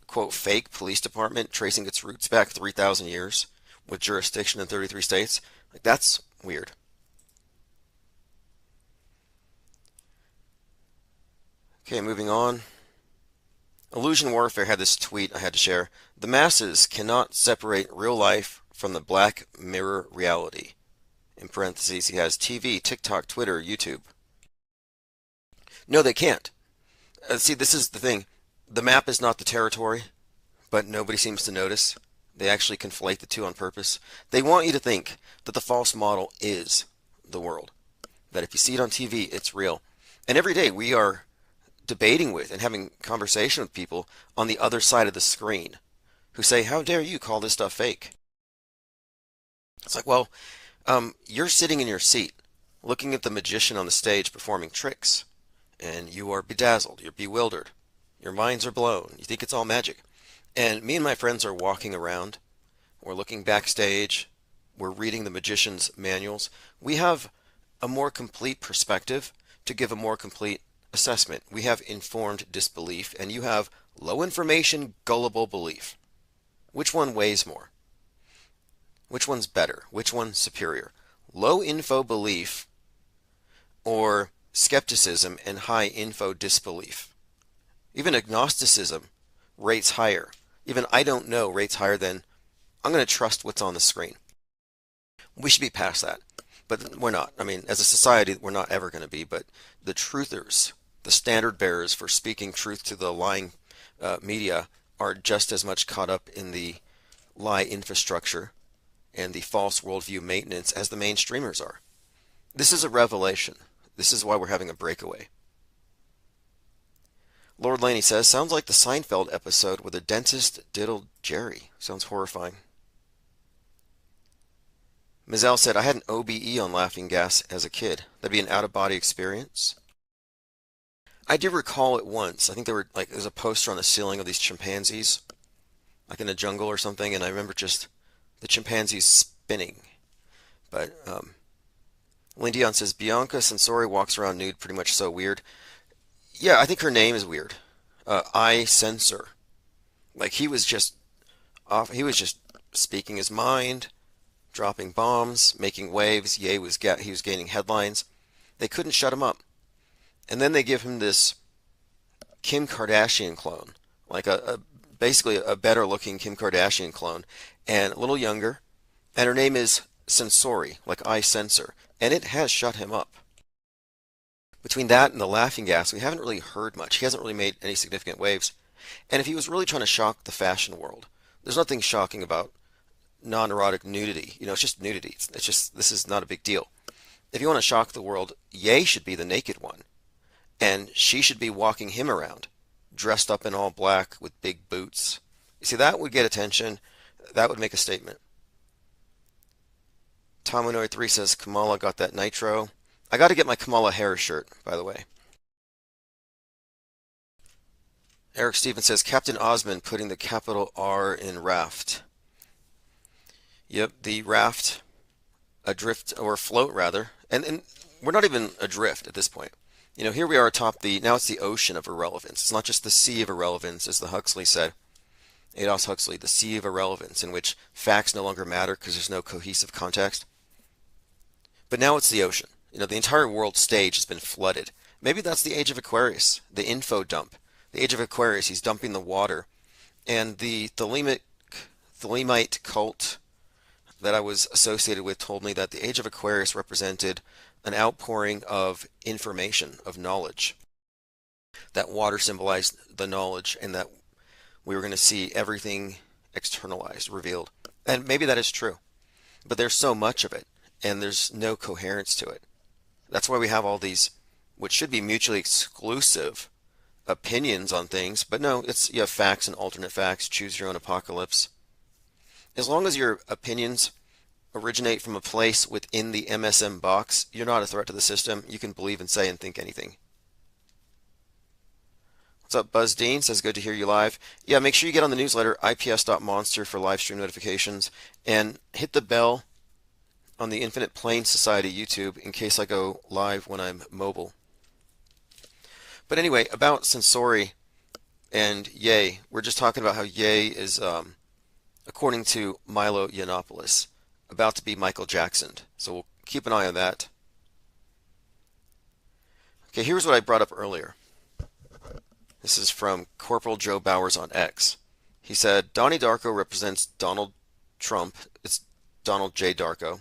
quote, fake police department tracing its roots back 3,000 years with jurisdiction in 33 states. That's weird. Okay, moving on. Illusion Warfare had this tweet I had to share. The masses cannot separate real life from the Black Mirror reality. In parentheses, he has TV, TikTok, Twitter, YouTube. No, they can't. See, this is the thing. The map is not the territory, but nobody seems to notice. They actually conflate the two on purpose. They want you to think that the false model is the world. That if you see it on TV, it's real. And every day we are debating with and having conversation with people on the other side of the screen who say, how dare you call this stuff fake? It's like, well, you're sitting in your seat looking at the magician on the stage performing tricks. And you are bedazzled, you're bewildered, your minds are blown, you think it's all magic. And me and my friends are walking around, we're looking backstage, we're reading the magician's manuals. We have a more complete perspective to give a more complete assessment. We have informed disbelief, and you have low information, gullible belief. Which one weighs more? Which one's better? Which one's superior? Low info belief or skepticism and high info disbelief? Even agnosticism rates higher. Even I don't know rates higher than I'm going to trust what's on the screen. We should be past that. but we're not. I mean, as a society, we're not ever going to be. But the truthers, the standard bearers for speaking truth to the lying media, are just as much caught up in the lie infrastructure and the false worldview maintenance as the mainstreamers are. This is a revelation. This is why we're having a breakaway. Lord Laney says, sounds like the Seinfeld episode where the dentist diddled Jerry. Sounds horrifying. Ms. L said, I had an OBE on laughing gas as a kid. That'd be an out-of-body experience. I do recall it once. I think there's a poster on the ceiling of these chimpanzees, like in a jungle or something, and I remember just the chimpanzees spinning. But Lindion says, Bianca Sensori walks around nude, pretty much so weird. Yeah, I think her name is weird. I Censor. Like he was just speaking his mind, dropping bombs, making waves. He was gaining headlines. They couldn't shut him up. And then they give him this Kim Kardashian clone, like basically a better looking Kim Kardashian clone, and a little younger, and her name is Sensori, like I Censor, and it has shut him up. Between that and the laughing gas, we haven't really heard much. He hasn't really made any significant waves. And if he was really trying to shock the fashion world, there's nothing shocking about non-erotic nudity. It's just nudity. It's just, this is not a big deal. If you want to shock the world, Ye should be the naked one. And she should be walking him around, dressed up in all black with big boots. You see, that would get attention. That would make a statement. Tomonoid3 says, Kamala got that nitro. I got to get my Kamala Harris shirt, by the way. Eric Stevens says, Captain Osmond putting the capital R in raft. Yep, the raft, adrift, or float rather. And we're not even adrift at this point. Here we are atop now it's the ocean of irrelevance. It's not just the sea of irrelevance, as the Huxley said. Aldous Huxley, the sea of irrelevance, in which facts no longer matter because there's no cohesive context. But now it's the ocean. The entire world stage has been flooded. Maybe that's the age of Aquarius, the info dump. The age of Aquarius, he's dumping the water. And the Thelemite cult that I was associated with told me that the age of Aquarius represented an outpouring of information, of knowledge. That water symbolized the knowledge, and that we were going to see everything externalized, revealed. And maybe that is true. But there's so much of it, and there's no coherence to it. That's why we have all these, which should be mutually exclusive, opinions on things. But no, you have facts and alternate facts. Choose your own apocalypse. As long as your opinions originate from a place within the MSM box, you're not a threat to the system. You can believe and say and think anything. What's up, Buzz Dean? Says good to hear you live. Yeah, make sure you get on the newsletter, ips.monster, for live stream notifications, and hit the bell on the Infinite Plane Society YouTube in case I go live when I'm mobile. But anyway, about Sensori and Ye, we're just talking about how Ye is, according to Milo Yiannopoulos, about to be Michael Jackson. So we'll keep an eye on that. Okay, here's what I brought up earlier. This is from Corporal Joe Bowers on X. He said, Donnie Darko represents Donald Trump. It's Donald J. Darko.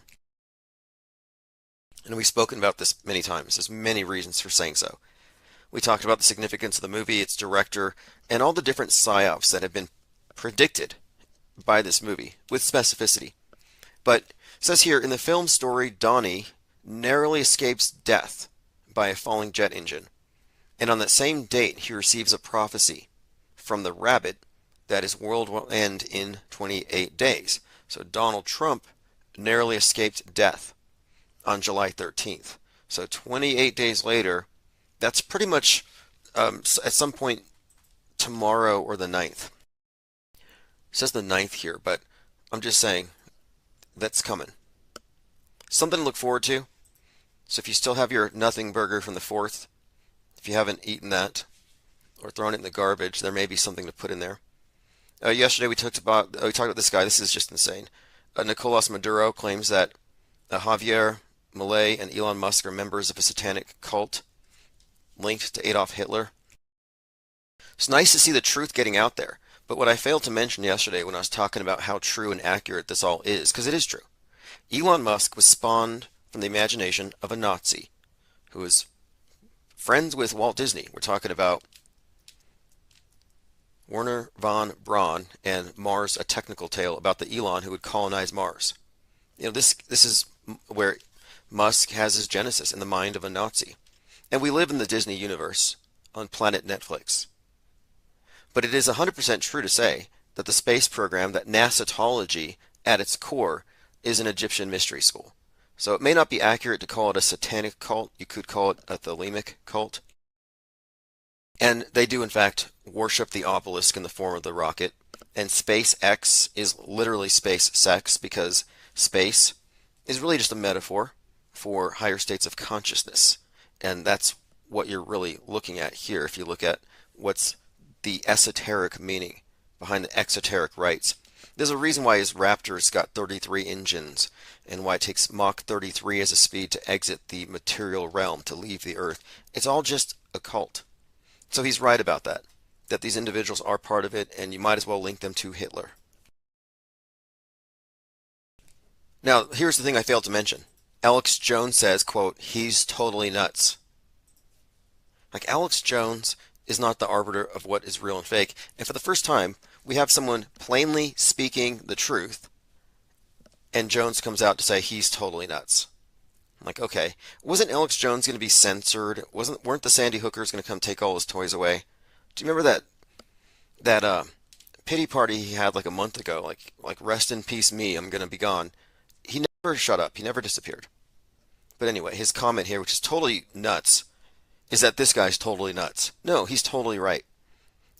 And we've spoken about this many times. There's many reasons for saying so. We talked about the significance of the movie, its director, and all the different psyops that have been predicted by this movie with specificity. But it says here, in the film story, Donnie narrowly escapes death by a falling jet engine. And on that same date, he receives a prophecy from the rabbit that his world will end in 28 days. So Donald Trump narrowly escaped death on July 13th. So 28 days later, that's pretty much at some point tomorrow or the 9th. It says the 9th here, but I'm just saying that's coming. Something to look forward to. So if you still have your nothing burger from the 4th, if you haven't eaten that or thrown it in the garbage, there may be something to put in there. Yesterday we talked about this guy. This is just insane. Nicolas Maduro claims that Javier Milei and Elon Musk are members of a satanic cult linked to Adolf Hitler. It's nice to see the truth getting out there. But what I failed to mention yesterday when I was talking about how true and accurate this all is, because it is true. Elon Musk was spawned from the imagination of a Nazi who is friends with Walt Disney. We're talking about Werner von Braun and Mars, A Technical Tale, about the Elon who would colonize Mars. This is where Musk has his genesis, in the mind of a Nazi. And we live in the Disney universe on planet Netflix. But it is 100% true to say that the space program, that NASAtology at its core, is an Egyptian mystery school. So it may not be accurate to call it a satanic cult. You could call it a Thelemic cult. And they do, in fact, worship the obelisk in the form of the rocket. And SpaceX is literally space sex, because space is really just a metaphor for higher states of consciousness. And that's what you're really looking at here if you look at what's the esoteric meaning behind the exoteric rites. There's a reason why his Raptor's got 33 engines, and why it takes Mach 33 as a speed to exit the material realm, to leave the Earth. It's all just a cult. So he's right about that these individuals are part of it, and you might as well link them to Hitler. Now, here's the thing I failed to mention. Alex Jones says, quote, he's totally nuts. Like, Alex Jones is not the arbiter of what is real and fake. And for the first time, we have someone plainly speaking the truth, and Jones comes out to say he's totally nuts. I'm like, okay, wasn't Alex Jones going to be censored? Weren't the Sandy Hookers going to come take all his toys away? Do you remember that pity party he had like a month ago? Like rest in peace, me, I'm going to be gone. He never shut up. He never disappeared. But anyway, his comment here, which is totally nuts, is that this guy's totally nuts. No, he's totally right.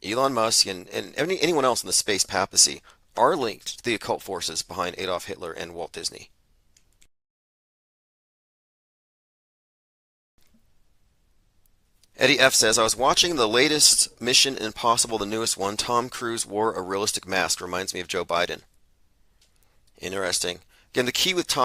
Elon Musk and anyone else in the space papacy are linked to the occult forces behind Adolf Hitler and Walt Disney. Eddie F. says, I was watching the latest Mission Impossible, the newest one. Tom Cruise wore a realistic mask. Reminds me of Joe Biden. Interesting. Again, the key with Tom